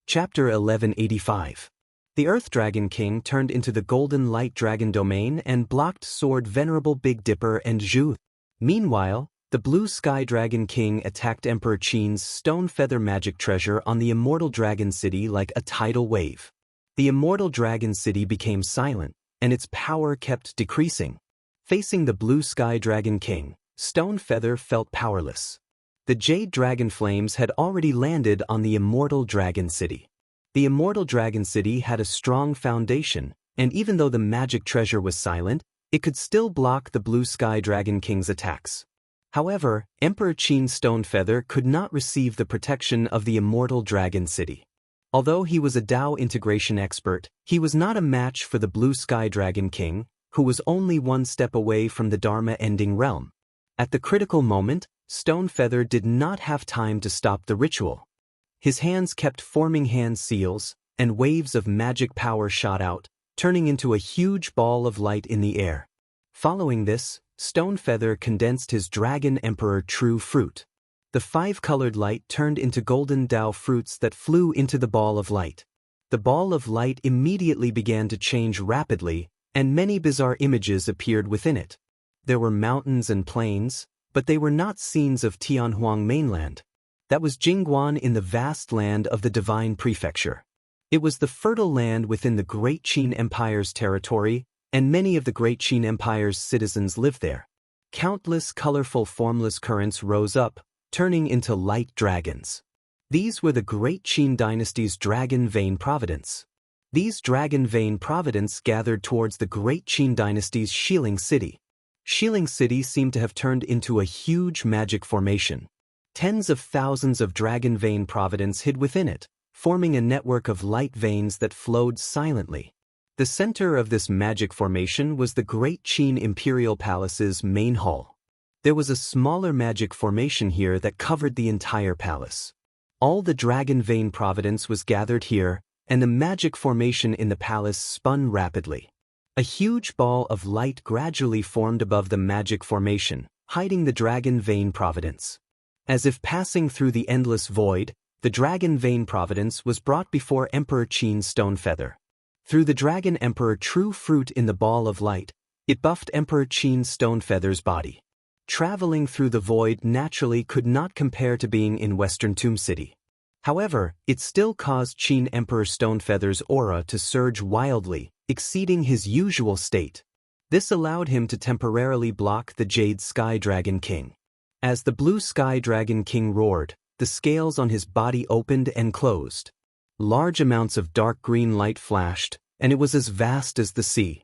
Chapter 1185. The Earth Dragon King turned into the Golden Light Dragon domain and blocked Sword Venerable Big Dipper and Zhu. Meanwhile, the Blue Sky Dragon King attacked Emperor Qin's Stone Feather magic treasure on the Immortal Dragon City like a tidal wave. The Immortal Dragon City became silent, and its power kept decreasing. Facing the Blue Sky Dragon King, Stone Feather felt powerless. The Jade Dragon Flames had already landed on the Immortal Dragon City. The Immortal Dragon City had a strong foundation, and even though the magic treasure was silent, it could still block the Blue Sky Dragon King's attacks. However, Emperor Qin's Stone Feather could not receive the protection of the Immortal Dragon City. Although he was a Dao integration expert, he was not a match for the Blue Sky Dragon King, who was only one step away from the Dharma-ending realm. At the critical moment, Stone Feather did not have time to stop the ritual. His hands kept forming hand seals, and waves of magic power shot out, turning into a huge ball of light in the air. Following this, Stone Feather condensed his Dragon Emperor True Fruit. The five-colored light turned into golden Dao fruits that flew into the ball of light. The ball of light immediately began to change rapidly, and many bizarre images appeared within it. There were mountains and plains, but they were not scenes of Tianhuang mainland. That was Jingguan in the vast land of the Divine Prefecture. It was the fertile land within the Great Qin Empire's territory, and many of the Great Qin Empire's citizens lived there. Countless colorful formless currents rose up, turning into light dragons. These were the Great Qin dynasty's Dragon Vein Providence. These Dragon Vein Providence gathered towards the Great Qin dynasty's Xiling City. Xiling City seemed to have turned into a huge magic formation. Tens of thousands of Dragon Vein Providence hid within it, forming a network of light veins that flowed silently. The center of this magic formation was the Great Qin Imperial Palace's main hall. There was a smaller magic formation here that covered the entire palace. All the Dragon Vein Providence was gathered here, and the magic formation in the palace spun rapidly. A huge ball of light gradually formed above the magic formation, hiding the Dragon Vein Providence. As if passing through the endless void, the Dragon Vein Providence was brought before Emperor Qin's Stone Feather. Through the Dragon Emperor True Fruit in the ball of light, it buffed Emperor Qin's Stone Feather's body. Traveling through the void naturally could not compare to being in Western Tomb City. However, it still caused Qin Emperor Stone Feather's aura to surge wildly, exceeding his usual state. This allowed him to temporarily block the Jade Sky Dragon King. As the Blue Sky Dragon King roared, the scales on his body opened and closed. Large amounts of dark green light flashed, and it was as vast as the sea.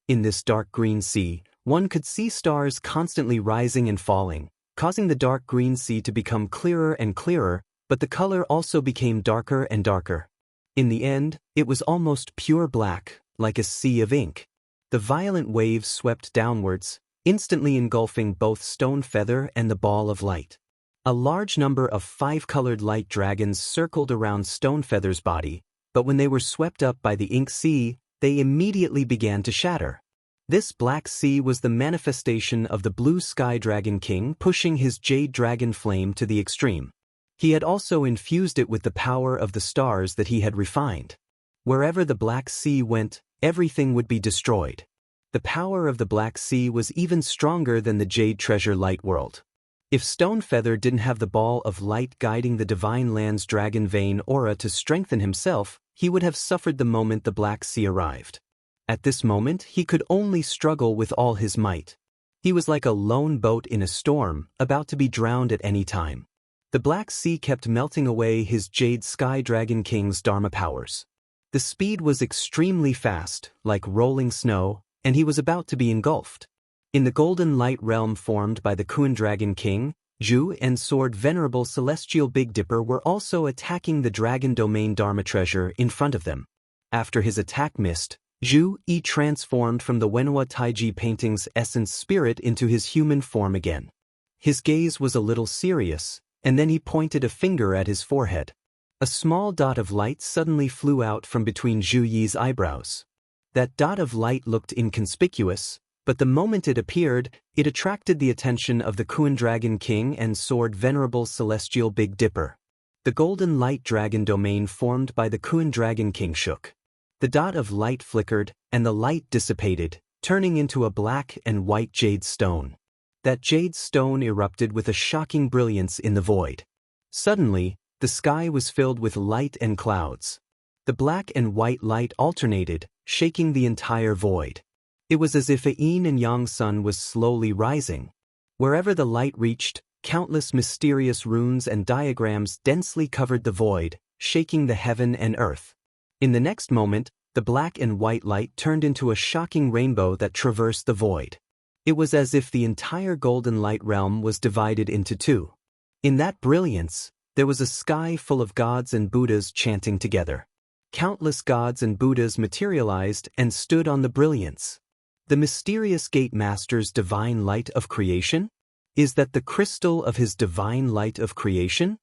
In this dark green sea, one could see stars constantly rising and falling, causing the dark green sea to become clearer and clearer, but the color also became darker and darker. In the end, it was almost pure black, like a sea of ink. The violent waves swept downwards, instantly engulfing both Stone Feather and the ball of light. A large number of five-colored light dragons circled around Stone Feather's body, but when they were swept up by the ink sea, they immediately began to shatter. This black sea was the manifestation of the Blue Sky Dragon King pushing his Jade Dragon Flame to the extreme. He had also infused it with the power of the stars that he had refined. Wherever the Black Sea went, everything would be destroyed. The power of the Black Sea was even stronger than the Jade Treasure Light World. If Stone Feather didn't have the ball of light guiding the Divine Land's Dragon Vein aura to strengthen himself, he would have suffered the moment the Black Sea arrived. At this moment, he could only struggle with all his might. He was like a lone boat in a storm, about to be drowned at any time. The Black Sea kept melting away his Jade Sky Dragon King's Dharma powers. The speed was extremely fast, like rolling snow, and he was about to be engulfed. In the golden light realm formed by the Kuan Dragon King, Zhu and Sword Venerable Celestial Big Dipper were also attacking the Dragon Domain Dharma treasure in front of them. After his attack missed, Zhu transformed from the Wenhua Taiji painting's essence spirit into his human form again. His gaze was a little serious, and then he pointed a finger at his forehead. A small dot of light suddenly flew out from between Zhu Yi's eyebrows. That dot of light looked inconspicuous, but the moment it appeared, it attracted the attention of the Kuan Dragon King and Sword Venerable Celestial Big Dipper. The golden light dragon domain formed by the Kuan Dragon King shook. The dot of light flickered, and the light dissipated, turning into a black and white jade stone. That jade stone erupted with a shocking brilliance in the void. Suddenly, the sky was filled with light and clouds. The black and white light alternated, shaking the entire void. It was as if a yin and yang sun was slowly rising. Wherever the light reached, countless mysterious runes and diagrams densely covered the void, shaking the heaven and earth. In the next moment, the black and white light turned into a shocking rainbow that traversed the void. It was as if the entire golden light realm was divided into two. In that brilliance, there was a sky full of gods and Buddhas chanting together. Countless gods and Buddhas materialized and stood on the brilliance. The mysterious gate master's divine light of creation? Is that the crystal of his divine light of creation?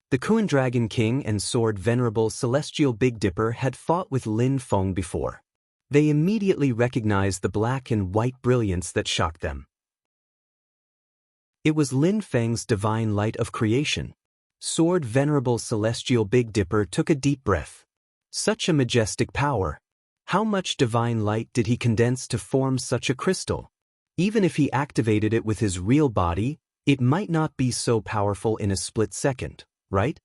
The Kuan Dragon King and Sword Venerable Celestial Big Dipper had fought with Lin Feng before. They immediately recognized the black and white brilliance that shocked them. It was Lin Feng's divine light of creation. Sword Venerable Celestial Big Dipper took a deep breath. Such a majestic power. How much divine light did he condense to form such a crystal? Even if he activated it with his real body, it might not be so powerful in a split second, right?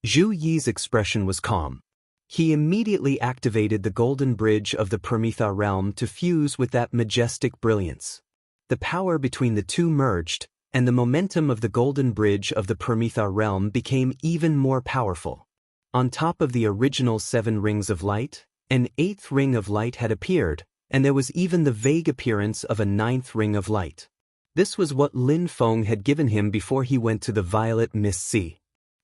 Zhu Yi's expression was calm. He immediately activated the golden bridge of the Prometha realm to fuse with that majestic brilliance. The power between the two merged, and the momentum of the golden bridge of the Prometha realm became even more powerful. On top of the original 7 rings of light, an 8th ring of light had appeared, and there was even the vague appearance of a 9th ring of light. This was what Lin Feng had given him before he went to the Violet Mist Sea.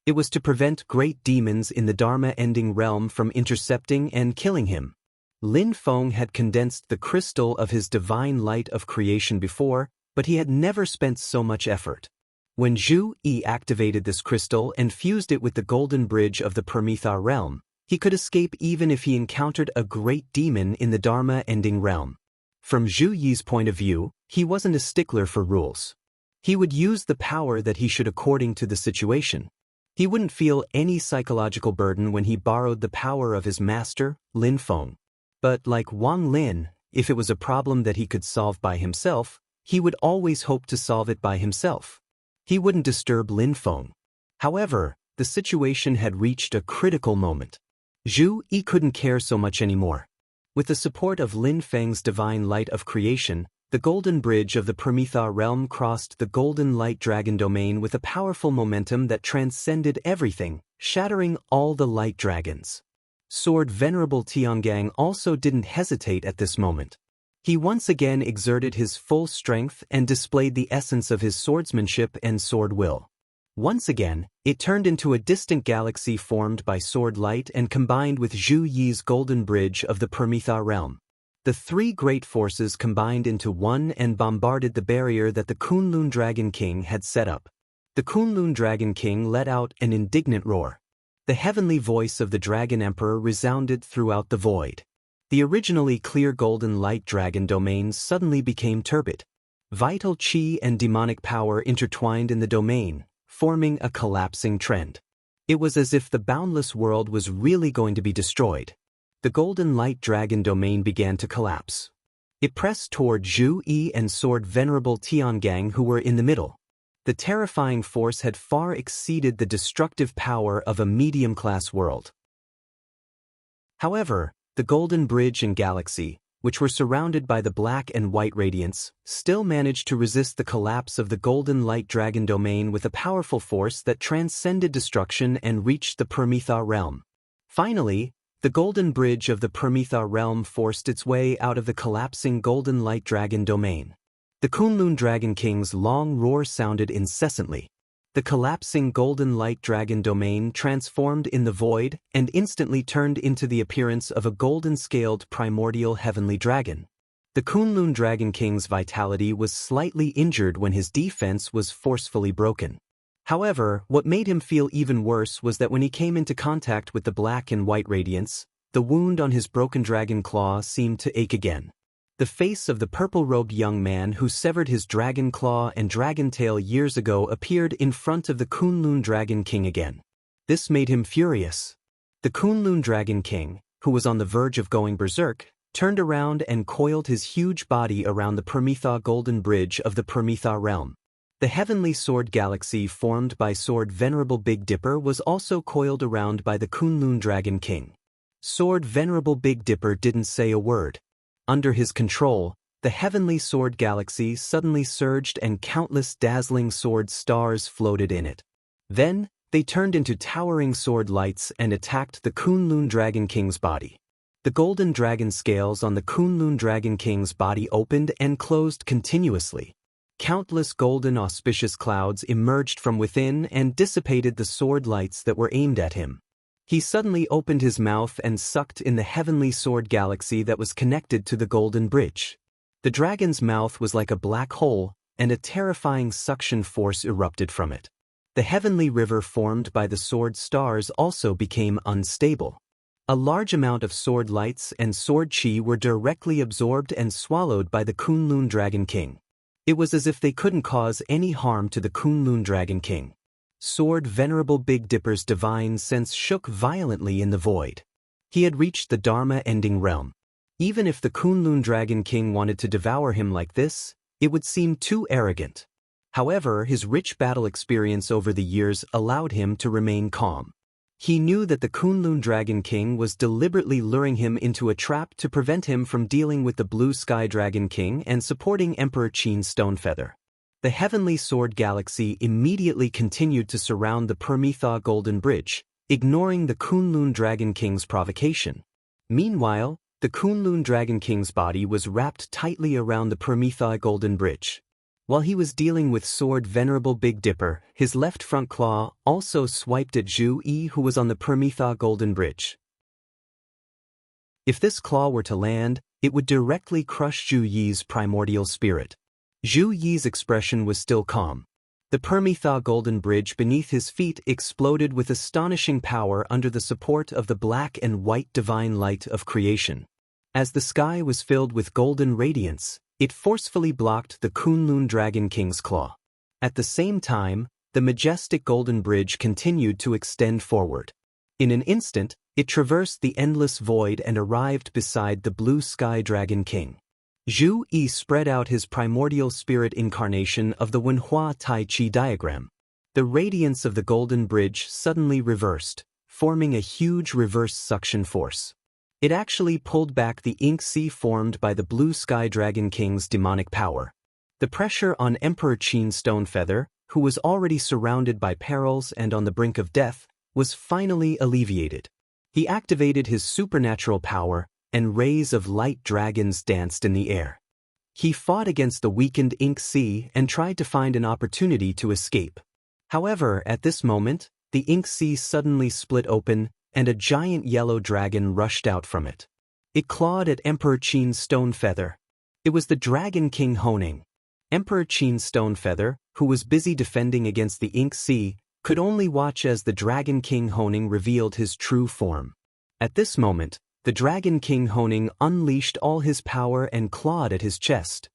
It was to prevent great demons in the Dharma-ending realm from intercepting and killing him. Lin Feng had condensed the crystal of his divine light of creation before, but he had never spent so much effort. When Zhu Yi activated this crystal and fused it with the golden bridge of the Prometha realm, he could escape even if he encountered a great demon in the Dharma-ending realm. From Zhu Yi's point of view, he wasn't a stickler for rules. He would use the power that he should according to the situation. He wouldn't feel any psychological burden when he borrowed the power of his master, Lin Feng. But like Wang Lin, if it was a problem that he could solve by himself, he would always hope to solve it by himself. He wouldn't disturb Lin Feng. However, the situation had reached a critical moment. Zhu Yi couldn't care so much anymore. With the support of Lin Feng's divine light of creation, the golden bridge of the Prometha realm crossed the golden light dragon domain with a powerful momentum that transcended everything, shattering all the light dragons. Sword Venerable Tiangang also didn't hesitate at this moment. He once again exerted his full strength and displayed the essence of his swordsmanship and sword will. Once again, it turned into a distant galaxy formed by sword light and combined with Zhu Yi's golden bridge of the Prometha realm. The 3 great forces combined into one and bombarded the barrier that the Kunlun Dragon King had set up. The Kunlun Dragon King let out an indignant roar. The heavenly voice of the Dragon Emperor resounded throughout the void. The originally clear golden light dragon domain suddenly became turbid. Vital chi and demonic power intertwined in the domain, forming a collapsing trend. It was as if the boundless world was really going to be destroyed. The golden light dragon domain began to collapse. It pressed toward Zhu Yi and Sword Venerable Tiangang who were in the middle. The terrifying force had far exceeded the destructive power of a medium-class world. However, the golden bridge and galaxy, which were surrounded by the black and white radiance, still managed to resist the collapse of the golden light dragon domain with a powerful force that transcended destruction and reached the Prometha realm. Finally, the golden bridge of the Prometha realm forced its way out of the collapsing golden light dragon domain. The Kunlun Dragon King's long roar sounded incessantly. The collapsing golden light dragon domain transformed in the void and instantly turned into the appearance of a golden-scaled primordial heavenly dragon. The Kunlun Dragon King's vitality was slightly injured when his defense was forcefully broken. However, what made him feel even worse was that when he came into contact with the black and white radiance, the wound on his broken dragon claw seemed to ache again. The face of the purple-robed young man who severed his dragon claw and dragon tail years ago appeared in front of the Kunlun Dragon King again. This made him furious. The Kunlun Dragon King, who was on the verge of going berserk, turned around and coiled his huge body around the Permitha Golden Bridge of the Permitha realm. The heavenly sword galaxy formed by Sword Venerable Big Dipper was also coiled around by the Kunlun Dragon King. Sword Venerable Big Dipper didn't say a word. Under his control, the heavenly sword galaxy suddenly surged and countless dazzling sword stars floated in it. Then, they turned into towering sword lights and attacked the Kunlun Dragon King's body. The golden dragon scales on the Kunlun Dragon King's body opened and closed continuously. Countless golden auspicious clouds emerged from within and dissipated the sword lights that were aimed at him. He suddenly opened his mouth and sucked in the heavenly sword galaxy that was connected to the golden bridge. The dragon's mouth was like a black hole, and a terrifying suction force erupted from it. The heavenly river formed by the sword stars also became unstable. A large amount of sword lights and sword chi were directly absorbed and swallowed by the Kunlun Dragon King. It was as if they couldn't cause any harm to the Kunlun Dragon King. Sword Venerable Big Dipper's divine sense shook violently in the void. He had reached the Dharma-ending realm. Even if the Kunlun Dragon King wanted to devour him like this, it would seem too arrogant. However, his rich battle experience over the years allowed him to remain calm. He knew that the Kunlun Dragon King was deliberately luring him into a trap to prevent him from dealing with the Blue Sky Dragon King and supporting Emperor Qin Stonefeather. The heavenly sword galaxy immediately continued to surround the Permitha Golden Bridge, ignoring the Kunlun Dragon King's provocation. Meanwhile, the Kunlun Dragon King's body was wrapped tightly around the Permitha Golden Bridge. While he was dealing with Sword Venerable Big Dipper, his left front claw also swiped at Zhu Yi, who was on the Permitha Golden Bridge. If this claw were to land, it would directly crush Zhu Yi's primordial spirit. Zhu Yi's expression was still calm. The Permitha Golden Bridge beneath his feet exploded with astonishing power under the support of the black and white divine light of creation. As the sky was filled with golden radiance, it forcefully blocked the Kunlun Dragon King's claw. At the same time, the majestic golden bridge continued to extend forward. In an instant, it traversed the endless void and arrived beside the Blue Sky Dragon King. Zhu Yi spread out his primordial spirit incarnation of the Wenhua Tai Chi diagram. The radiance of the golden bridge suddenly reversed, forming a huge reverse suction force. It actually pulled back the ink sea formed by the Blue Sky Dragon King's demonic power. The pressure on Emperor Qin Stonefeather, who was already surrounded by perils and on the brink of death, was finally alleviated. He activated his supernatural power, and rays of light dragons danced in the air. He fought against the weakened ink sea and tried to find an opportunity to escape. However, at this moment, the ink sea suddenly split open, and a giant yellow dragon rushed out from it. It clawed at Emperor Qin Stonefeather. It was the Dragon King Honing. Emperor Qin Stonefeather, who was busy defending against the ink sea, could only watch as the Dragon King Honing revealed his true form. At this moment, the Dragon King Honing unleashed all his power and clawed at his chest.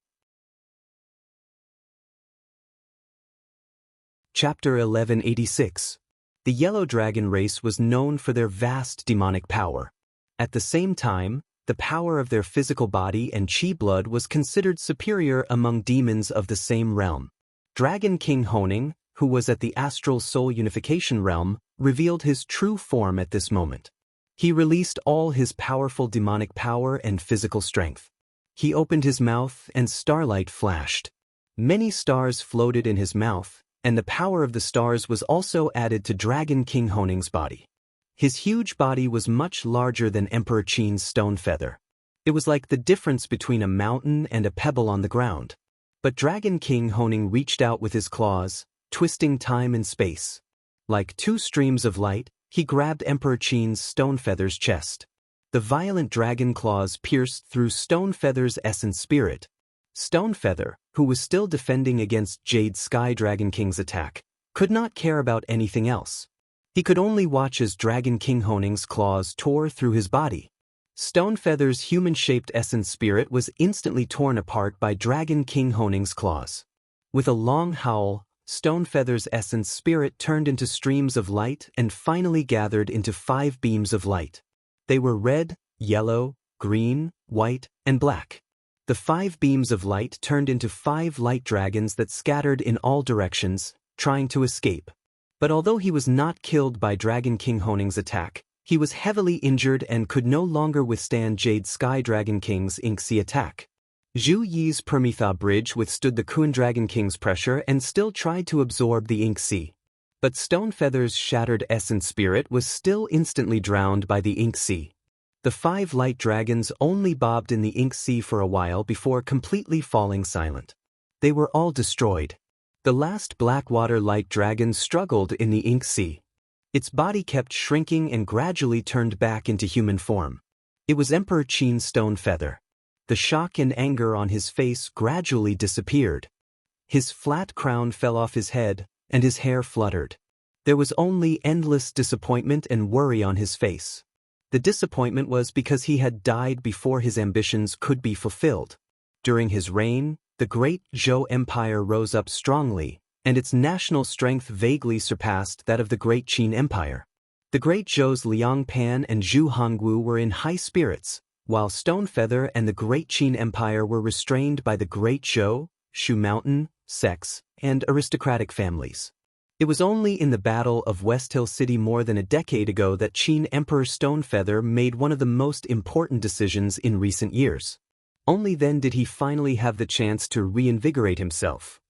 Chapter 1186. The Yellow Dragon race was known for their vast demonic power. At the same time, the power of their physical body and chi blood was considered superior among demons of the same realm. Dragon King Honing, who was at the Astral Soul Unification realm, revealed his true form at this moment. He released all his powerful demonic power and physical strength. He opened his mouth and starlight flashed. Many stars floated in his mouth, and the power of the stars was also added to Dragon King Honing's body. His huge body was much larger than Emperor Qin's Stonefeather. It was like the difference between a mountain and a pebble on the ground. But Dragon King Honing reached out with his claws, twisting time and space. Like two streams of light, he grabbed Emperor Qin's Stonefeather's chest. The violent dragon claws pierced through Stonefeather's essence spirit. Stonefeather, who was still defending against Jade Sky Dragon King's attack, could not care about anything else. He could only watch as Dragon King Honing's claws tore through his body. Stonefeather's human-shaped essence spirit was instantly torn apart by Dragon King Honing's claws. With a long howl, Stonefeather's essence spirit turned into streams of light and finally gathered into 5 beams of light. They were red, yellow, green, white, and black. The 5 beams of light turned into 5 light dragons that scattered in all directions, trying to escape. But although he was not killed by Dragon King Honing's attack, he was heavily injured and could no longer withstand Jade Sky Dragon King's Inksea attack. Zhu Yi's Permetha Bridge withstood the Kun Dragon King's pressure and still tried to absorb the ink sea. But Stonefeather's shattered essence spirit was still instantly drowned by the ink sea. The 5 light dragons only bobbed in the ink sea for a while before completely falling silent. They were all destroyed. The last Blackwater light dragon struggled in the ink sea. Its body kept shrinking and gradually turned back into human form. It was Emperor Qin Stonefeather. The shock and anger on his face gradually disappeared. His flat crown fell off his head, and his hair fluttered. There was only endless disappointment and worry on his face. The disappointment was because he had died before his ambitions could be fulfilled. During his reign, the Great Zhou Empire rose up strongly, and its national strength vaguely surpassed that of the Great Qin Empire. The Great Zhou's Liang Pan and Zhu Hongwu were in high spirits, while Stonefeather and the Great Qin Empire were restrained by the Great Zhou, Shu Mountain, sects, and aristocratic families. It was only in the Battle of West Hill City more than a decade ago that Qin Emperor Stonefeather made one of the most important decisions in recent years. Only then did he finally have the chance to reinvigorate himself.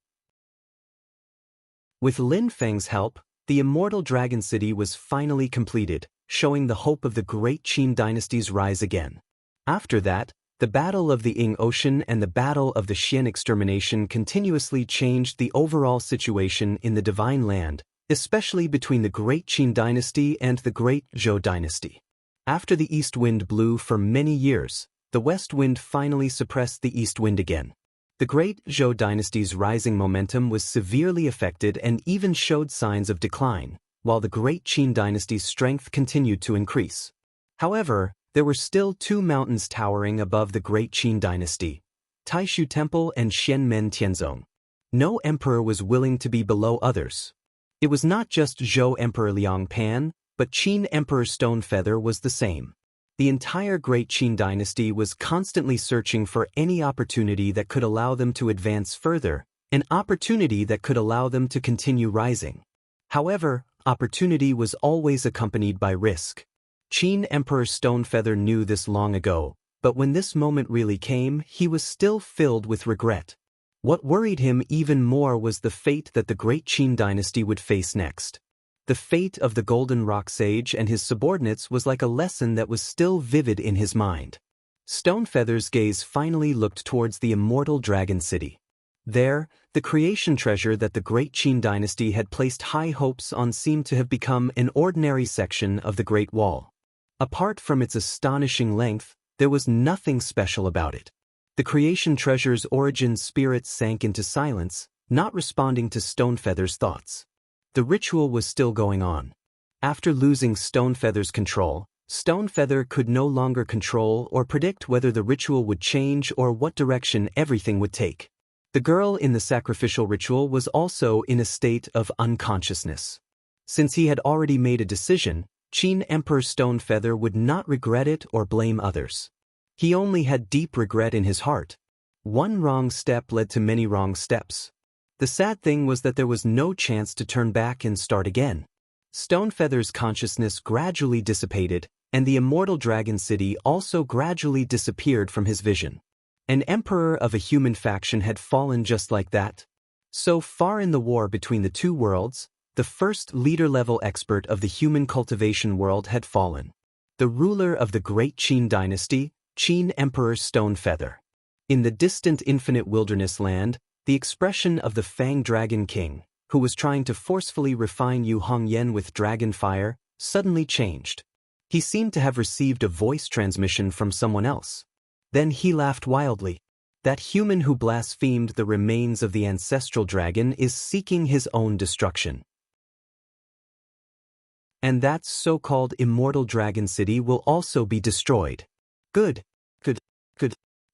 With Lin Feng's help, the immortal Dragon City was finally completed, showing the hope of the Great Qin dynasty's rise again. After that, the Battle of the Ing Ocean and the Battle of the Xian Extermination continuously changed the overall situation in the Divine Land, especially between the Great Qin dynasty and the Great Zhou dynasty. After the east wind blew for many years, the west wind finally suppressed the east wind again. The Great Zhou dynasty's rising momentum was severely affected and even showed signs of decline, while the Great Qin dynasty's strength continued to increase. However, there were still 2 mountains towering above the Great Qin dynasty, Taishu Temple and Xianmen Tianzong. No emperor was willing to be below others. It was not just Zhou Emperor Liang Pan, but Qin Emperor Stonefeather was the same. The entire Great Qin dynasty was constantly searching for any opportunity that could allow them to advance further, an opportunity that could allow them to continue rising. However, opportunity was always accompanied by risk. Qin Emperor Stonefeather knew this long ago, but when this moment really came, he was still filled with regret. What worried him even more was the fate that the Great Qin dynasty would face next. The fate of the Golden Rock Sage and his subordinates was like a lesson that was still vivid in his mind. Stonefeather's gaze finally looked towards the immortal Dragon City. There, the creation treasure that the Great Qin dynasty had placed high hopes on seemed to have become an ordinary section of the Great Wall. Apart from its astonishing length, there was nothing special about it. The creation treasure's origin spirit sank into silence, not responding to Stonefeather's thoughts. The ritual was still going on. After losing Stonefeather's control, Stonefeather could no longer control or predict whether the ritual would change or what direction everything would take. The girl in the sacrificial ritual was also in a state of unconsciousness. Since he had already made a decision, Qin Emperor Stonefeather would not regret it or blame others. He only had deep regret in his heart. One wrong step led to many wrong steps. The sad thing was that there was no chance to turn back and start again. Stonefeather's consciousness gradually dissipated, and the immortal Dragon City also gradually disappeared from his vision. An emperor of a human faction had fallen just like that. So far in the war between the two worlds, the first leader-level expert of the human cultivation world had fallen. The ruler of the Great Qin dynasty, Qin Emperor Stonefeather. In the distant infinite wilderness land, the expression of the Fang Dragon King, who was trying to forcefully refine Yu Hongyan with dragon fire, suddenly changed. He seemed to have received a voice transmission from someone else. Then he laughed wildly. That human who blasphemed the remains of the ancestral dragon is seeking his own destruction. And that so-called immortal Dragon City will also be destroyed. Good.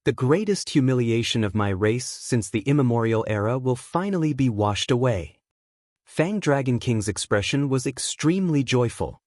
The greatest humiliation of my race since the immemorial era will finally be washed away. Fang Dragon King's expression was extremely joyful.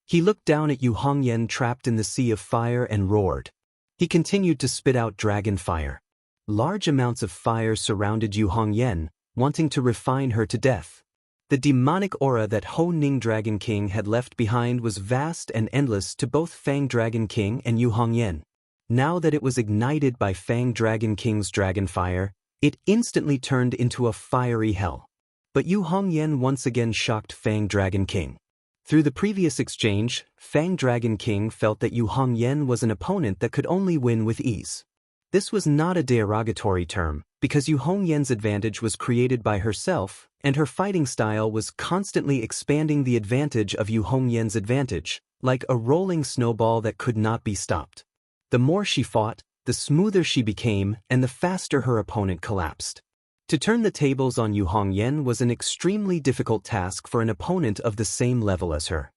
He looked down at Yu Hongyan trapped in the sea of fire and roared. He continued to spit out dragon fire. Large amounts of fire surrounded Yu Hongyan, wanting to refine her to death. The demonic aura that Ho Ning Dragon King had left behind was vast and endless to both Fang Dragon King and Yu Hongyan. Now that it was ignited by Fang Dragon King's dragon fire, it instantly turned into a fiery hell. But Yu Hongyan once again shocked Fang Dragon King. Through the previous exchange, Fang Dragon King felt that Yu Hongyan was an opponent that could only win with ease. This was not a derogatory term, because Yu Hongyan's advantage was created by herself, and her fighting style was constantly expanding the advantage of Yu Hongyan's advantage, like a rolling snowball that could not be stopped. The more she fought, the smoother she became, and the faster her opponent collapsed. To turn the tables on Yu Hongyan was an extremely difficult task for an opponent of the same level as her.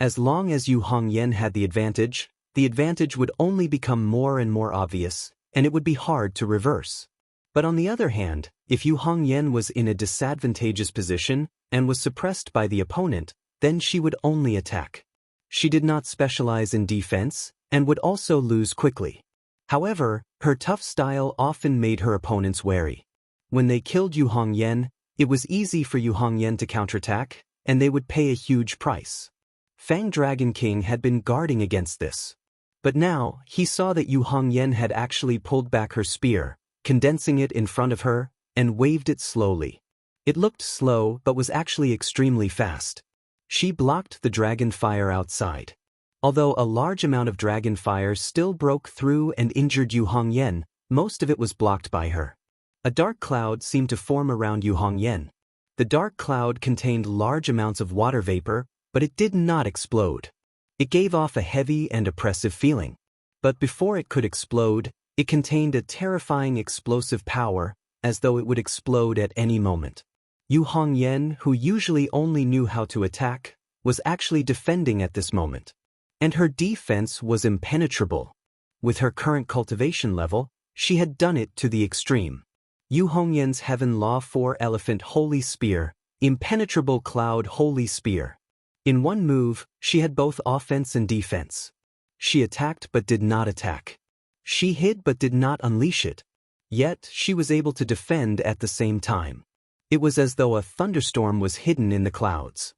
As long as Yu Hongyan had the advantage would only become more and more obvious, and it would be hard to reverse. But on the other hand, if Yu Hongyan was in a disadvantageous position and was suppressed by the opponent, then she would only attack. She did not specialize in defense, and would also lose quickly. However, her tough style often made her opponents wary. When they killed Yu Hongyan, it was easy for Yu Hongyan to counterattack, and they would pay a huge price. Fang Dragon King had been guarding against this. But now, he saw that Yu Hongyan had actually pulled back her spear, condensing it in front of her, and waved it slowly. It looked slow but was actually extremely fast. She blocked the dragon fire outside. Although a large amount of dragon fire still broke through and injured Yu Hongyan, most of it was blocked by her. A dark cloud seemed to form around Yu Hongyan. The dark cloud contained large amounts of water vapor, but it did not explode. It gave off a heavy and oppressive feeling. But before it could explode, it contained a terrifying explosive power, as though it would explode at any moment. Yu Hongyan, who usually only knew how to attack, was actually defending at this moment. And her defense was impenetrable. With her current cultivation level, she had done it to the extreme. Yu Hongyan's Heaven Law 4 Elephant Holy Spear, Impenetrable Cloud Holy Spear. In one move, she had both offense and defense. She attacked but did not attack. She hid but did not unleash it. Yet, she was able to defend at the same time. It was as though a thunderstorm was hidden in the clouds.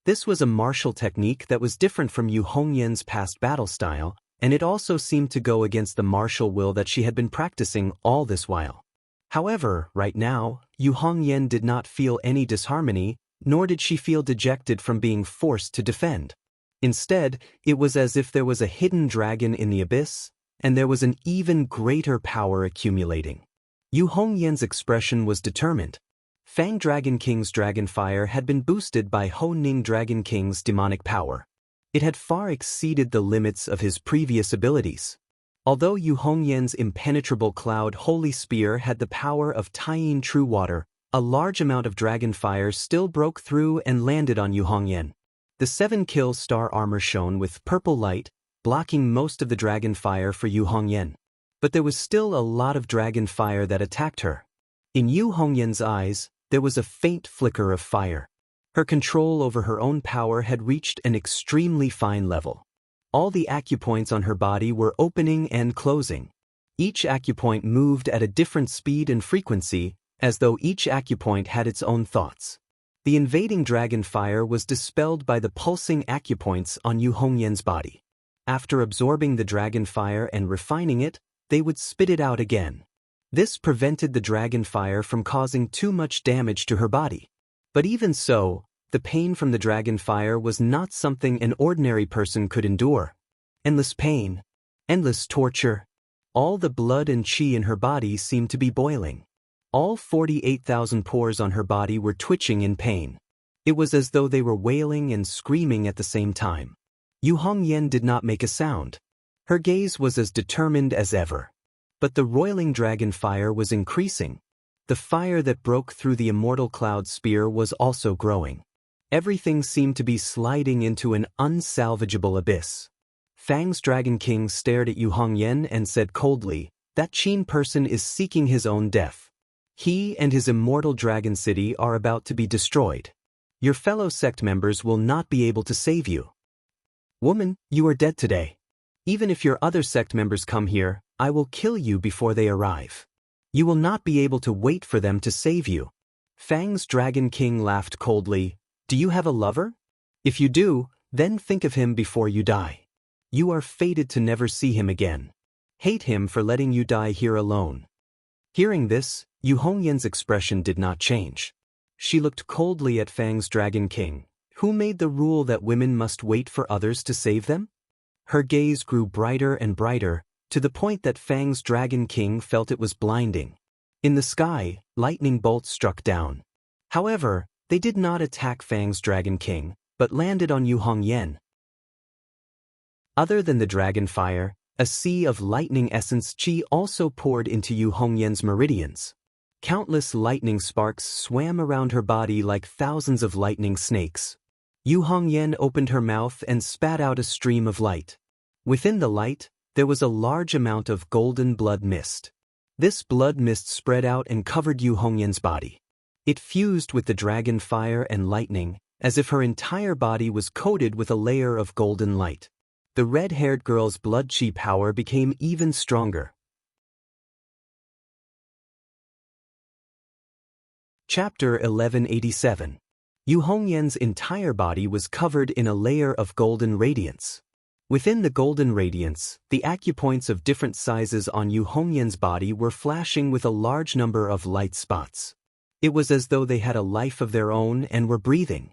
This was a martial technique that was different from Yu Hongyan's past battle style, and it also seemed to go against the martial will that she had been practicing all this while. However, right now, Yu Hongyan did not feel any disharmony, nor did she feel dejected from being forced to defend. Instead, it was as if there was a hidden dragon in the abyss, and there was an even greater power accumulating. Yu Hongyan's expression was determined. Fang Dragon King's dragon fire had been boosted by Ho Ning Dragon King's demonic power. It had far exceeded the limits of his previous abilities. Although Yu Hongyan's impenetrable cloud holy spear had the power of tying true water, a large amount of dragon fire still broke through and landed on Yu Hongyan. The 7-kill star armor shone with purple light, blocking most of the dragon fire for Yu Hongyan. But there was still a lot of dragon fire that attacked her. In Yu Hongyan's eyes, there was a faint flicker of fire. Her control over her own power had reached an extremely fine level. All the acupoints on her body were opening and closing. Each acupoint moved at a different speed and frequency, as though each acupoint had its own thoughts. The invading dragon fire was dispelled by the pulsing acupoints on Yu Hongyan's body. After absorbing the dragon fire and refining it, they would spit it out again. This prevented the dragon fire from causing too much damage to her body. But even so, the pain from the dragon fire was not something an ordinary person could endure. Endless pain, endless torture. All the blood and qi in her body seemed to be boiling. All 48,000 pores on her body were twitching in pain. It was as though they were wailing and screaming at the same time. Yu Hongyan did not make a sound. Her gaze was as determined as ever. But the roiling dragon fire was increasing. The fire that broke through the immortal cloud spear was also growing. Everything seemed to be sliding into an unsalvageable abyss. Fang's Dragon King stared at Yu Hongyan and said coldly, "That Qin person is seeking his own death." He and his immortal dragon city are about to be destroyed. Your fellow sect members will not be able to save you. Woman, you are dead today. Even if your other sect members come here, I will kill you before they arrive. You will not be able to wait for them to save you. Fang's Dragon King laughed coldly. Do you have a lover? If you do, then think of him before you die. You are fated to never see him again. Hate him for letting you die here alone. Hearing this, Yu Hongyan's expression did not change. She looked coldly at Fang's Dragon King. Who made the rule that women must wait for others to save them? Her gaze grew brighter and brighter, to the point that Fang's Dragon King felt it was blinding. In the sky, lightning bolts struck down. However, they did not attack Fang's Dragon King, but landed on Yu Hongyan. Other than the dragon fire, a sea of lightning essence chi also poured into Yu Hongyan's meridians. Countless lightning sparks swam around her body like thousands of lightning snakes. Yu Hongyan opened her mouth and spat out a stream of light. Within the light, there was a large amount of golden blood mist. This blood mist spread out and covered Yu Hongyan's body. It fused with the dragon fire and lightning, as if her entire body was coated with a layer of golden light. The red-haired girl's blood chi power became even stronger. Chapter 1187. Yu Hongyan's entire body was covered in a layer of golden radiance. Within the golden radiance, the acupoints of different sizes on Yu Hongyan's body were flashing with a large number of light spots. It was as though they had a life of their own and were breathing.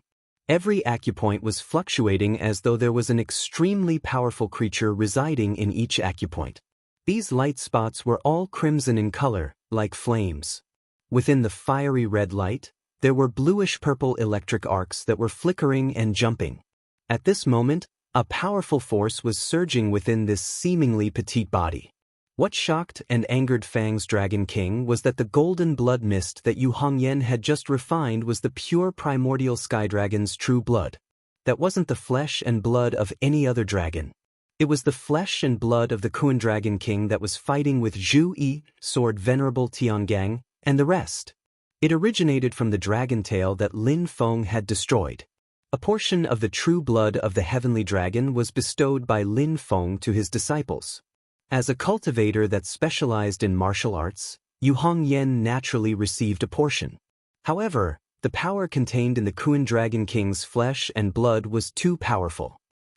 Every acupoint was fluctuating as though there was an extremely powerful creature residing in each acupoint. These light spots were all crimson in color, like flames. Within the fiery red light, there were bluish-purple electric arcs that were flickering and jumping. At this moment, a powerful force was surging within this seemingly petite body. What shocked and angered Fang's Dragon King was that the golden blood mist that Yu Hongyan had just refined was the pure primordial sky dragon's true blood. That wasn't the flesh and blood of any other dragon. It was the flesh and blood of the Kuan Dragon King that was fighting with Zhu Yi, Sword Venerable Tiangang, and the rest. It originated from the dragon tail that Lin Feng had destroyed. A portion of the true blood of the heavenly dragon was bestowed by Lin Feng to his disciples. As a cultivator that specialized in martial arts, Yu Hongyan naturally received a portion. However, the power contained in the Kuan Dragon King's flesh and blood was too powerful.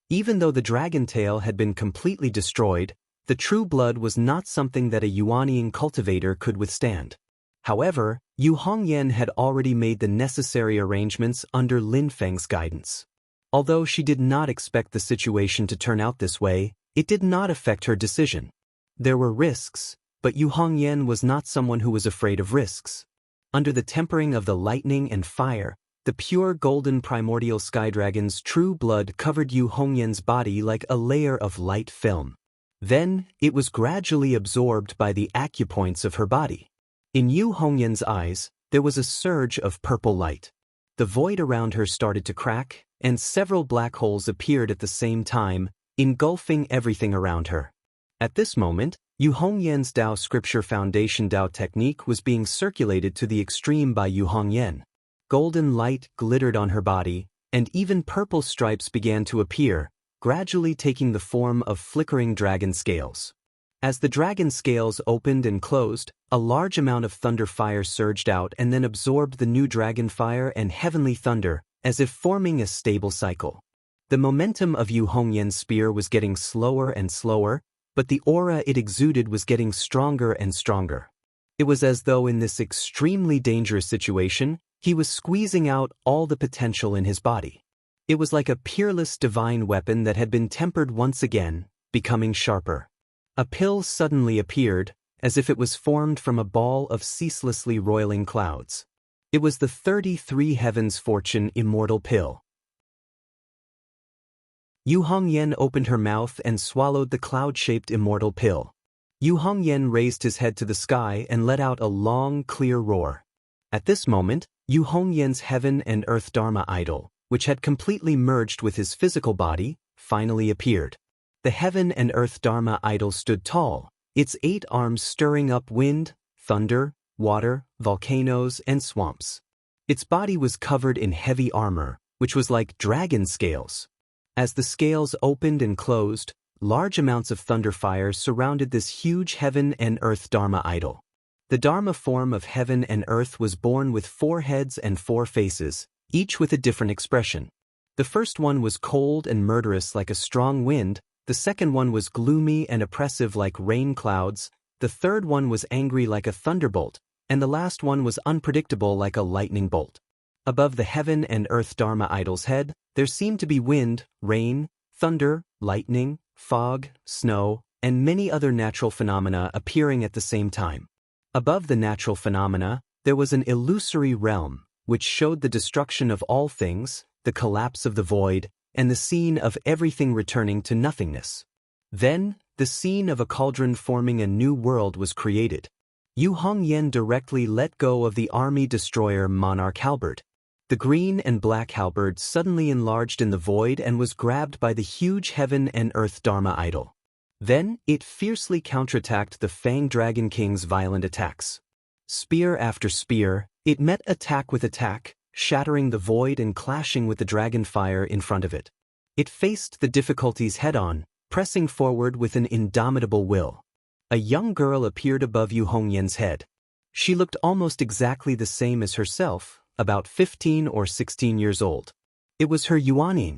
Even though the dragon tail had been completely destroyed, the true blood was not something that a Yuanian cultivator could withstand. However, Yu Hongyan had already made the necessary arrangements under Lin Feng's guidance. Although she did not expect the situation to turn out this way, it did not affect her decision. There were risks, but Yu Hongyan was not someone who was afraid of risks. Under the tempering of the lightning and fire, the pure golden primordial sky dragon's true blood covered Yu Hongyan's body like a layer of light film. Then, it was gradually absorbed by the acupoints of her body. In Yu Hongyan's eyes, there was a surge of purple light. The void around her started to crack, and several black holes appeared at the same time, engulfing everything around her. At this moment, Yu Hongyan's Dao Scripture Foundation Dao technique was being circulated to the extreme by Yu Hongyan. Golden light glittered on her body, and even purple stripes began to appear, gradually taking the form of flickering dragon scales. As the dragon scales opened and closed, a large amount of thunder fire surged out and then absorbed the new dragon fire and heavenly thunder, as if forming a stable cycle. The momentum of Yu Hongyan's spear was getting slower and slower, but the aura it exuded was getting stronger and stronger. It was as though in this extremely dangerous situation, he was squeezing out all the potential in his body. It was like a peerless divine weapon that had been tempered once again, becoming sharper. A pill suddenly appeared, as if it was formed from a ball of ceaselessly roiling clouds. It was the 33 Heavens Fortune Immortal Pill. Yu Hongyan opened her mouth and swallowed the cloud-shaped immortal pill. Yu Hongyan raised his head to the sky and let out a long, clear roar. At this moment, Yu Hongyan's Heaven and Earth Dharma idol, which had completely merged with his physical body, finally appeared. The Heaven and Earth Dharma idol stood tall, its 8 arms stirring up wind, thunder, water, volcanoes, and swamps. Its body was covered in heavy armor, which was like dragon scales. As the scales opened and closed, large amounts of thunder fire surrounded this huge heaven and earth Dharma idol. The Dharma form of heaven and earth was born with 4 heads and 4 faces, each with a different expression. The first one was cold and murderous like a strong wind, the second one was gloomy and oppressive like rain clouds, the third one was angry like a thunderbolt, and the last one was unpredictable like a lightning bolt. Above the heaven and earth Dharma idol's head, there seemed to be wind, rain, thunder, lightning, fog, snow, and many other natural phenomena appearing at the same time. Above the natural phenomena, there was an illusory realm, which showed the destruction of all things, the collapse of the void, and the scene of everything returning to nothingness. Then, the scene of a cauldron forming a new world was created. Yu Hongyan directly let go of the army destroyer monarch halberd. The green and black halberd suddenly enlarged in the void and was grabbed by the huge heaven and earth Dharma idol. Then, it fiercely counterattacked the Fang Dragon King's violent attacks. Spear after spear, it met attack with attack, shattering the void and clashing with the dragon fire in front of it. It faced the difficulties head-on, pressing forward with an indomitable will. A young girl appeared above Yu Hongyan's head. She looked almost exactly the same as herself, about 15 or 16 years old. It was her Yuaning.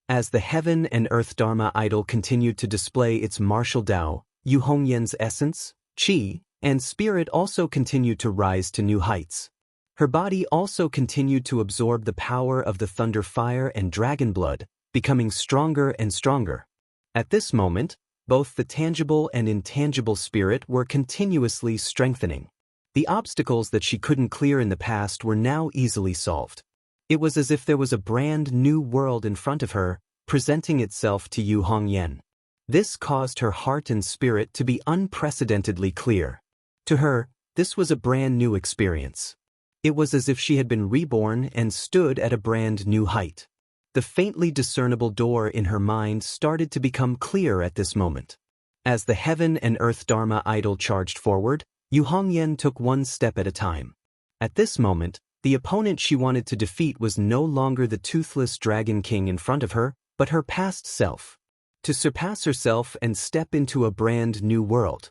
As the heaven and earth Dharma idol continued to display its martial Tao, Yu Hongyan's essence, qi, and spirit also continued to rise to new heights. Her body also continued to absorb the power of the thunder fire and dragon blood, becoming stronger and stronger. At this moment, both the tangible and intangible spirit were continuously strengthening. The obstacles that she couldn't clear in the past were now easily solved. It was as if there was a brand new world in front of her, presenting itself to Yu Hongyan. This caused her heart and spirit to be unprecedentedly clear. To her, this was a brand new experience. It was as if she had been reborn and stood at a brand new height. The faintly discernible door in her mind started to become clear at this moment. As the heaven and earth Dharma idol charged forward, Yu Hongyan took one step at a time. At this moment, the opponent she wanted to defeat was no longer the toothless Dragon King in front of her, but her past self. To surpass herself and step into a brand new world.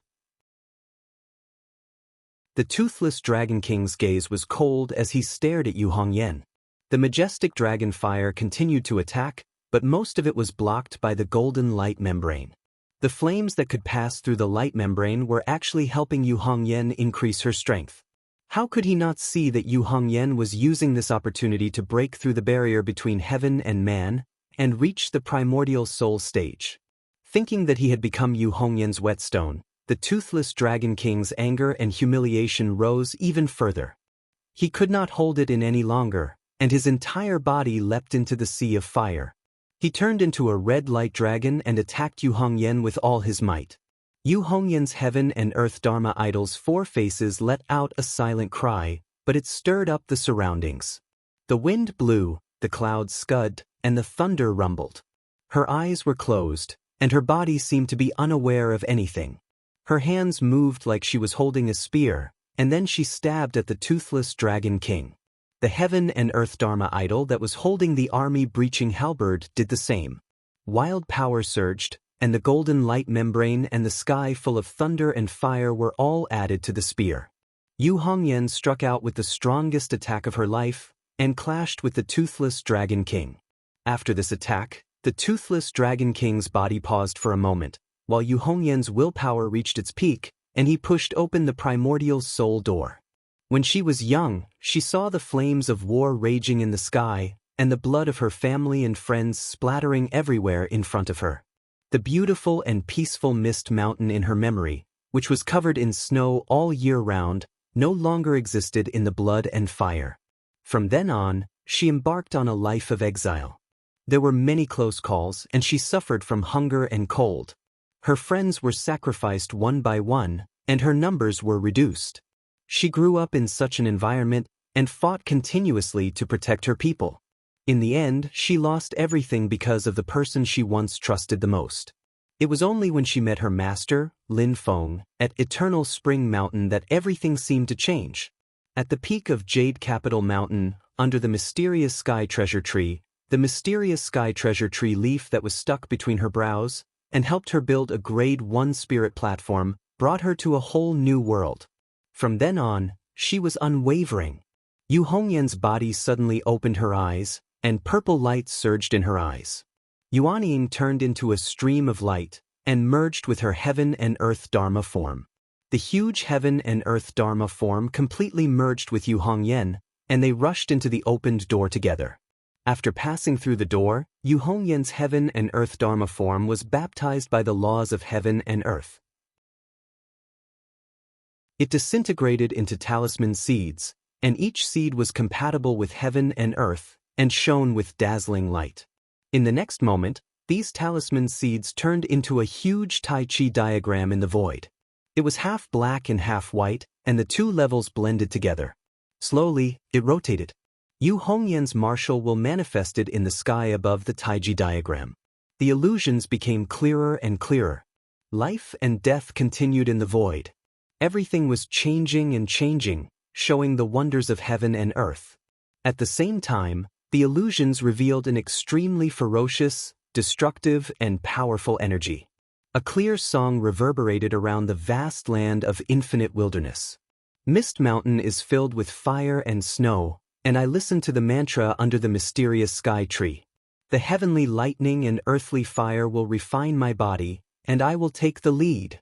The toothless Dragon King's gaze was cold as he stared at Yu Hongyan. The majestic dragon fire continued to attack, but most of it was blocked by the golden light membrane. The flames that could pass through the light membrane were actually helping Yu Hongyan increase her strength. How could he not see that Yu Hongyan was using this opportunity to break through the barrier between heaven and man, and reach the primordial soul stage? Thinking that he had become Yu Hongyan's whetstone, the toothless Dragon King's anger and humiliation rose even further. He could not hold it in any longer, and his entire body leapt into the sea of fire. He turned into a red light dragon and attacked Yu Hongyan with all his might. Yu Hongyan's heaven and earth Dharma idol's 4 faces let out a silent cry, but it stirred up the surroundings. The wind blew, the clouds scud, and the thunder rumbled. Her eyes were closed, and her body seemed to be unaware of anything. Her hands moved like she was holding a spear, and then she stabbed at the toothless Dragon King. The heaven and earth Dharma idol that was holding the army-breaching halberd did the same. Wild power surged, and the golden light membrane and the sky full of thunder and fire were all added to the spear. Yu Hongyan struck out with the strongest attack of her life, and clashed with the toothless Dragon King. After this attack, the toothless Dragon King's body paused for a moment, while Yu Hongyan's willpower reached its peak, and he pushed open the primordial soul door. When she was young, she saw the flames of war raging in the sky, and the blood of her family and friends splattering everywhere in front of her. The beautiful and peaceful mist mountain in her memory, which was covered in snow all year round, no longer existed in the blood and fire. From then on, she embarked on a life of exile. There were many close calls, and she suffered from hunger and cold. Her friends were sacrificed one by one, and her numbers were reduced. She grew up in such an environment and fought continuously to protect her people. In the end, she lost everything because of the person she once trusted the most. It was only when she met her master, Lin Feng, at Eternal Spring Mountain that everything seemed to change. At the peak of Jade Capital Mountain, under the mysterious sky treasure tree, the mysterious sky treasure tree leaf that was stuck between her brows, and helped her build a Grade 1 spirit platform, brought her to a whole new world. From then on, she was unwavering. Yu Hongyan's body suddenly opened her eyes, and purple light surged in her eyes. Yuanying turned into a stream of light, and merged with her heaven and earth Dharma form. The huge heaven and earth Dharma form completely merged with Yu Hongyan, and they rushed into the opened door together. After passing through the door, Yu Hongyan's heaven and earth Dharma form was baptized by the laws of heaven and earth. It disintegrated into talisman seeds, and each seed was compatible with heaven and earth, and shone with dazzling light. In the next moment, these talisman seeds turned into a huge Tai Chi diagram in the void. It was half black and half white, and the two levels blended together. Slowly, it rotated. Yu Hongyan's martial will manifested in the sky above the Taiji diagram. The illusions became clearer and clearer. Life and death continued in the void. Everything was changing and changing, showing the wonders of heaven and earth. At the same time, the illusions revealed an extremely ferocious, destructive, and powerful energy. A clear song reverberated around the vast land of infinite wilderness. Mist Mountain is filled with fire and snow, and I listen to the mantra under the mysterious sky tree. The heavenly lightning and earthly fire will refine my body, and I will take the lead.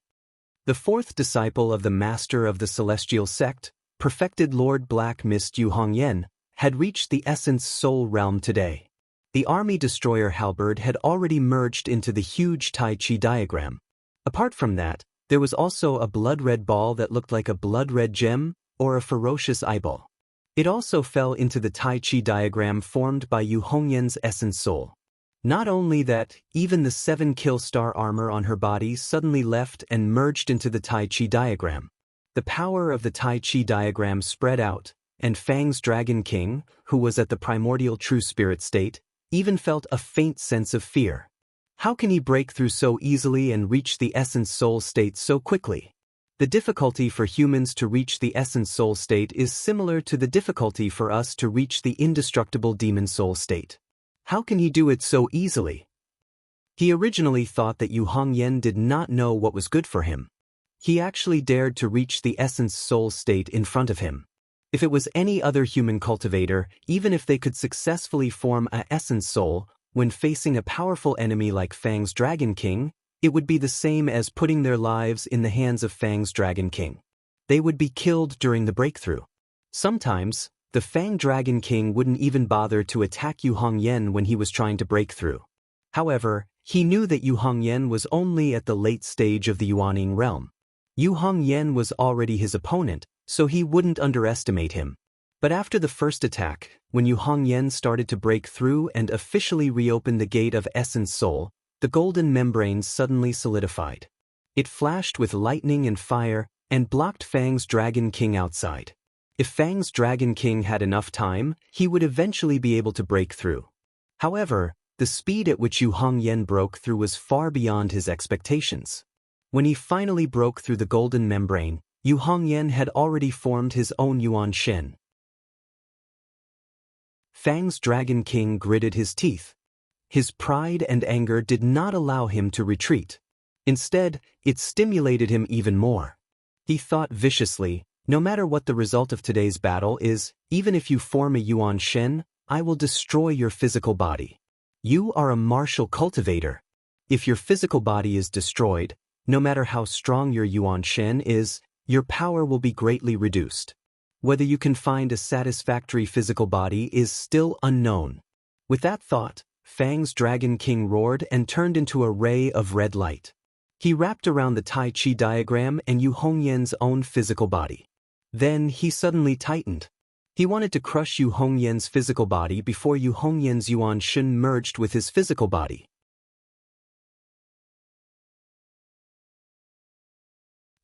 The fourth disciple of the master of the celestial sect, perfected Lord Black Mist Yu Hongyan, had reached the essence soul realm today. The army destroyer halberd had already merged into the huge Tai Chi diagram. Apart from that, there was also a blood-red ball that looked like a blood-red gem, or a ferocious eyeball. It also fell into the Tai Chi diagram formed by Yu Hongyan's essence soul. Not only that, even the 7 kill star armor on her body suddenly left and merged into the Tai Chi diagram. The power of the Tai Chi diagram spread out, and Fang's Dragon King, who was at the primordial true spirit state, even felt a faint sense of fear. How can he break through so easily and reach the essence soul state so quickly? The difficulty for humans to reach the essence soul state is similar to the difficulty for us to reach the indestructible demon soul state. How can he do it so easily? He originally thought that Yu Hongyan did not know what was good for him. He actually dared to reach the essence soul state in front of him. If it was any other human cultivator, even if they could successfully form a essence soul, when facing a powerful enemy like Fang's Dragon King, it would be the same as putting their lives in the hands of Fang's Dragon King. They would be killed during the breakthrough. Sometimes, the Fang Dragon King wouldn't even bother to attack Yu Hongyan when he was trying to break through. However, he knew that Yu Hongyan was only at the late stage of the Yuaning realm. Yu Hongyan was already his opponent, so he wouldn't underestimate him. But after the first attack, when Yu Hongyan started to break through and officially reopen the gate of Essence Soul, the golden membrane suddenly solidified. It flashed with lightning and fire, and blocked Fang's Dragon King outside. If Fang's Dragon King had enough time, he would eventually be able to break through. However, the speed at which Yu Hongyan broke through was far beyond his expectations. When he finally broke through the golden membrane, Yu Hongyan had already formed his own Yuan Shen. Fang's Dragon King gritted his teeth. His pride and anger did not allow him to retreat. Instead, it stimulated him even more. He thought viciously, no matter what the result of today's battle is, even if you form a Yuan Shen, I will destroy your physical body. You are a martial cultivator. If your physical body is destroyed, no matter how strong your Yuan Shen is, your power will be greatly reduced. Whether you can find a satisfactory physical body is still unknown. With that thought, Fang's Dragon King roared and turned into a ray of red light. He wrapped around the Tai Chi diagram and Yu Hongyan's own physical body. Then he suddenly tightened. He wanted to crush Yu Hongyan's physical body before Yu Hongyan's Yuan Shen merged with his physical body.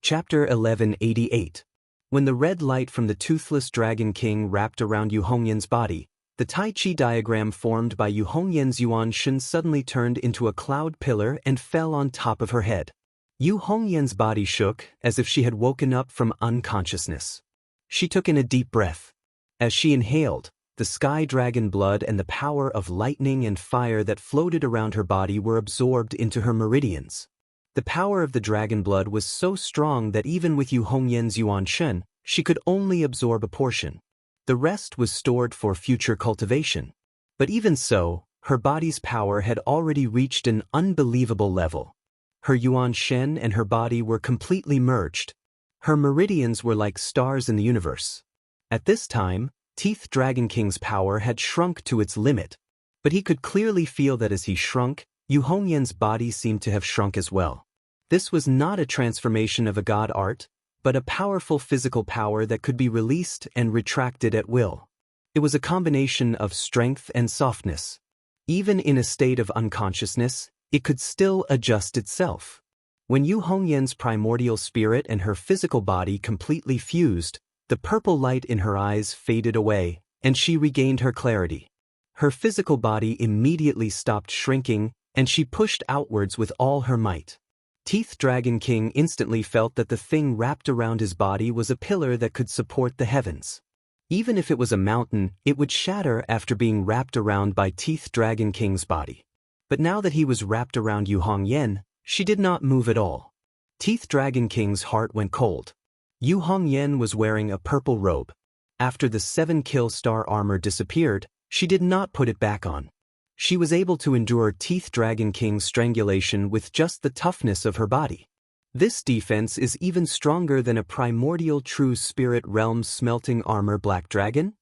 Chapter 1188. When the red light from the Toothless Dragon King wrapped around Yu Hongyan's body, The Tai Chi diagram formed by Yu Hongyan's Yuan Shen suddenly turned into a cloud pillar and fell on top of her head. Yu Hongyan's body shook, as if she had woken up from unconsciousness. She took in a deep breath. As she inhaled, the sky dragon blood and the power of lightning and fire that floated around her body were absorbed into her meridians. The power of the dragon blood was so strong that even with Yu Hongyan's Yuan Shen, she could only absorb a portion. The rest was stored for future cultivation. But even so, her body's power had already reached an unbelievable level. Her Yuan Shen and her body were completely merged. Her meridians were like stars in the universe. At this time, Teeth Dragon King's power had shrunk to its limit. But he could clearly feel that as he shrunk, Yu Hongyan's body seemed to have shrunk as well. This was not a transformation of a god art, but a powerful physical power that could be released and retracted at will. It was a combination of strength and softness. Even in a state of unconsciousness, it could still adjust itself. When Yu Hongyan's primordial spirit and her physical body completely fused, the purple light in her eyes faded away, and she regained her clarity. Her physical body immediately stopped shrinking, and she pushed outwards with all her might. Teeth Dragon King instantly felt that the thing wrapped around his body was a pillar that could support the heavens. Even if it was a mountain, it would shatter after being wrapped around by Teeth Dragon King's body. But now that he was wrapped around Yu Hongyan, she did not move at all. Teeth Dragon King's heart went cold. Yu Hongyan was wearing a purple robe. After the 7-kill star armor disappeared, she did not put it back on. She was able to endure Teeth Dragon King's strangulation with just the toughness of her body. This defense is even stronger than a primordial true spirit realm smelting armor black dragon.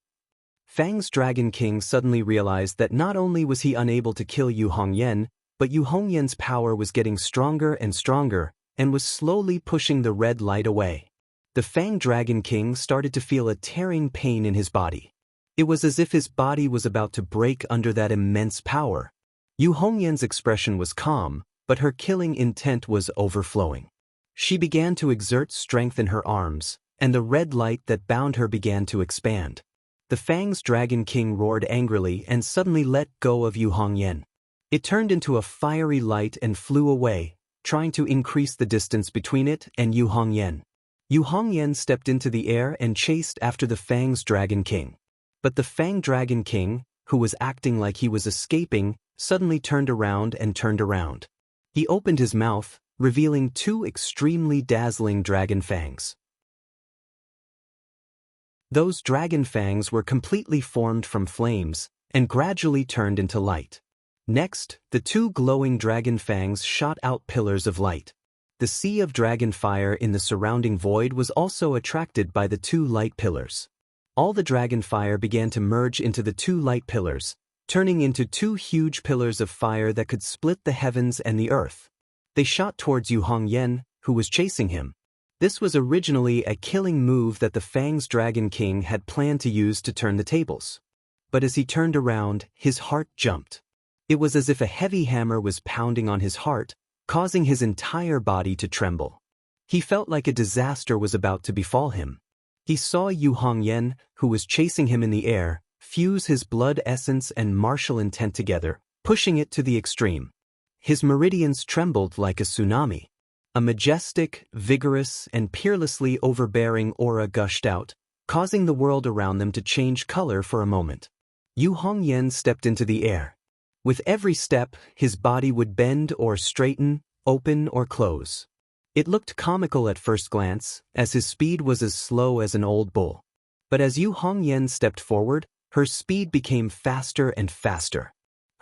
Fang's Dragon King suddenly realized that not only was he unable to kill Yu Hongyan, but Yu Hongyan's power was getting stronger and stronger, and was slowly pushing the red light away. The Fang Dragon King started to feel a tearing pain in his body. It was as if his body was about to break under that immense power. Yu Hongyan's expression was calm, but her killing intent was overflowing. She began to exert strength in her arms, and the red light that bound her began to expand. The Fang's Dragon King roared angrily and suddenly let go of Yu Hongyan. It turned into a fiery light and flew away, trying to increase the distance between it and Yu Hongyan. Yu Hongyan stepped into the air and chased after the Fang's Dragon King. But the Fang Dragon King, who was acting like he was escaping, suddenly turned around and turned around. He opened his mouth, revealing 2 extremely dazzling dragon fangs. Those dragon fangs were completely formed from flames, and gradually turned into light. Next, the 2 glowing dragon fangs shot out pillars of light. The sea of dragon fire in the surrounding void was also attracted by the 2 light pillars. All the dragon fire began to merge into the 2 light pillars, turning into 2 huge pillars of fire that could split the heavens and the earth. They shot towards Yu Hongyan, who was chasing him. This was originally a killing move that the Fang's Dragon King had planned to use to turn the tables. But as he turned around, his heart jumped. It was as if a heavy hammer was pounding on his heart, causing his entire body to tremble. He felt like a disaster was about to befall him. He saw Yu Hongyan, who was chasing him in the air, fuse his blood essence and martial intent together, pushing it to the extreme. His meridians trembled like a tsunami. A majestic, vigorous, and peerlessly overbearing aura gushed out, causing the world around them to change color for a moment. Yu Hongyan stepped into the air. With every step, his body would bend or straighten, open or close. It looked comical at first glance, as his speed was as slow as an old bull. But as Yu Hongyan stepped forward, her speed became faster and faster.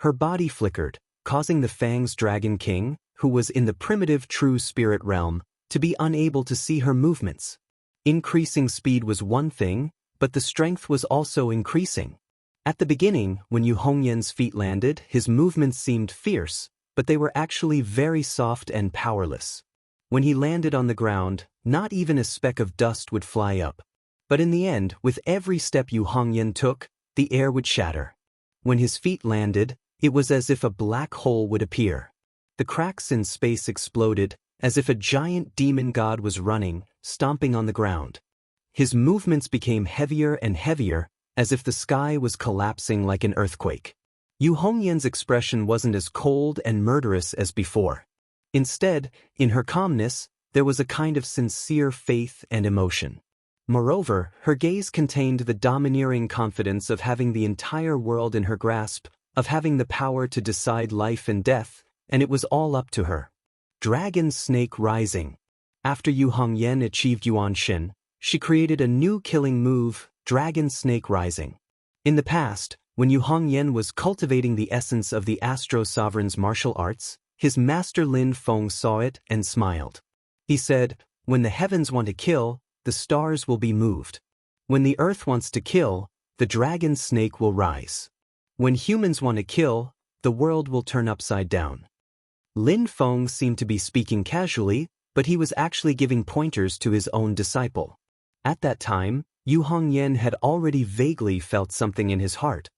Her body flickered, causing the Fang's Dragon King, who was in the primitive true spirit realm, to be unable to see her movements. Increasing speed was one thing, but the strength was also increasing. At the beginning, when Yu Hongyan's feet landed, his movements seemed fierce, but they were actually very soft and powerless. When he landed on the ground, not even a speck of dust would fly up. But in the end, with every step Yu Hongyan took, the air would shatter. When his feet landed, it was as if a black hole would appear. The cracks in space exploded, as if a giant demon god was running, stomping on the ground. His movements became heavier and heavier, as if the sky was collapsing like an earthquake. Yu Hongyan's expression wasn't as cold and murderous as before. Instead, in her calmness, there was a kind of sincere faith and emotion. Moreover, her gaze contained the domineering confidence of having the entire world in her grasp, of having the power to decide life and death, and it was all up to her. Dragon Snake Rising. After Yu Hongyan achieved Yuan Shin, she created a new killing move, Dragon Snake Rising. In the past, when Yu Hongyan was cultivating the essence of the Astro Sovereign's martial arts, his master Lin Feng saw it and smiled. He said, "When the heavens want to kill, the stars will be moved. When the earth wants to kill, the dragon snake will rise. When humans want to kill, the world will turn upside down." Lin Feng seemed to be speaking casually, but he was actually giving pointers to his own disciple. At that time, Yu Hongyan had already vaguely felt something in his heart.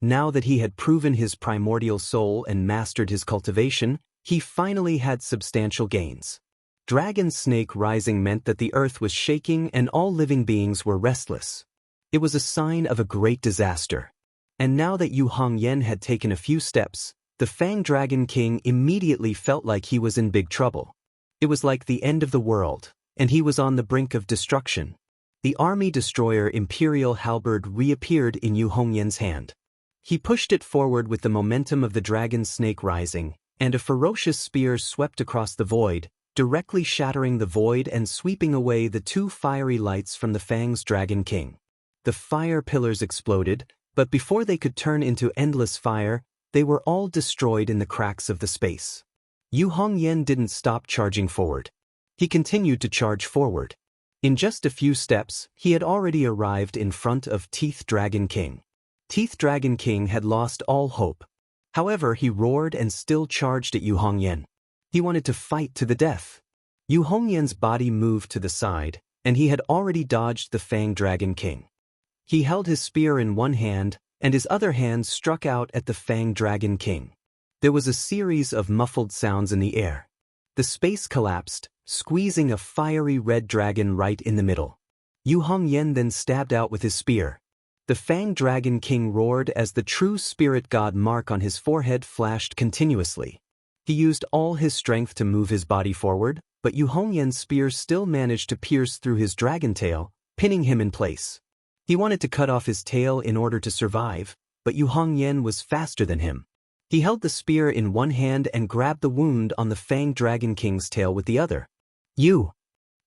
Now that he had proven his primordial soul and mastered his cultivation, he finally had substantial gains. Dragon Snake Rising meant that the earth was shaking and all living beings were restless. It was a sign of a great disaster. And now that Yu Hongyan had taken a few steps, the Fang Dragon King immediately felt like he was in big trouble. It was like the end of the world, and he was on the brink of destruction. The army destroyer Imperial Halberd reappeared in Yu Hongyan's hand. He pushed it forward with the momentum of the Dragon Snake Rising, and a ferocious spear swept across the void, directly shattering the void and sweeping away the two fiery lights from the Fang's Dragon King. The fire pillars exploded, but before they could turn into endless fire, they were all destroyed in the cracks of the space. Yu Hongyan didn't stop charging forward. He continued to charge forward. In just a few steps, he had already arrived in front of Teeth Dragon King. Teeth Dragon King had lost all hope. However, he roared and still charged at Yu Hongyan. He wanted to fight to the death. Yu Hongyan's body moved to the side, and he had already dodged the Fang Dragon King. He held his spear in one hand, and his other hand struck out at the Fang Dragon King. There was a series of muffled sounds in the air. The space collapsed, squeezing a fiery red dragon right in the middle. Yu Hongyan then stabbed out with his spear. The Fang Dragon King roared as the true spirit god mark on his forehead flashed continuously. He used all his strength to move his body forward, but Yu Hongyan's spear still managed to pierce through his dragon tail, pinning him in place. He wanted to cut off his tail in order to survive, but Yu Hongyan was faster than him. He held the spear in one hand and grabbed the wound on the Fang Dragon King's tail with the other. "You!"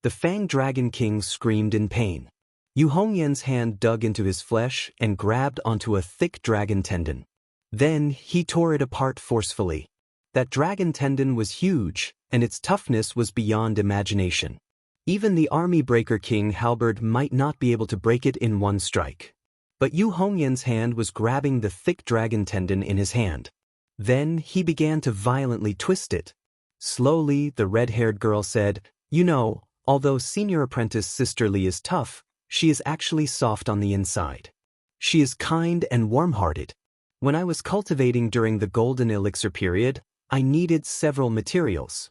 The Fang Dragon King screamed in pain. Yu Hongyan's hand dug into his flesh and grabbed onto a thick dragon tendon. Then he tore it apart forcefully. That dragon tendon was huge, and its toughness was beyond imagination. Even the army breaker King Halberd might not be able to break it in one strike. But Yu Hongyan's hand was grabbing the thick dragon tendon in his hand. Then he began to violently twist it. Slowly, the red-haired girl said, "You know, although Senior Apprentice Sister Lee is tough, she is actually soft on the inside. She is kind and warm-hearted. When I was cultivating during the Golden Elixir period, I needed several materials.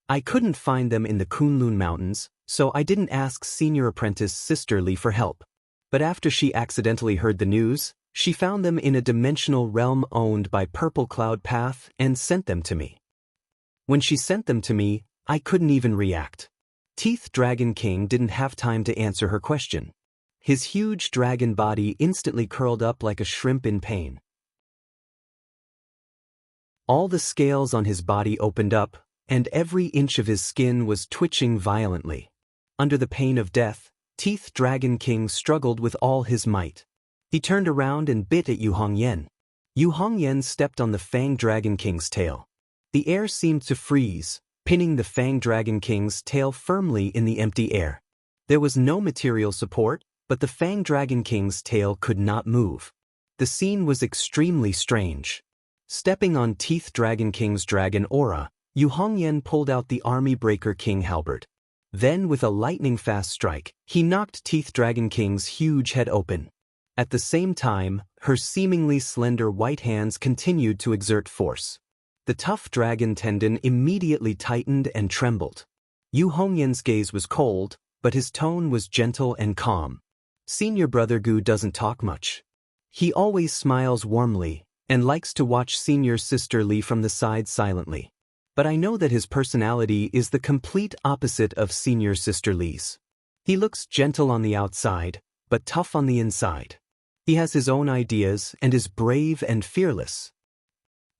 I couldn't find them in the Kunlun Mountains, so I didn't ask Senior Apprentice Sister Lee for help. But after she accidentally heard the news, she found them in a dimensional realm owned by Purple Cloud Path and sent them to me. When she sent them to me, I couldn't even react." Teeth Dragon King didn't have time to answer her question. His huge dragon body instantly curled up like a shrimp in pain. All the scales on his body opened up, and every inch of his skin was twitching violently. Under the pain of death, Teeth Dragon King struggled with all his might. He turned around and bit at Yu Hongyan. Yu Hongyan stepped on the Fang Dragon King's tail. The air seemed to freeze, pinning the Fang Dragon King's tail firmly in the empty air. There was no material support, but the Fang Dragon King's tail could not move. The scene was extremely strange. Stepping on Teeth Dragon King's dragon aura, Yu Hongyan pulled out the army breaker King Halberd. Then with a lightning-fast strike, he knocked Teeth Dragon King's huge head open. At the same time, her seemingly slender white hands continued to exert force. The tough dragon tendon immediately tightened and trembled. Yu Hongyan's gaze was cold, but his tone was gentle and calm. Senior Brother Gu doesn't talk much. He always smiles warmly and likes to watch Senior Sister Li from the side silently. But I know that his personality is the complete opposite of Senior Sister Li's. He looks gentle on the outside, but tough on the inside. He has his own ideas and is brave and fearless.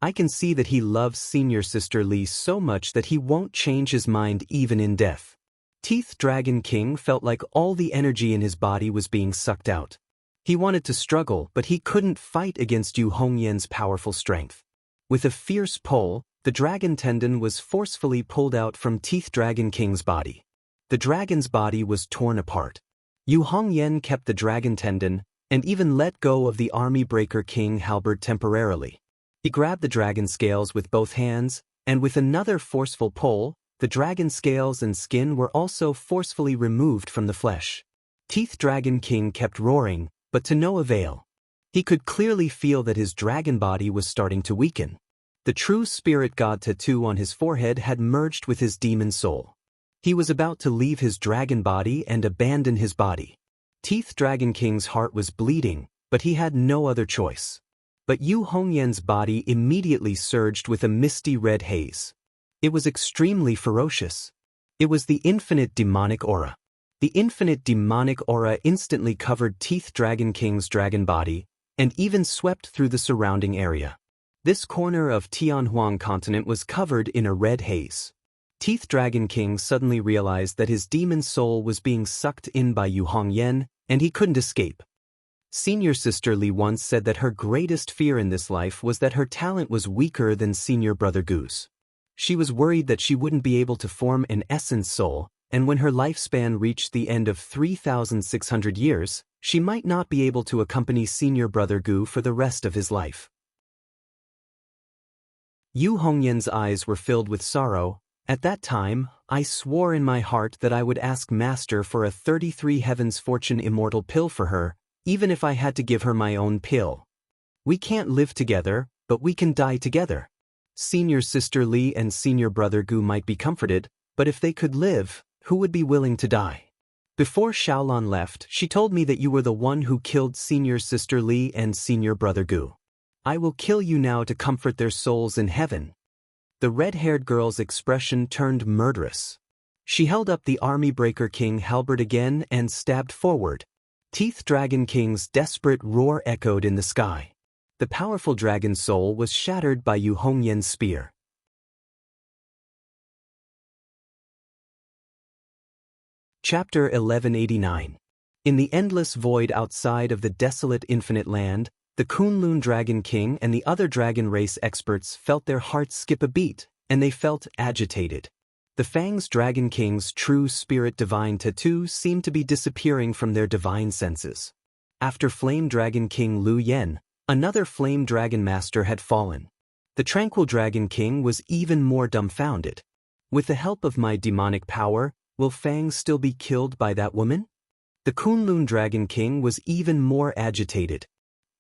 I can see that he loves Senior Sister Li so much that he won't change his mind even in death. Teeth Dragon King felt like all the energy in his body was being sucked out. He wanted to struggle, but he couldn't fight against Yu Hongyan's powerful strength. With a fierce pull, the dragon tendon was forcefully pulled out from Teeth Dragon King's body. The dragon's body was torn apart. Yu Hongyan kept the dragon tendon and even let go of the army breaker King halberd temporarily. He grabbed the dragon scales with both hands, and with another forceful pull, the dragon scales and skin were also forcefully removed from the flesh. Teeth Dragon King kept roaring, but to no avail. He could clearly feel that his dragon body was starting to weaken. The true spirit god tattoo on his forehead had merged with his demon soul. He was about to leave his dragon body and abandon his body. Teeth Dragon King's heart was bleeding, but he had no other choice. But Yu Hongyan's body immediately surged with a misty red haze. It was extremely ferocious. It was the infinite demonic aura. The infinite demonic aura instantly covered Teeth Dragon King's dragon body, and even swept through the surrounding area. This corner of Tianhuang continent was covered in a red haze. Teeth Dragon King suddenly realized that his demon soul was being sucked in by Yu Hongyan, and he couldn't escape. Senior Sister Li once said that her greatest fear in this life was that her talent was weaker than Senior Brother Gu's. She was worried that she wouldn't be able to form an essence soul, and when her lifespan reached the end of 3,600 years, she might not be able to accompany Senior Brother Gu for the rest of his life. Yu Hongyan's eyes were filled with sorrow. At that time, I swore in my heart that I would ask Master for a 33 Heavens Fortune immortal pill for her, even if I had to give her my own pill. We can't live together, but we can die together. Senior Sister Li and Senior Brother Gu might be comforted, but if they could live, who would be willing to die? Before Xiaolan left, she told me that you were the one who killed Senior Sister Li and Senior Brother Gu. I will kill you now to comfort their souls in heaven. The red-haired girl's expression turned murderous. She held up the army breaker King halberd again and stabbed forward. Teeth Dragon King's desperate roar echoed in the sky. The powerful dragon soul was shattered by Yu Hongyan's spear. Chapter 1189. In the endless void outside of the desolate infinite land, the Kunlun Dragon King and the other dragon race experts felt their hearts skip a beat, and they felt agitated. The Fang's Dragon King's true spirit divine tattoo seemed to be disappearing from their divine senses. After Flame Dragon King Lu Yen, another Flame Dragon Master had fallen. The Tranquil Dragon King was even more dumbfounded. With the help of my demonic power, will Fang still be killed by that woman? The Kunlun Dragon King was even more agitated.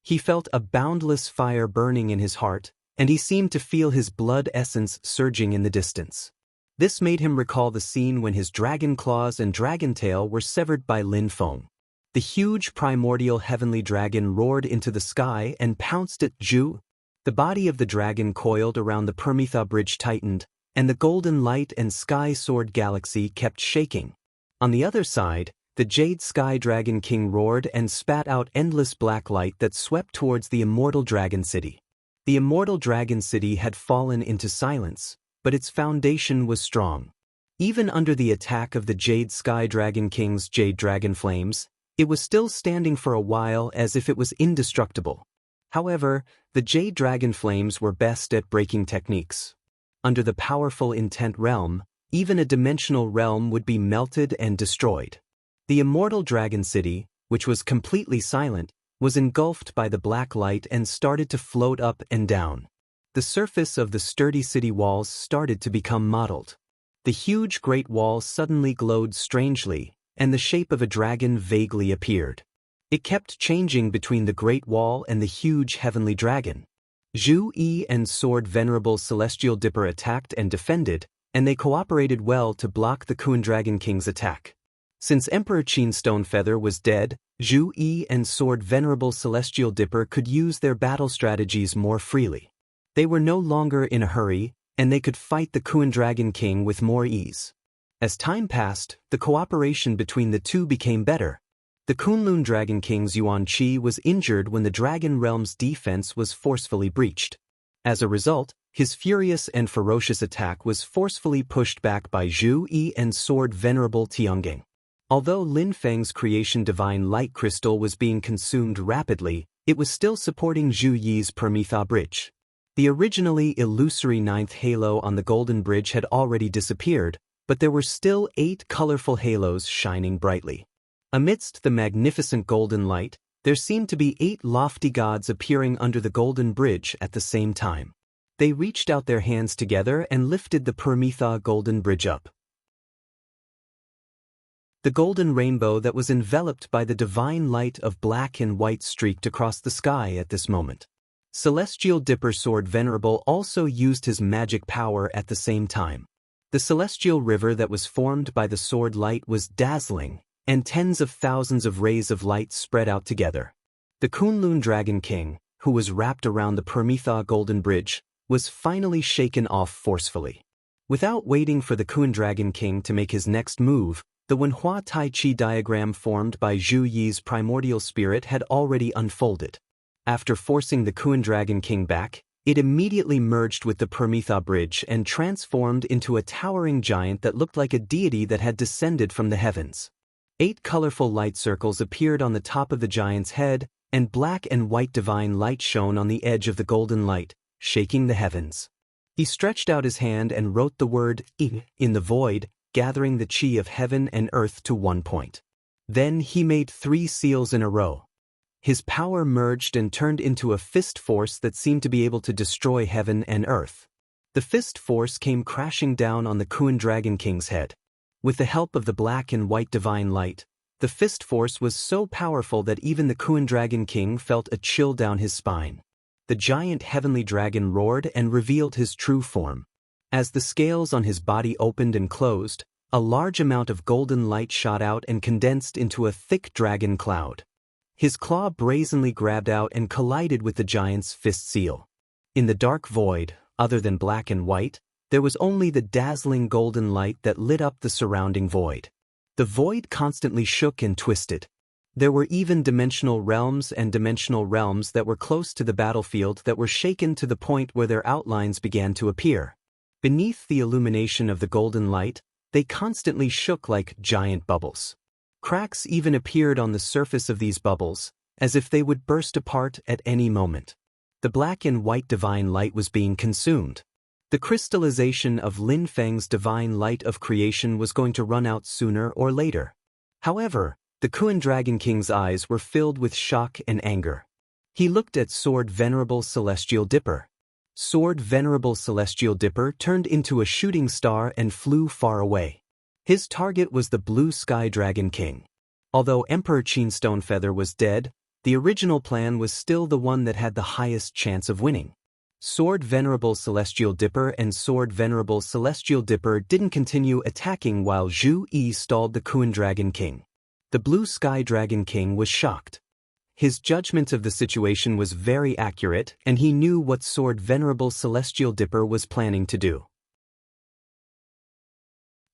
He felt a boundless fire burning in his heart, and he seemed to feel his blood essence surging in the distance. This made him recall the scene when his dragon claws and dragon tail were severed by Lin Feng. The huge primordial heavenly dragon roared into the sky and pounced at Zhu. The body of the dragon coiled around the Permitha bridge tightened, and the golden light and sky sword galaxy kept shaking. On the other side, the Jade Sky Dragon King roared and spat out endless black light that swept towards the immortal Dragon City. The immortal Dragon City had fallen into silence, but its foundation was strong. Even under the attack of the Jade Sky Dragon King's Jade Dragon Flames, it was still standing for a while as if it was indestructible. However, the Jade Dragon Flames were best at breaking techniques. Under the powerful Intent Realm, even a dimensional realm would be melted and destroyed. The immortal Dragon City, which was completely silent, was engulfed by the black light and started to float up and down. The surface of the sturdy city walls started to become mottled. The huge Great Wall suddenly glowed strangely, and the shape of a dragon vaguely appeared. It kept changing between the Great Wall and the huge heavenly dragon. Zhu Yi and Sword Venerable Celestial Dipper attacked and defended, and they cooperated well to block the Kun Dragon King's attack. Since Emperor Qin Stonefeather was dead, Zhu Yi and Sword Venerable Celestial Dipper could use their battle strategies more freely. They were no longer in a hurry, and they could fight the Kuan Dragon King with more ease. As time passed, the cooperation between the two became better. The Kunlun Dragon King's Yuan Qi was injured when the Dragon Realm's defense was forcefully breached. As a result, his furious and ferocious attack was forcefully pushed back by Zhu Yi and Sword Venerable Tiangang. Although Lin Feng's creation Divine Light Crystal was being consumed rapidly, it was still supporting Zhu Yi's Permitha Bridge. The originally illusory ninth halo on the Golden Bridge had already disappeared, but there were still 8 colorful halos shining brightly. Amidst the magnificent golden light, there seemed to be 8 lofty gods appearing under the Golden Bridge at the same time. They reached out their hands together and lifted the Permitha Golden Bridge up. The golden rainbow that was enveloped by the divine light of black and white streaked across the sky at this moment. Celestial Dipper Sword Venerable also used his magic power at the same time. The celestial river that was formed by the sword light was dazzling, and tens of thousands of rays of light spread out together. The Kunlun Dragon King, who was wrapped around the Permitha Golden Bridge, was finally shaken off forcefully. Without waiting for the Kuan Dragon King to make his next move, the Wenhua Tai Chi diagram formed by Zhu Yi's primordial spirit had already unfolded. After forcing the Kuan Dragon King back, it immediately merged with the Permitha Bridge and transformed into a towering giant that looked like a deity that had descended from the heavens. 8 colorful light circles appeared on the top of the giant's head, and black and white divine light shone on the edge of the golden light, shaking the heavens. He stretched out his hand and wrote the word "I" in the void, gathering the chi of heaven and earth to one point. Then he made 3 seals in a row. His power merged and turned into a fist force that seemed to be able to destroy heaven and earth. The fist force came crashing down on the Kuan Dragon King's head. With the help of the black and white divine light, the fist force was so powerful that even the Kuan Dragon King felt a chill down his spine. The giant heavenly dragon roared and revealed his true form. As the scales on his body opened and closed, a large amount of golden light shot out and condensed into a thick dragon cloud. His claw brazenly grabbed out and collided with the giant's fist seal. In the dark void, other than black and white, there was only the dazzling golden light that lit up the surrounding void. The void constantly shook and twisted. There were even dimensional realms that were close to the battlefield that were shaken to the point where their outlines began to appear. Beneath the illumination of the golden light, they constantly shook like giant bubbles. Cracks even appeared on the surface of these bubbles, as if they would burst apart at any moment. The black and white divine light was being consumed. The crystallization of Lin Feng's divine light of creation was going to run out sooner or later. However, the Kuan Dragon King's eyes were filled with shock and anger. He looked at Sword Venerable Celestial Dipper. Sword Venerable Celestial Dipper turned into a shooting star and flew far away. His target was the Blue Sky Dragon King. Although Emperor Qin Stonefeather was dead, the original plan was still the one that had the highest chance of winning. Sword Venerable Celestial Dipper and Sword Venerable Celestial Dipper didn't continue attacking while Zhu Yi stalled the Kuan Dragon King. The Blue Sky Dragon King was shocked. His judgment of the situation was very accurate, and he knew what Sword Venerable Celestial Dipper was planning to do.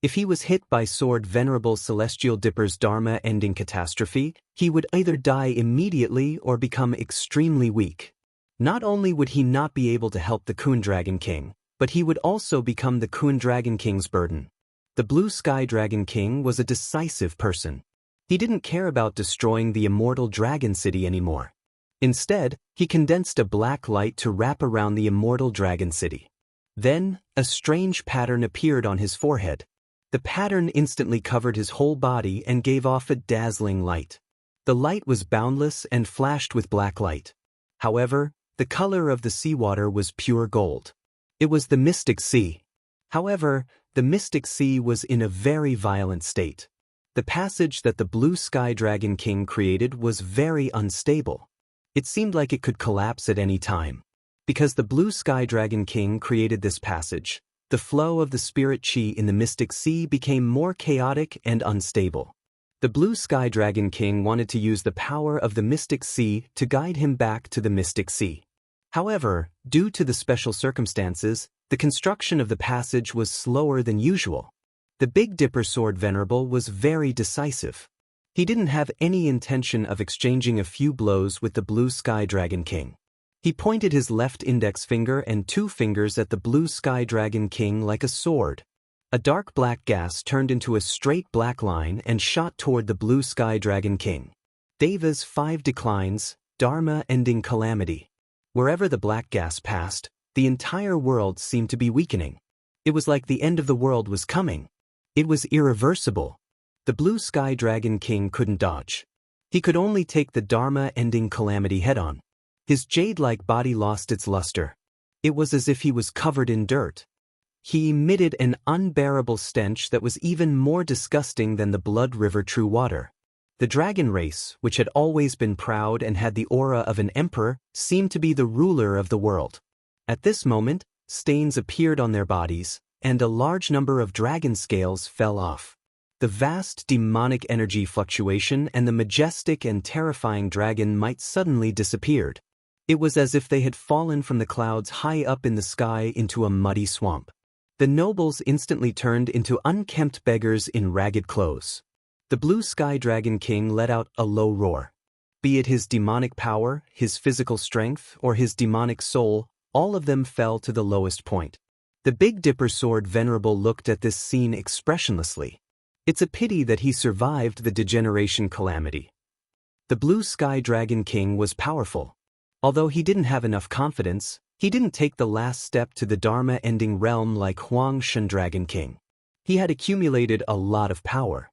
If he was hit by Sword Venerable Celestial Dipper's Dharma-ending catastrophe, he would either die immediately or become extremely weak. Not only would he not be able to help the Kuan Dragon King, but he would also become the Kuan Dragon King's burden. The Blue Sky Dragon King was a decisive person. He didn't care about destroying the immortal Dragon City anymore. Instead, he condensed a black light to wrap around the immortal Dragon City. Then, a strange pattern appeared on his forehead. The pattern instantly covered his whole body and gave off a dazzling light. The light was boundless and flashed with black light. However, the color of the seawater was pure gold. It was the Mystic Sea. However, the Mystic Sea was in a very violent state. The passage that the Blue Sky Dragon King created was very unstable. It seemed like it could collapse at any time. Because the Blue Sky Dragon King created this passage, the flow of the spirit chi in the Mystic Sea became more chaotic and unstable. The Blue Sky Dragon King wanted to use the power of the Mystic Sea to guide him back to the Mystic Sea. However, due to the special circumstances, the construction of the passage was slower than usual. The Big Dipper Sword Venerable was very decisive. He didn't have any intention of exchanging a few blows with the Blue Sky Dragon King. He pointed his left index finger and 2 fingers at the Blue Sky Dragon King like a sword. A dark black gas turned into a straight black line and shot toward the Blue Sky Dragon King. Deva's 5 declines, Dharma ending calamity. Wherever the black gas passed, the entire world seemed to be weakening. It was like the end of the world was coming. It was irreversible. The Blue Sky Dragon King couldn't dodge. He could only take the Dharma ending calamity head-on. His jade-like body lost its luster. It was as if he was covered in dirt. He emitted an unbearable stench that was even more disgusting than the Blood River True Water. The dragon race, which had always been proud and had the aura of an emperor, seemed to be the ruler of the world. At this moment, stains appeared on their bodies, and a large number of dragon scales fell off. The vast demonic energy fluctuation and the majestic and terrifying dragon might suddenly disappeared. It was as if they had fallen from the clouds high up in the sky into a muddy swamp. The nobles instantly turned into unkempt beggars in ragged clothes. The Blue Sky Dragon King let out a low roar. Be it his demonic power, his physical strength, or his demonic soul, all of them fell to the lowest point. The Big Dipper Sword Venerable looked at this scene expressionlessly. It's a pity that he survived the degeneration calamity. The Blue Sky Dragon King was powerful. Although he didn't have enough confidence, he didn't take the last step to the Dharma-ending realm like Huang Shen Dragon King. He had accumulated a lot of power.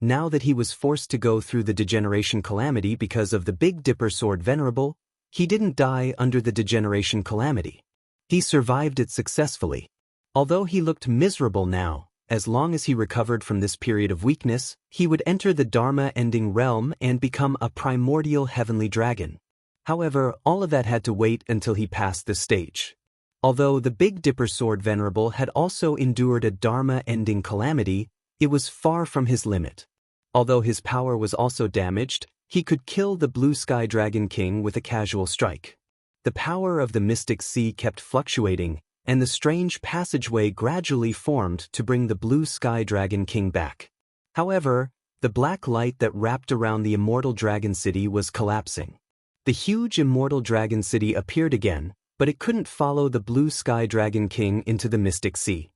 Now that he was forced to go through the degeneration calamity because of the Big Dipper Sword Venerable, he didn't die under the degeneration calamity. He survived it successfully. Although he looked miserable now, as long as he recovered from this period of weakness, he would enter the Dharma-ending realm and become a primordial heavenly dragon. However, all of that had to wait until he passed this stage. Although the Big Dipper Sword Venerable had also endured a Dharma-ending calamity, it was far from his limit. Although his power was also damaged, he could kill the Blue Sky Dragon King with a casual strike. The power of the Mystic Sea kept fluctuating, and the strange passageway gradually formed to bring the Blue Sky Dragon King back. However, the black light that wrapped around the Immortal Dragon City was collapsing. The huge Immortal Dragon City appeared again, but it couldn't follow the Blue Sky Dragon King into the Mystic Sea.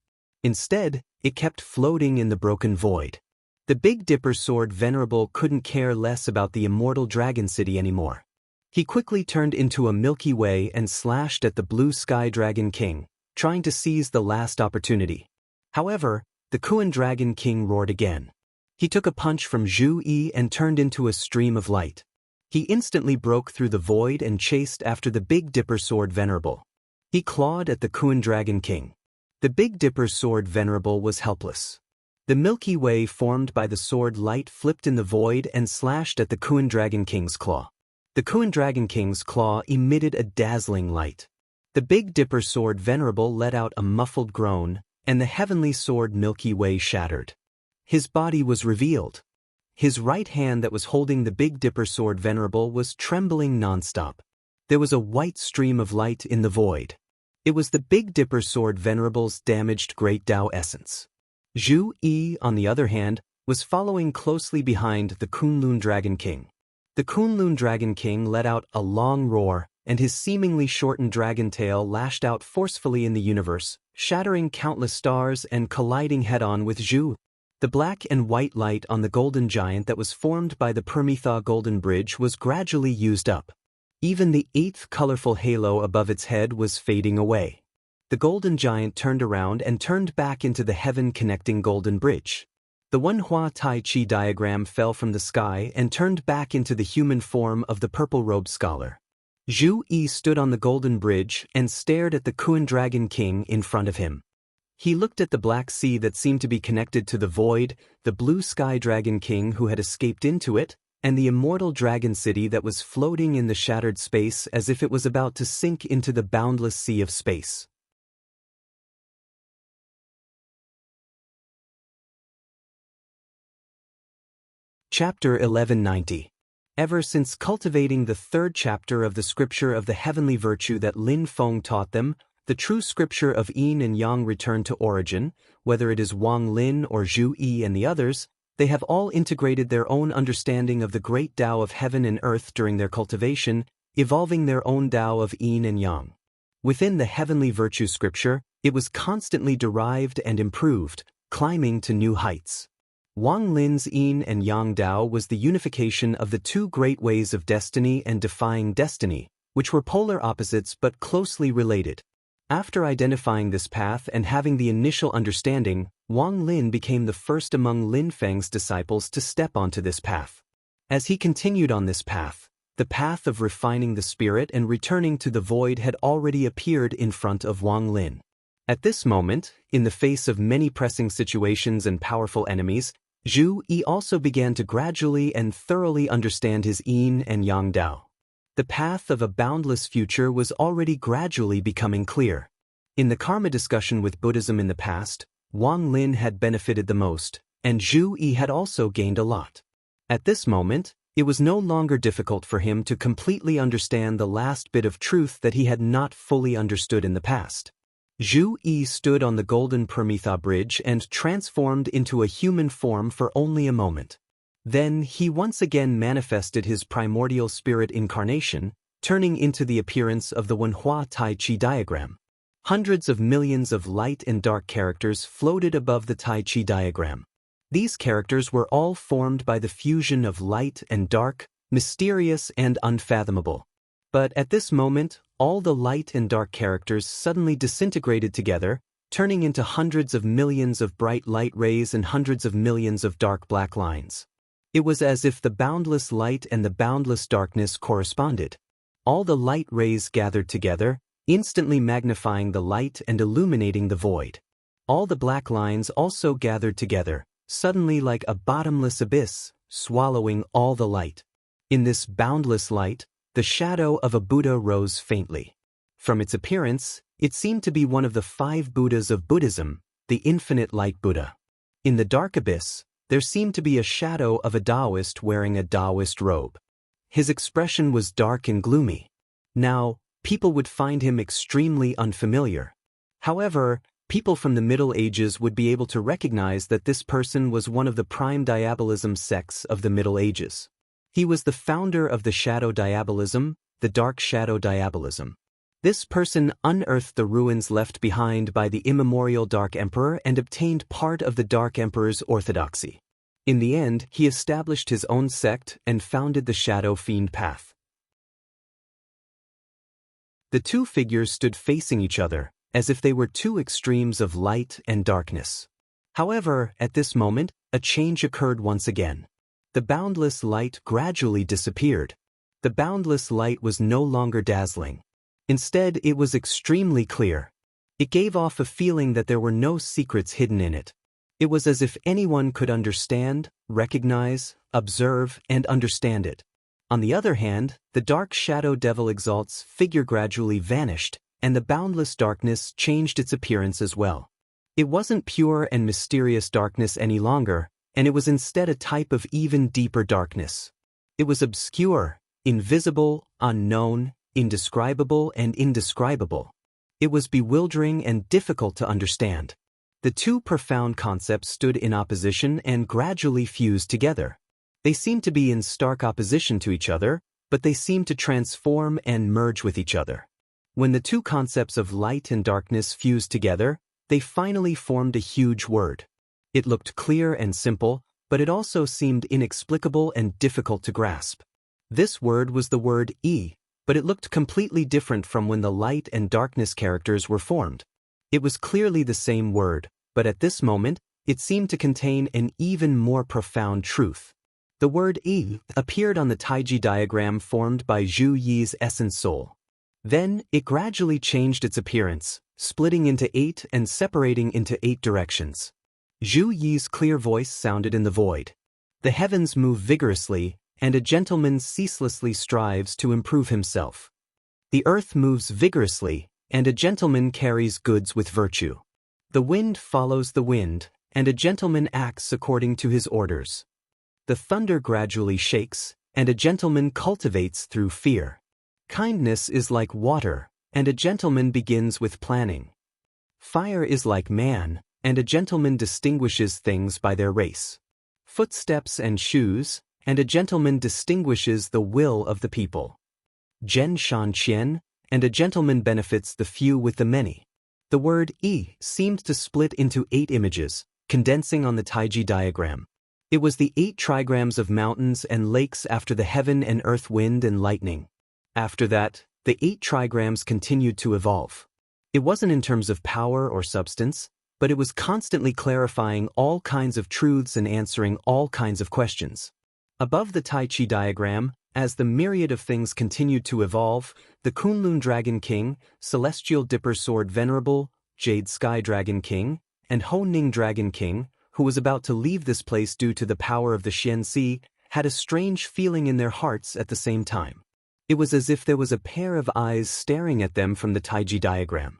Instead, it kept floating in the broken void. The Big Dipper Sword Venerable couldn't care less about the Immortal Dragon City anymore. He quickly turned into a Milky Way and slashed at the Blue Sky Dragon King, trying to seize the last opportunity. However, the Kuan Dragon King roared again. He took a punch from Zhu Yi and turned into a stream of light. He instantly broke through the void and chased after the Big Dipper Sword Venerable. He clawed at the Kuan Dragon King. The Big Dipper Sword Venerable was helpless. The Milky Way formed by the sword light flipped in the void and slashed at the Kuan Dragon King's claw. The Kuan Dragon King's claw emitted a dazzling light. The Big Dipper Sword Venerable let out a muffled groan, and the heavenly sword Milky Way shattered. His body was revealed. His right hand that was holding the Big Dipper Sword Venerable was trembling nonstop. There was a white stream of light in the void. It was the Big Dipper Sword Venerable's damaged Great Tao Essence. Zhu Yi, on the other hand, was following closely behind the Kunlun Dragon King. The Kunlun Dragon King let out a long roar, and his seemingly shortened dragon tail lashed out forcefully in the universe, shattering countless stars and colliding head-on with Zhu. The black and white light on the golden giant that was formed by the Permitha Golden Bridge was gradually used up. Even the 8th colorful halo above its head was fading away. The golden giant turned around and turned back into the heaven-connecting golden bridge. The Wenhua Tai Chi diagram fell from the sky and turned back into the human form of the purple-robed scholar. Zhu Yi stood on the golden bridge and stared at the Kuan Dragon King in front of him. He looked at the black sea that seemed to be connected to the void, the Blue Sky Dragon King who had escaped into it, and the Immortal Dragon City that was floating in the shattered space as if it was about to sink into the boundless sea of space. Chapter 1190. Ever since cultivating the third chapter of the scripture of the heavenly virtue that Lin Feng taught them, the true scripture of yin and yang returned to origin. Whether it is Wang Lin or Zhu Yi and the others, they have all integrated their own understanding of the great Tao of heaven and earth during their cultivation, evolving their own Tao of yin and yang. Within the heavenly virtue scripture, it was constantly derived and improved, climbing to new heights. Wang Lin's yin and yang Tao was the unification of the two great ways of destiny and defying destiny, which were polar opposites but closely related. After identifying this path and having the initial understanding, Wang Lin became the first among Lin Feng's disciples to step onto this path. As he continued on this path, the path of refining the spirit and returning to the void had already appeared in front of Wang Lin. At this moment, in the face of many pressing situations and powerful enemies, Zhu Yi also began to gradually and thoroughly understand his yin and yang Tao. The path of a boundless future was already gradually becoming clear. In the karma discussion with Buddhism in the past, Wang Lin had benefited the most, and Zhu Yi had also gained a lot. At this moment, it was no longer difficult for him to completely understand the last bit of truth that he had not fully understood in the past. Zhu Yi stood on the golden Permitha bridge and transformed into a human form for only a moment. Then he once again manifested his primordial spirit incarnation, turning into the appearance of the Wenhua Tai Chi diagram. Hundreds of millions of light and dark characters floated above the Tai Chi diagram. These characters were all formed by the fusion of light and dark, mysterious and unfathomable. But at this moment, all the light and dark characters suddenly disintegrated together, turning into hundreds of millions of bright light rays and hundreds of millions of dark black lines. It was as if the boundless light and the boundless darkness corresponded. All the light rays gathered together, instantly magnifying the light and illuminating the void. All the black lines also gathered together, suddenly like a bottomless abyss, swallowing all the light. In this boundless light, the shadow of a Buddha rose faintly. From its appearance, it seemed to be one of the 5 Buddhas of Buddhism, the infinite light Buddha. In the dark abyss, there seemed to be a shadow of a Taoist wearing a Taoist robe. His expression was dark and gloomy. Now, people would find him extremely unfamiliar. However, people from the Middle Ages would be able to recognize that this person was one of the prime diabolism sects of the Middle Ages. He was the founder of the shadow diabolism, the dark shadow diabolism. This person unearthed the ruins left behind by the immemorial Dark Emperor and obtained part of the Dark Emperor's orthodoxy. In the end, he established his own sect and founded the Shadow Fiend Path. The two figures stood facing each other, as if they were two extremes of light and darkness. However, at this moment, a change occurred once again. The boundless light gradually disappeared. The boundless light was no longer dazzling. Instead, it was extremely clear. It gave off a feeling that there were no secrets hidden in it. It was as if anyone could understand, recognize, observe, and understand it. On the other hand, the dark shadow devil exalt's figure gradually vanished, and the boundless darkness changed its appearance as well. It wasn't pure and mysterious darkness any longer, and it was instead a type of even deeper darkness. It was obscure, invisible, unknown, indescribable and indescribable. It was bewildering and difficult to understand. The two profound concepts stood in opposition and gradually fused together. They seemed to be in stark opposition to each other, but they seemed to transform and merge with each other. When the two concepts of light and darkness fused together, they finally formed a huge word. It looked clear and simple, but it also seemed inexplicable and difficult to grasp. This word was the word "E," but it looked completely different from when the light and darkness characters were formed. It was clearly the same word, but at this moment, it seemed to contain an even more profound truth. The word "E" appeared on the Taiji diagram formed by Zhu Yi's essence soul. Then, it gradually changed its appearance, splitting into 8 and separating into 8 directions. Zhu Yi's clear voice sounded in the void. The heavens move vigorously, and a gentleman ceaselessly strives to improve himself. The earth moves vigorously, and a gentleman carries goods with virtue. The wind follows the wind, and a gentleman acts according to his orders. The thunder gradually shakes, and a gentleman cultivates through fear. Kindness is like water, and a gentleman begins with planning. Fire is like man, and a gentleman distinguishes things by their race. Footsteps and shoes, and a gentleman distinguishes the will of the people. Zhen shan qian, and a gentleman benefits the few with the many. The word yi seemed to split into 8 images, condensing on the Taiji diagram. It was the 8 trigrams of mountains and lakes after the heaven and earth, wind and lightning. After that, the 8 trigrams continued to evolve. It wasn't in terms of power or substance, but it was constantly clarifying all kinds of truths and answering all kinds of questions. Above the Tai Chi diagram, as the myriad of things continued to evolve, the Kunlun Dragon King, Celestial Dipper Sword Venerable, Jade Sky Dragon King, and Ho Ning Dragon King, who was about to leave this place due to the power of the Xianxi, had a strange feeling in their hearts at the same time. It was as if there was a pair of eyes staring at them from the Taiji diagram.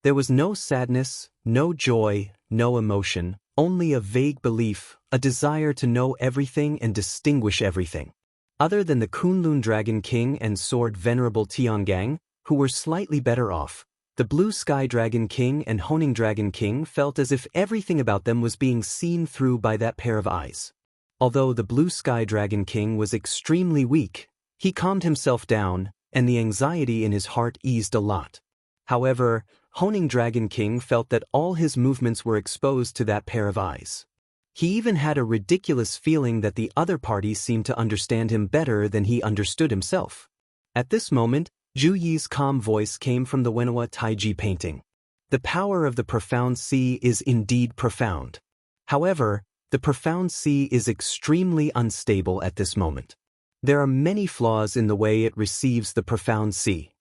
There was no sadness, no joy, no emotion, only a vague belief, a desire to know everything and distinguish everything. Other than the Kunlun Dragon King and Sword Venerable Tiangang, who were slightly better off, the Blue Sky Dragon King and Honing Dragon King felt as if everything about them was being seen through by that pair of eyes. Although the Blue Sky Dragon King was extremely weak, he calmed himself down, and the anxiety in his heart eased a lot. However, Honing Dragon King felt that all his movements were exposed to that pair of eyes. He even had a ridiculous feeling that the other party seemed to understand him better than he understood himself. At this moment, Zhu Yi's calm voice came from the Wenhua Taiji painting. The power of the profound sea is indeed profound. However, the profound sea is extremely unstable at this moment. There are many flaws in the way it receives the profound sea.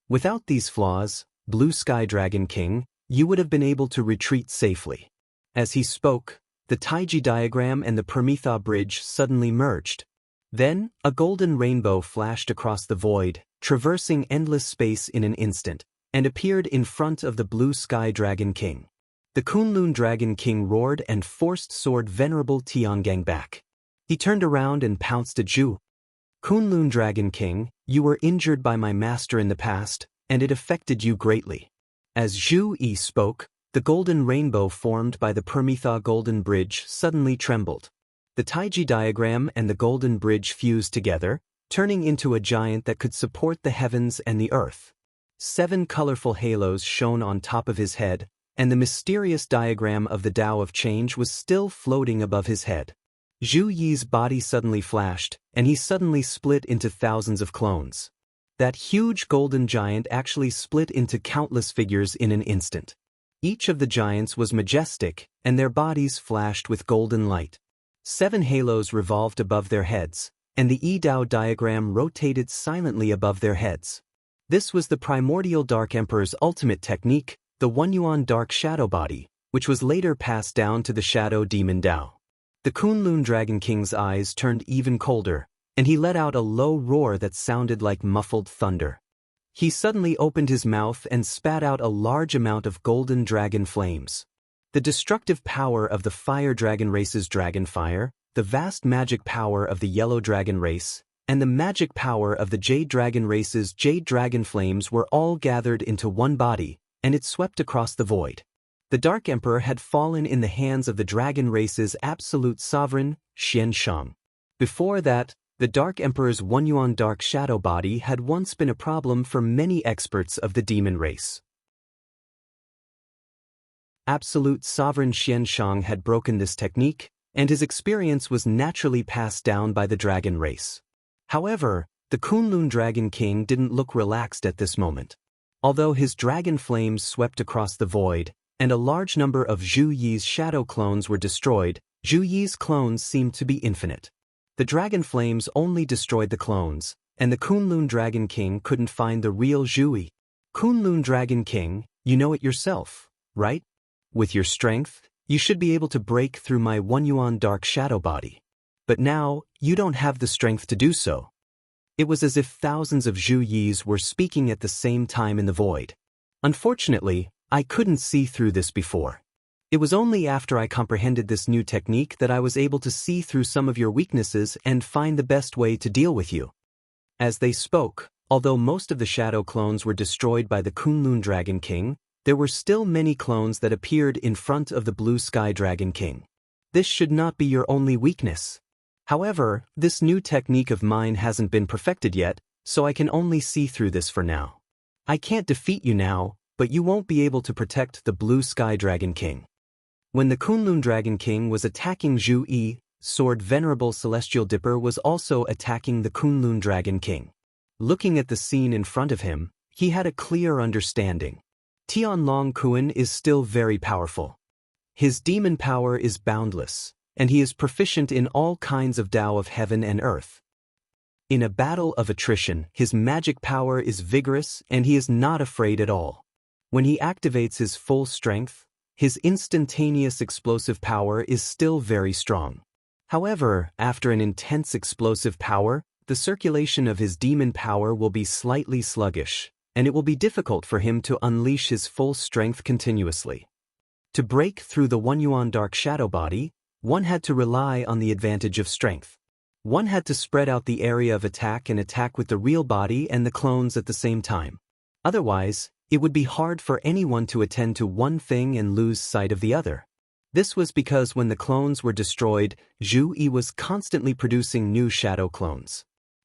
Without these flaws, Blue Sky Dragon King, you would have been able to retreat safely. As he spoke, the Taiji diagram and the Permitha bridge suddenly merged. Then, a golden rainbow flashed across the void, traversing endless space in an instant, and appeared in front of the Blue Sky Dragon King. The Kunlun Dragon King roared and forced Sword Venerable Tiangang back. He turned around and pounced at Zhu. Kunlun Dragon King, you were injured by my master in the past, and it affected you greatly. As Zhu Yi spoke, the golden rainbow formed by the Permitha Golden Bridge suddenly trembled. The Taiji diagram and the Golden Bridge fused together, turning into a giant that could support the heavens and the earth. 7 colorful halos shone on top of his head, and the mysterious diagram of the Tao of Change was still floating above his head. Zhu Yi's body suddenly flashed, and he suddenly split into thousands of clones. That huge golden giant actually split into countless figures in an instant. Each of the giants was majestic, and their bodies flashed with golden light. 7 halos revolved above their heads, and the Yi-Dao diagram rotated silently above their heads. This was the primordial Dark Emperor's ultimate technique, the One-Yuan Dark Shadow Body, which was later passed down to the Shadow Demon Dao. The Kunlun Dragon King's eyes turned even colder, and he let out a low roar that sounded like muffled thunder. He suddenly opened his mouth and spat out a large amount of golden dragon flames. The destructive power of the Fire Dragon race's dragon fire, the vast magic power of the Yellow Dragon race, and the magic power of the Jade Dragon race's Jade Dragon flames were all gathered into one body, and it swept across the void. The Dark Emperor had fallen in the hands of the dragon race's absolute sovereign, Xian Shang. Before that, the Dark Emperor's One-Yuan Dark Shadow Body had once been a problem for many experts of the demon race. Absolute sovereign Xian Shang had broken this technique, and his experience was naturally passed down by the dragon race. However, the Kunlun Dragon King didn't look relaxed at this moment. Although his dragon flames swept across the void, and a large number of Zhu Yi's shadow clones were destroyed, Zhu Yi's clones seemed to be infinite. The dragon flames only destroyed the clones, and the Kunlun Dragon King couldn't find the real Zhu Yi. Kunlun Dragon King, you know it yourself, right? With your strength, you should be able to break through my One-Yuan Dark Shadow Body. But now, you don't have the strength to do so. It was as if thousands of Zhu Yis were speaking at the same time in the void. Unfortunately, I couldn't see through this before. It was only after I comprehended this new technique that I was able to see through some of your weaknesses and find the best way to deal with you." As they spoke, although most of the shadow clones were destroyed by the Kunlun Dragon King, there were still many clones that appeared in front of the Blue Sky Dragon King. This should not be your only weakness. However, this new technique of mine hasn't been perfected yet, so I can only see through this for now. I can't defeat you now, but you won't be able to protect the Blue Sky Dragon King. When the Kunlun Dragon King was attacking Zhu Yi, Sword Venerable Celestial Dipper was also attacking the Kunlun Dragon King. Looking at the scene in front of him, he had a clear understanding. Tianlong Kuan is still very powerful. His demon power is boundless, and he is proficient in all kinds of Tao of heaven and earth. In a battle of attrition, his magic power is vigorous and he is not afraid at all. When he activates his full strength, his instantaneous explosive power is still very strong. However, after an intense explosive power, the circulation of his demon power will be slightly sluggish, and it will be difficult for him to unleash his full strength continuously. To break through the One Yuan Dark Shadow Body, one had to rely on the advantage of strength. One had to spread out the area of attack and attack with the real body and the clones at the same time. Otherwise, it would be hard for anyone to attend to one thing and lose sight of the other. This was because when the clones were destroyed, Zhu Yi was constantly producing new shadow clones.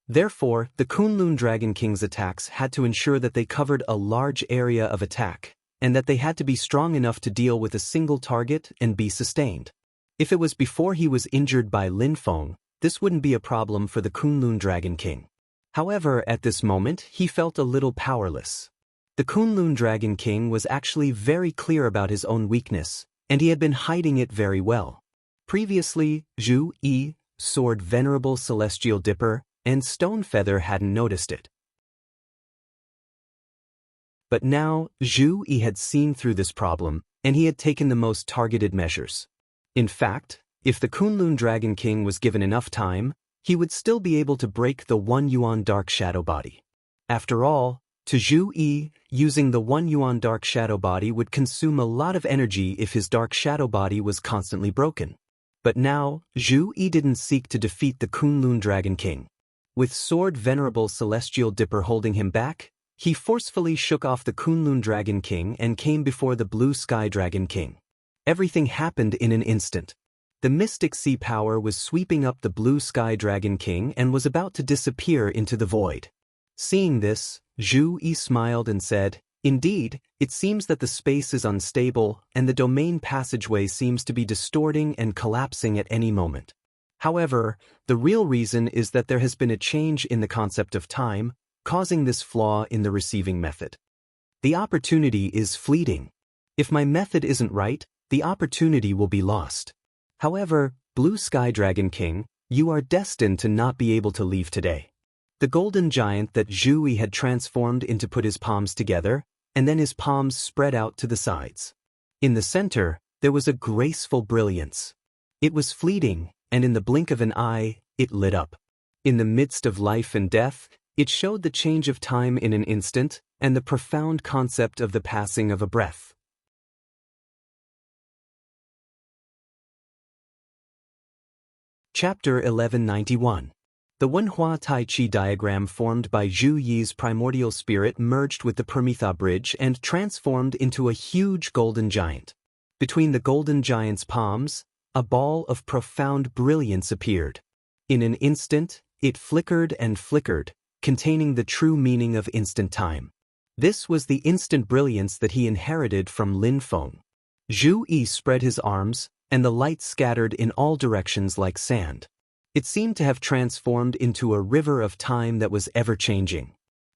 Therefore, the Kunlun Dragon King's attacks had to ensure that they covered a large area of attack, and that they had to be strong enough to deal with a single target and be sustained. If it was before he was injured by Lin Feng, this wouldn't be a problem for the Kunlun Dragon King. However, at this moment, he felt a little powerless. The Kunlun Dragon King was actually very clear about his own weakness, and he had been hiding it very well. Previously, Zhu Yi, Sword Venerable Celestial Dipper, and Stonefeather hadn't noticed it. But now, Zhu Yi had seen through this problem, and he had taken the most targeted measures. In fact, if the Kunlun Dragon King was given enough time, he would still be able to break the One Yuan Dark Shadow Body. After all, to Zhu Yi, using the One Yuan Dark Shadow Body would consume a lot of energy if his Dark Shadow Body was constantly broken. But now, Zhu Yi didn't seek to defeat the Kunlun Dragon King. With Sword Venerable Celestial Dipper holding him back, he forcefully shook off the Kunlun Dragon King and came before the Blue Sky Dragon King. Everything happened in an instant. The Mystic Sea Power was sweeping up the Blue Sky Dragon King and was about to disappear into the void. Seeing this, Zhu Yi smiled and said, "Indeed, it seems that the space is unstable and the domain passageway seems to be distorting and collapsing at any moment. However, the real reason is that there has been a change in the concept of time, causing this flaw in the receiving method. The opportunity is fleeting. If my method isn't right, the opportunity will be lost. However, Blue Sky Dragon King, you are destined to not be able to leave today." The golden giant that Zhu Yi had transformed into put his palms together, and then his palms spread out to the sides. In the center, there was a graceful brilliance. It was fleeting, and in the blink of an eye, it lit up. In the midst of life and death, it showed the change of time in an instant, and the profound concept of the passing of a breath. Chapter 1191. The Wenhua Tai Chi diagram formed by Zhu Yi's primordial spirit merged with the Prometha Bridge and transformed into a huge golden giant. Between the golden giant's palms, a ball of profound brilliance appeared. In an instant, it flickered and flickered, containing the true meaning of instant time. This was the instant brilliance that he inherited from Lin Feng. Zhu Yi spread his arms, and the light scattered in all directions like sand. It seemed to have transformed into a river of time that was ever-changing.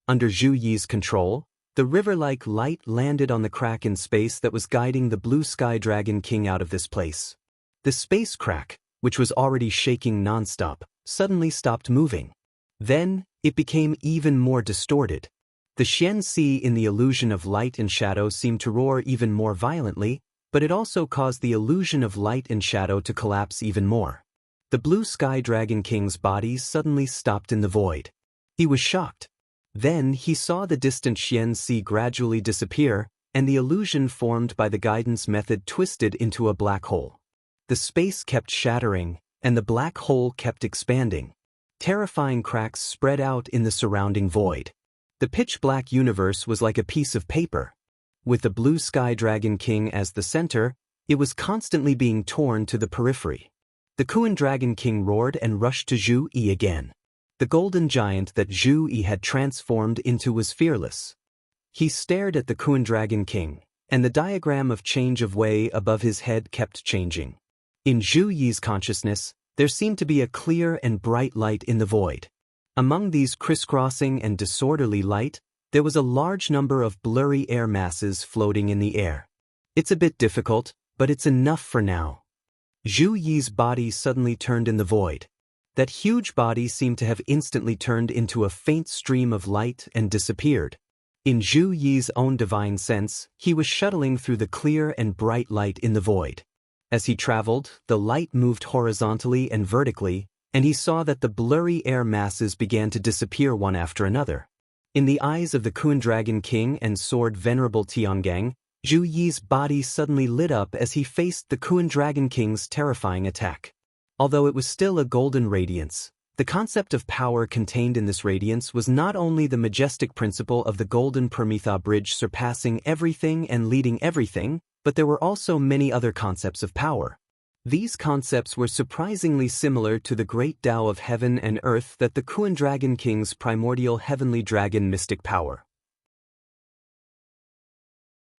Under Zhu Yi's control, the river-like light landed on the crack in space that was guiding the Blue Sky Dragon King out of this place. The space crack, which was already shaking non-stop, suddenly stopped moving. Then, it became even more distorted. The Xian Sea in the illusion of light and shadow seemed to roar even more violently, but it also caused the illusion of light and shadow to collapse even more. The Blue Sky Dragon King's body suddenly stopped in the void. He was shocked. Then he saw the distant Xian Sea gradually disappear, and the illusion formed by the guidance method twisted into a black hole. The space kept shattering, and the black hole kept expanding. Terrifying cracks spread out in the surrounding void. The pitch-black universe was like a piece of paper. With the blue sky dragon king as the center, it was constantly being torn to the periphery. The Kuan Dragon King roared and rushed to Zhu Yi again. The golden giant that Zhu Yi had transformed into was fearless. He stared at the Kuan Dragon King, and the diagram of change of way above his head kept changing. In Zhu Yi's consciousness, there seemed to be a clear and bright light in the void. Among these crisscrossing and disorderly light, there was a large number of blurry air masses floating in the air. It's a bit difficult, but it's enough for now. Zhu Yi's body suddenly turned in the void. That huge body seemed to have instantly turned into a faint stream of light and disappeared. In Zhu Yi's own divine sense, he was shuttling through the clear and bright light in the void. As he traveled, the light moved horizontally and vertically, and he saw that the blurry air masses began to disappear one after another. In the eyes of the Kuan Dragon King and Sword Venerable Tiangang, Zhu Yi's body suddenly lit up as he faced the Kuan Dragon King's terrifying attack. Although it was still a golden radiance, the concept of power contained in this radiance was not only the majestic principle of the golden Prometha bridge surpassing everything and leading everything, but there were also many other concepts of power. These concepts were surprisingly similar to the great Tao of heaven and earth that the Kuan Dragon King's primordial heavenly dragon mystic power.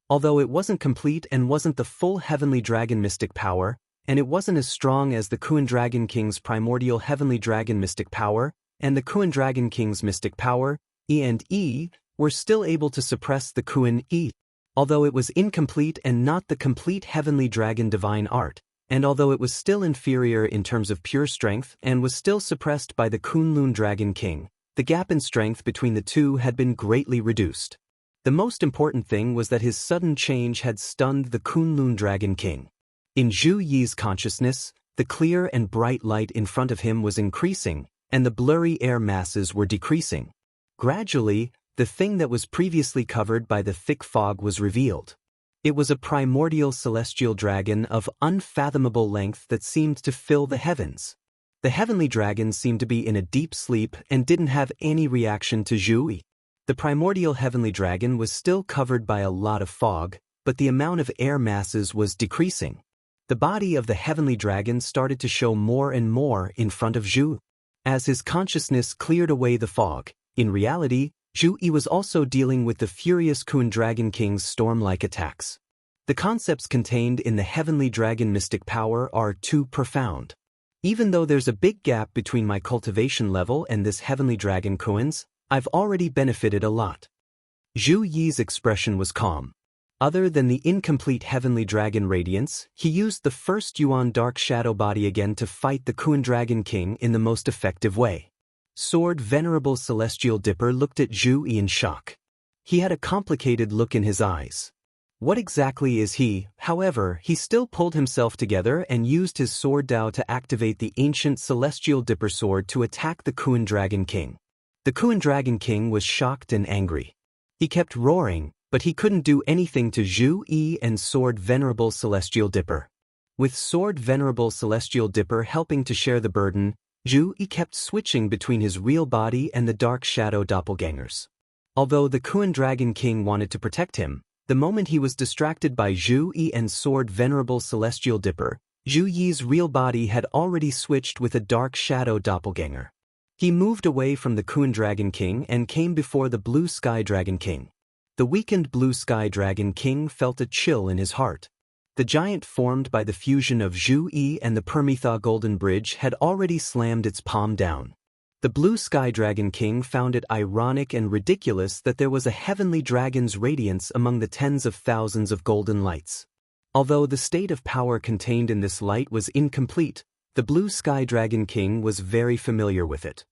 Although it wasn't complete and wasn't the full heavenly dragon mystic power, and it wasn't as strong as the Kuan Dragon King's primordial heavenly dragon mystic power, and the Kuan Dragon King's mystic power, E and E, were still able to suppress the Kuan E. Although it was incomplete and not the complete heavenly dragon divine art, and although it was still inferior in terms of pure strength and was still suppressed by the Kunlun Dragon King, the gap in strength between the two had been greatly reduced. The most important thing was that his sudden change had stunned the Kunlun Dragon King. In Zhu Yi's consciousness, the clear and bright light in front of him was increasing, and the blurry air masses were decreasing. Gradually, the thing that was previously covered by the thick fog was revealed. It was a primordial celestial dragon of unfathomable length that seemed to fill the heavens. The heavenly dragon seemed to be in a deep sleep and didn't have any reaction to Zhu Yi. The primordial heavenly dragon was still covered by a lot of fog, but the amount of air masses was decreasing. The body of the heavenly dragon started to show more and more in front of Zhu. As his consciousness cleared away the fog, in reality, Zhu Yi was also dealing with the furious Kuan Dragon King's storm-like attacks. The concepts contained in the heavenly dragon mystic power are too profound. Even though there's a big gap between my cultivation level and this heavenly dragon Kuan's, I've already benefited a lot. Zhu Yi's expression was calm. Other than the incomplete heavenly dragon radiance, he used the first Yuan dark shadow body again to fight the Kuan Dragon King in the most effective way. Sword Venerable Celestial Dipper looked at Zhu Yi in shock. He had a complicated look in his eyes. What exactly is he? However, he still pulled himself together and used his sword Dao to activate the ancient Celestial Dipper sword to attack the Kuan Dragon King. The Kuan Dragon King was shocked and angry. He kept roaring, but he couldn't do anything to Zhu Yi and Sword Venerable Celestial Dipper. With Sword Venerable Celestial Dipper helping to share the burden, Zhu Yi kept switching between his real body and the dark shadow doppelgangers. Although the Kuan Dragon King wanted to protect him, the moment he was distracted by Zhu Yi and Sword Venerable Celestial Dipper, Zhu Yi's real body had already switched with a dark shadow doppelganger. He moved away from the Kuan Dragon King and came before the Blue Sky Dragon King. The weakened Blue Sky Dragon King felt a chill in his heart. The giant formed by the fusion of Zhu Yi and the Prometha Golden Bridge had already slammed its palm down. The Blue Sky Dragon King found it ironic and ridiculous that there was a heavenly dragon's radiance among the tens of thousands of golden lights. Although the state of power contained in this light was incomplete, the Blue Sky Dragon King was very familiar with it.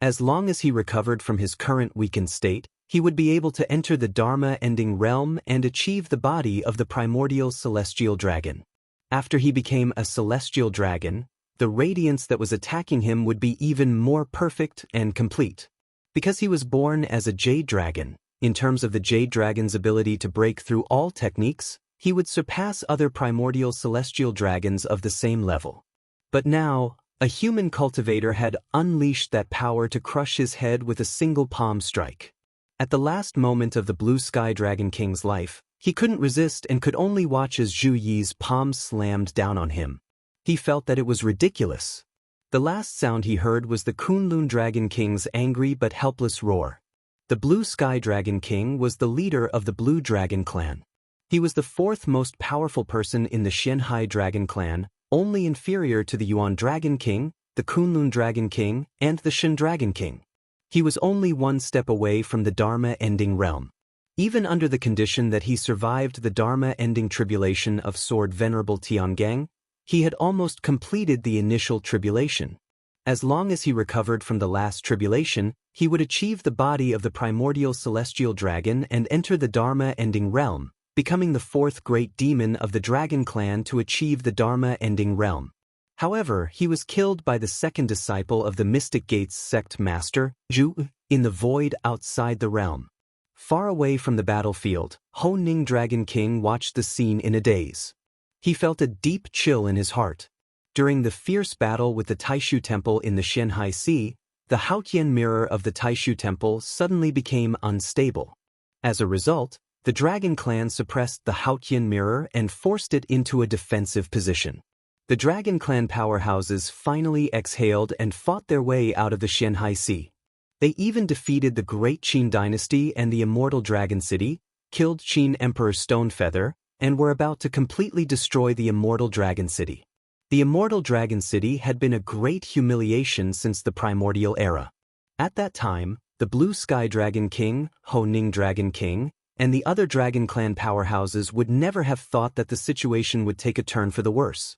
As long as he recovered from his current weakened state, he would be able to enter the Dharma-ending realm and achieve the body of the primordial celestial dragon. After he became a celestial dragon, the radiance that was attacking him would be even more perfect and complete. Because he was born as a jade dragon, In terms of the Jade Dragon's ability to break through all techniques, he would surpass other primordial celestial dragons of the same level. But now, a human cultivator had unleashed that power to crush his head with a single palm strike. At the last moment of the Blue Sky Dragon King's life, he couldn't resist and could only watch as Zhu Yi's palm slammed down on him. He felt that it was ridiculous. The last sound he heard was the Kunlun Dragon King's angry but helpless roar. The Blue Sky Dragon King was the leader of the Blue Dragon Clan. He was the fourth most powerful person in the Xianhai Dragon Clan, only inferior to the Yuan Dragon King, the Kunlun Dragon King, and the Shen Dragon King. He was only one step away from the Dharma-ending realm. Even under the condition that he survived the Dharma-ending tribulation of Sword Venerable Tiangang, he had almost completed the initial tribulation. As long as he recovered from the last tribulation, he would achieve the body of the primordial celestial dragon and enter the Dharma-ending realm, becoming the fourth great demon of the Dragon Clan to achieve the Dharma-ending realm. However, he was killed by the second disciple of the Mystic Gates sect master, Zhu, in the void outside the realm. Far away from the battlefield, Ho Ning Dragon King watched the scene in a daze. He felt a deep chill in his heart. During the fierce battle with the Taishu Temple in the Xianhai Sea, the Haotian mirror of the Taishu Temple suddenly became unstable. As a result, the Dragon Clan suppressed the Haotian mirror and forced it into a defensive position. The Dragon Clan powerhouses finally exhaled and fought their way out of the Xianhai Sea. They even defeated the Great Qin Dynasty and the Immortal Dragon City, killed Qin Emperor Stonefeather, and were about to completely destroy the Immortal Dragon City. The Immortal Dragon City had been a great humiliation since the primordial era. At that time, the Blue Sky Dragon King, Ho Ning Dragon King, and the other Dragon Clan powerhouses would never have thought that the situation would take a turn for the worse.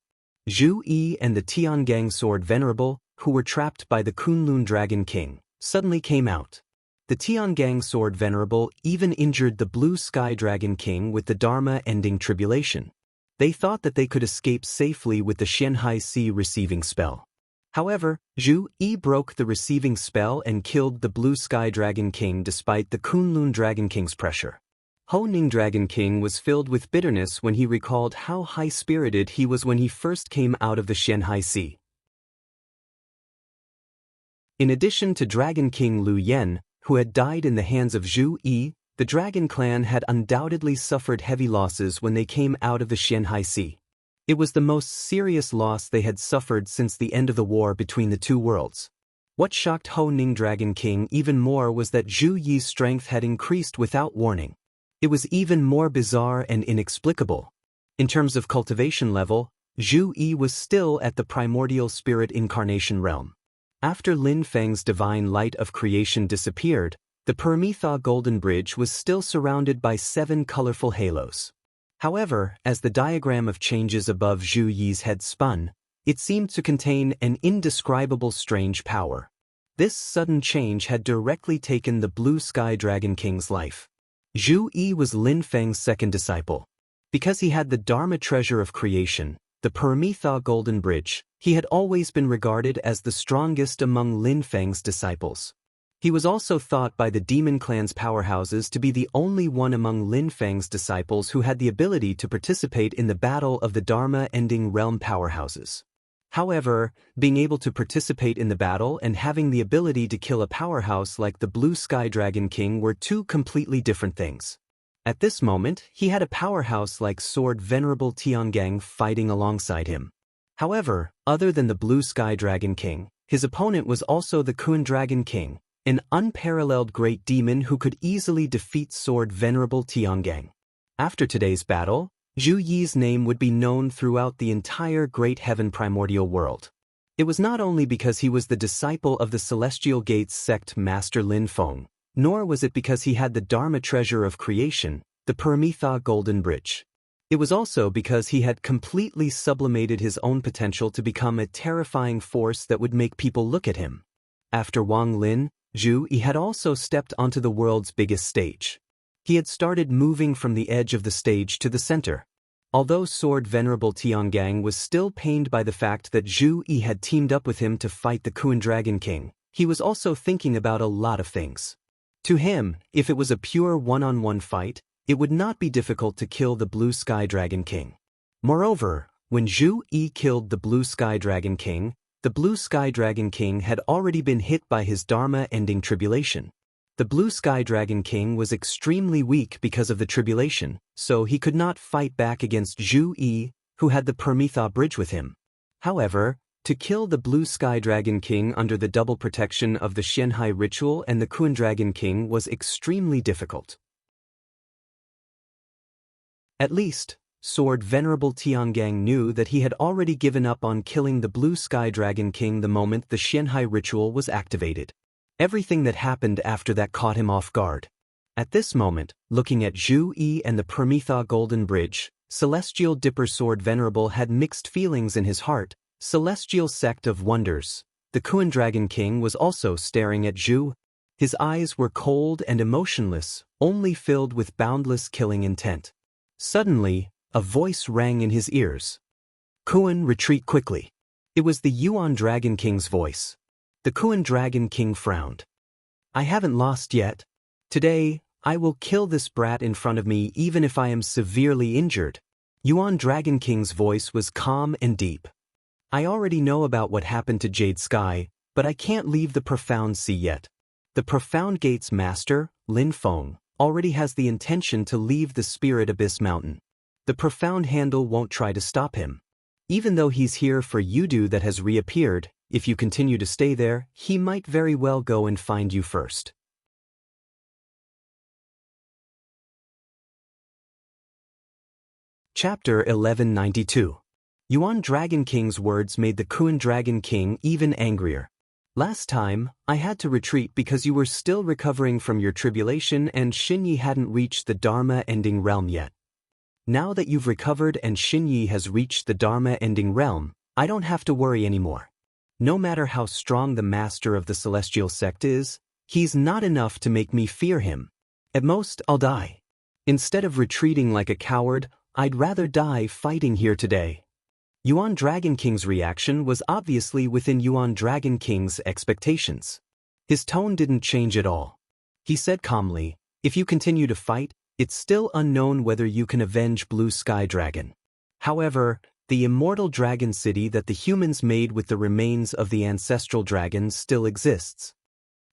Zhu Yi and the Tiangang Sword Venerable, who were trapped by the Kunlun Dragon King, suddenly came out. The Tiangang Sword Venerable even injured the Blue Sky Dragon King with the Dharma-ending tribulation. They thought that they could escape safely with the Xianhai Sea receiving spell. However, Zhu Yi broke the receiving spell and killed the Blue Sky Dragon King despite the Kunlun Dragon King's pressure. Ho Ning Dragon King was filled with bitterness when he recalled how high-spirited he was when he first came out of the Xianhai Sea. In addition to Dragon King Lu Yen, who had died in the hands of Zhu Yi, the Dragon Clan had undoubtedly suffered heavy losses when they came out of the Xianhai Sea. It was the most serious loss they had suffered since the end of the war between the two worlds. What shocked Ho Ning Dragon King even more was that Zhu Yi's strength had increased without warning. It was even more bizarre and inexplicable. In terms of cultivation level, Zhu Yi was still at the primordial spirit incarnation realm. After Lin Feng's divine light of creation disappeared, the Paramitha Golden Bridge was still surrounded by 7 colorful halos. However, as the diagram of changes above Zhu Yi's head spun, it seemed to contain an indescribable strange power. This sudden change had directly taken the Blue Sky Dragon King's life. Zhu Yi was Lin Feng's second disciple. Because he had the Dharma treasure of creation, the Paramitha Golden Bridge, he had always been regarded as the strongest among Lin Feng's disciples. He was also thought by the Demon Clan's powerhouses to be the only one among Lin Feng's disciples who had the ability to participate in the battle of the Dharma-ending realm powerhouses. However, being able to participate in the battle and having the ability to kill a powerhouse like the Blue Sky Dragon King were two completely different things. At this moment, he had a powerhouse like Sword Venerable Tiangang fighting alongside him. However, other than the Blue Sky Dragon King, his opponent was also the Kun Dragon King, an unparalleled great demon who could easily defeat Sword Venerable Tiangang. After today's battle, Zhu Yi's name would be known throughout the entire Great Heaven primordial world. It was not only because he was the disciple of the Celestial Gates sect Master Lin Feng, nor was it because he had the Dharma treasure of creation, the Paramitha Golden Bridge. It was also because he had completely sublimated his own potential to become a terrifying force that would make people look at him. After Wang Lin, Zhu Yi had also stepped onto the world's biggest stage. He had started moving from the edge of the stage to the center. Although Sword Venerable Tiangang was still pained by the fact that Zhu Yi had teamed up with him to fight the Kun Dragon King, he was also thinking about a lot of things. To him, if it was a pure one-on-one fight, it would not be difficult to kill the Blue Sky Dragon King. Moreover, when Zhu Yi killed the Blue Sky Dragon King, the Blue Sky Dragon King had already been hit by his Dharma-ending tribulation. The Blue Sky Dragon King was extremely weak because of the tribulation, so he could not fight back against Zhu Yi, who had the Permitha bridge with him. However, to kill the Blue Sky Dragon King under the double protection of the Xianhai ritual and the Kun Dragon King was extremely difficult. At least, Sword Venerable Tiangang knew that he had already given up on killing the Blue Sky Dragon King the moment the Xianhai ritual was activated. Everything that happened after that caught him off guard. At this moment, looking at Zhu Yi and the Permitha Golden Bridge, Celestial Dipper Sword Venerable had mixed feelings in his heart. Celestial Sect of Wonders. The Kun Dragon King was also staring at Zhu. His eyes were cold and emotionless, only filled with boundless killing intent. Suddenly, a voice rang in his ears. Kun, retreat quickly. It was the Yuan Dragon King's voice. The Kun Dragon King frowned. I haven't lost yet. Today, I will kill this brat in front of me even if I am severely injured. Yuan Dragon King's voice was calm and deep. I already know about what happened to Jade Sky, but I can't leave the Profound Sea yet. The Profound Gate's master, Lin Feng, already has the intention to leave the Spirit Abyss Mountain. The Profound Handle won't try to stop him. Even though he's here for Yudu that has reappeared, if you continue to stay there, he might very well go and find you first. Chapter 1192. Yuan Dragon King's words made the Kun Dragon King even angrier. Last time, I had to retreat because you were still recovering from your tribulation and Xinyi hadn't reached the Dharma-ending realm yet. Now that you've recovered and Xinyi has reached the Dharma-ending realm, I don't have to worry anymore. No matter how strong the master of the Celestial Sect is, he's not enough to make me fear him. At most, I'll die. Instead of retreating like a coward, I'd rather die fighting here today. Yuan Dragon King's reaction was obviously within Yuan Dragon King's expectations. His tone didn't change at all. He said calmly, if you continue to fight, it's still unknown whether you can avenge Blue Sky Dragon. However, the immortal dragon city that the humans made with the remains of the ancestral dragons still exists.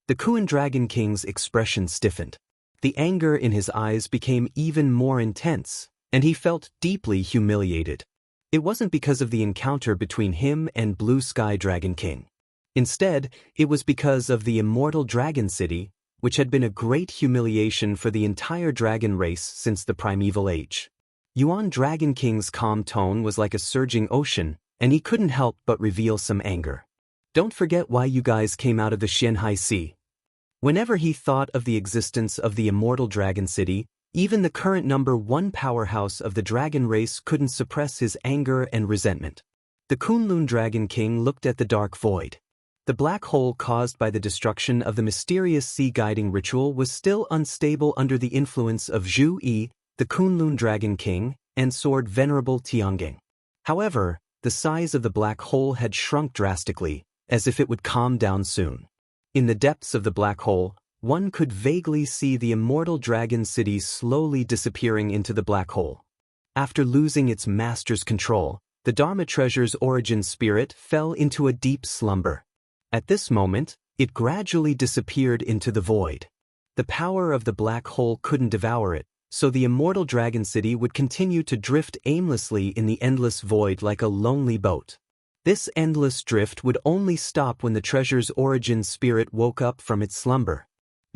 The Kun Dragon King's expression stiffened. The anger in his eyes became even more intense, and he felt deeply humiliated. It wasn't because of the encounter between him and Blue Sky Dragon King. Instead, it was because of the immortal dragon city, which had been a great humiliation for the entire dragon race since the primeval age. Yuan Dragon King's calm tone was like a surging ocean, and he couldn't help but reveal some anger. Don't forget why you guys came out of the Xianhai Sea. Whenever he thought of the existence of the immortal dragon city, even the current #1 powerhouse of the dragon race couldn't suppress his anger and resentment. The Kunlun Dragon King looked at the dark void. The black hole caused by the destruction of the mysterious sea guiding ritual was still unstable under the influence of Zhu Yi, the Kunlun Dragon King, and Sword Venerable Tiangang. However, the size of the black hole had shrunk drastically, as if it would calm down soon. In the depths of the black hole, one could vaguely see the immortal dragon city slowly disappearing into the black hole. After losing its master's control, the Dharma treasure's origin spirit fell into a deep slumber. At this moment, it gradually disappeared into the void. The power of the black hole couldn't devour it, so the immortal dragon city would continue to drift aimlessly in the endless void like a lonely boat. This endless drift would only stop when the treasure's origin spirit woke up from its slumber.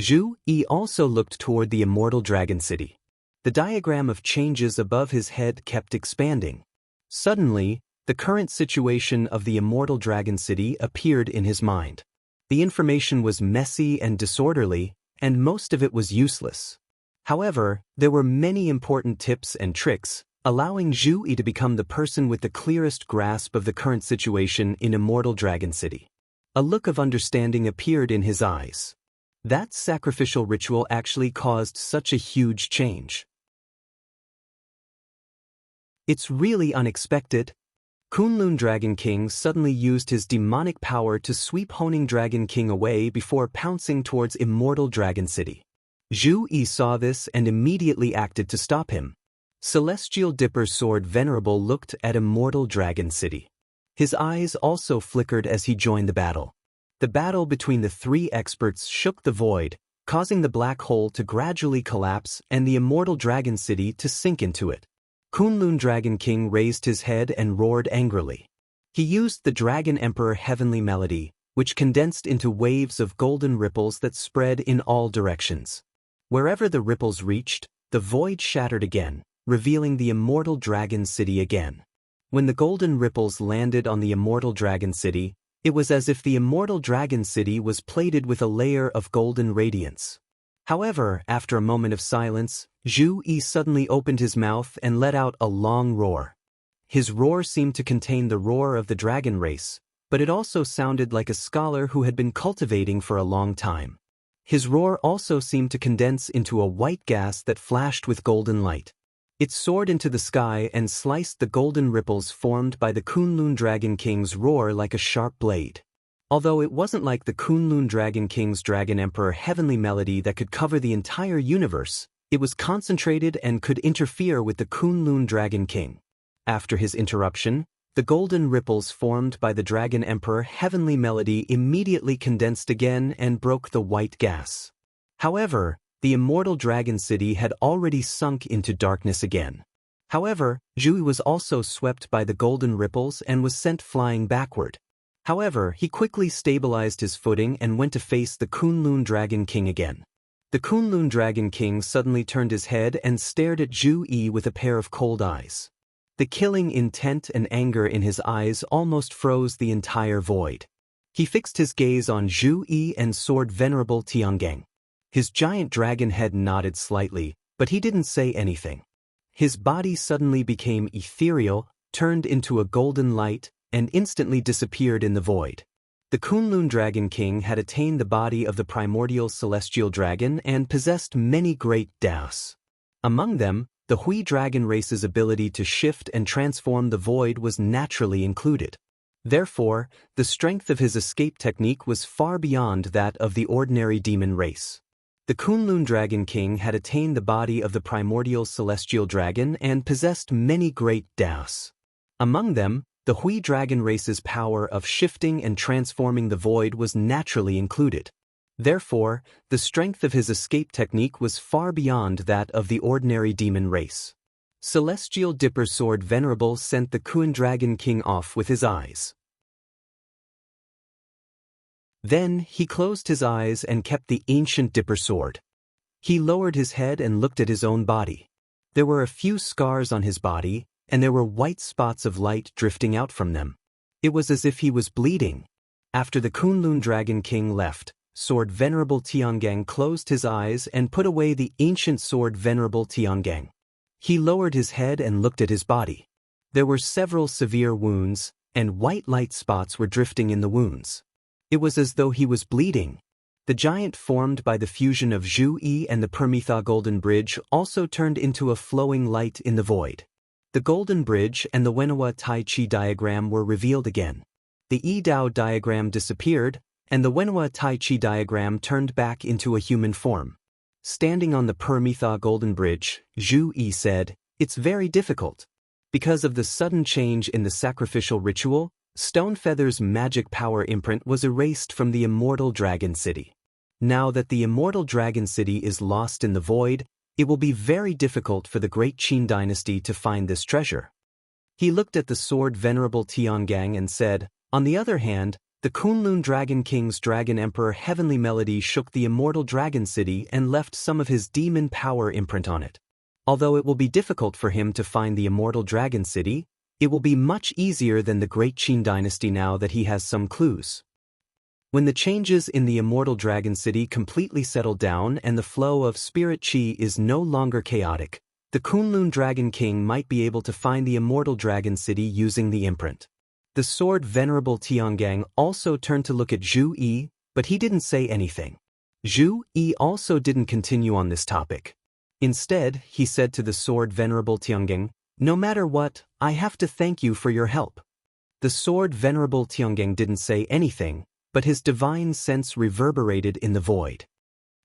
Zhu Yi also looked toward the immortal dragon city. The diagram of changes above his head kept expanding. Suddenly, the current situation of the immortal dragon city appeared in his mind. The information was messy and disorderly, and most of it was useless. However, there were many important tips and tricks, allowing Zhu Yi to become the person with the clearest grasp of the current situation in immortal dragon city. A look of understanding appeared in his eyes. That sacrificial ritual actually caused such a huge change. It's really unexpected. Kunlun Dragon King suddenly used his demonic power to sweep Honing Dragon King away before pouncing towards Immortal Dragon City. Zhu Yi saw this and immediately acted to stop him. Celestial Dipper Sword Venerable looked at Immortal Dragon City. His eyes also flickered as he joined the battle. The battle between the three experts shook the void, causing the black hole to gradually collapse and the Immortal Dragon City to sink into it. Kunlun Dragon King raised his head and roared angrily. He used the Dragon Emperor Heavenly Melody, which condensed into waves of golden ripples that spread in all directions. Wherever the ripples reached, the void shattered again, revealing the Immortal Dragon City again. When the golden ripples landed on the Immortal Dragon City, it was as if the Immortal Dragon City was plated with a layer of golden radiance. However, after a moment of silence, Zhu Yi suddenly opened his mouth and let out a long roar. His roar seemed to contain the roar of the dragon race, but it also sounded like a scholar who had been cultivating for a long time. His roar also seemed to condense into a white gas that flashed with golden light. It soared into the sky and sliced the golden ripples formed by the Kunlun Dragon King's roar like a sharp blade. Although it wasn't like the Kunlun Dragon King's Dragon Emperor Heavenly Melody that could cover the entire universe, it was concentrated and could interfere with the Kunlun Dragon King. After his interruption, the golden ripples formed by the Dragon Emperor Heavenly Melody immediately condensed again and broke the white gas. However, the Immortal Dragon City had already sunk into darkness again. However, Zhu Yi was also swept by the golden ripples and was sent flying backward. However, he quickly stabilized his footing and went to face the Kunlun Dragon King again. The Kunlun Dragon King suddenly turned his head and stared at Zhu Yi with a pair of cold eyes. The killing intent and anger in his eyes almost froze the entire void. He fixed his gaze on Zhu Yi and Sword Venerable Tiangang. His giant dragon head nodded slightly, but he didn't say anything. His body suddenly became ethereal, turned into a golden light, and instantly disappeared in the void. The Kunlun Dragon King had attained the body of the primordial celestial dragon and possessed many great daos. Among them, the Hui dragon race's ability to shift and transform the void was naturally included. Therefore, the strength of his escape technique was far beyond that of the ordinary demon race. The Kunlun Dragon King had attained the body of the primordial celestial dragon and possessed many great daos. Among them, the Hui dragon race's power of shifting and transforming the void was naturally included. Therefore, the strength of his escape technique was far beyond that of the ordinary demon race. Celestial Dipper Sword Venerable sent the Kun Dragon King off with his eyes. Then he closed his eyes and kept the ancient Dipper Sword. He lowered his head and looked at his own body. There were a few scars on his body, and there were white spots of light drifting out from them. It was as if he was bleeding. After the Kunlun Dragon King left, Sword Venerable Tiangang closed his eyes and put away the ancient Sword Venerable Tiangang. He lowered his head and looked at his body. There were several severe wounds, and white light spots were drifting in the wounds. It was as though he was bleeding. The giant formed by the fusion of Zhu Yi and the Permitha Golden Bridge also turned into a flowing light in the void. The Golden Bridge and the Wenhua Tai Chi diagram were revealed again. The Yi Dao diagram disappeared, and the Wenhua Tai Chi diagram turned back into a human form. Standing on the Permitha Golden Bridge, Zhu Yi said, "It's very difficult. Because of the sudden change in the sacrificial ritual, Stonefeather's magic power imprint was erased from the Immortal Dragon City. Now that the Immortal Dragon City is lost in the void, it will be very difficult for the Great Qin dynasty to find this treasure." He looked at the Sword Venerable Tiangang and said, "On the other hand, the Kunlun Dragon King's Dragon Emperor Heavenly Melody shook the Immortal Dragon City and left some of his demon power imprint on it. Although it will be difficult for him to find the Immortal Dragon City, it will be much easier than the Great Qin dynasty now that he has some clues." When the changes in the Immortal Dragon City completely settle down and the flow of spirit qi is no longer chaotic, the Kunlun Dragon King might be able to find the Immortal Dragon City using the imprint. The Sword Venerable Tiangang also turned to look at Zhu Yi, but he didn't say anything. Zhu Yi also didn't continue on this topic. Instead, he said to the Sword Venerable Tiangang, "No matter what, I have to thank you for your help." The Sword Venerable Tiangang didn't say anything, but his divine sense reverberated in the void.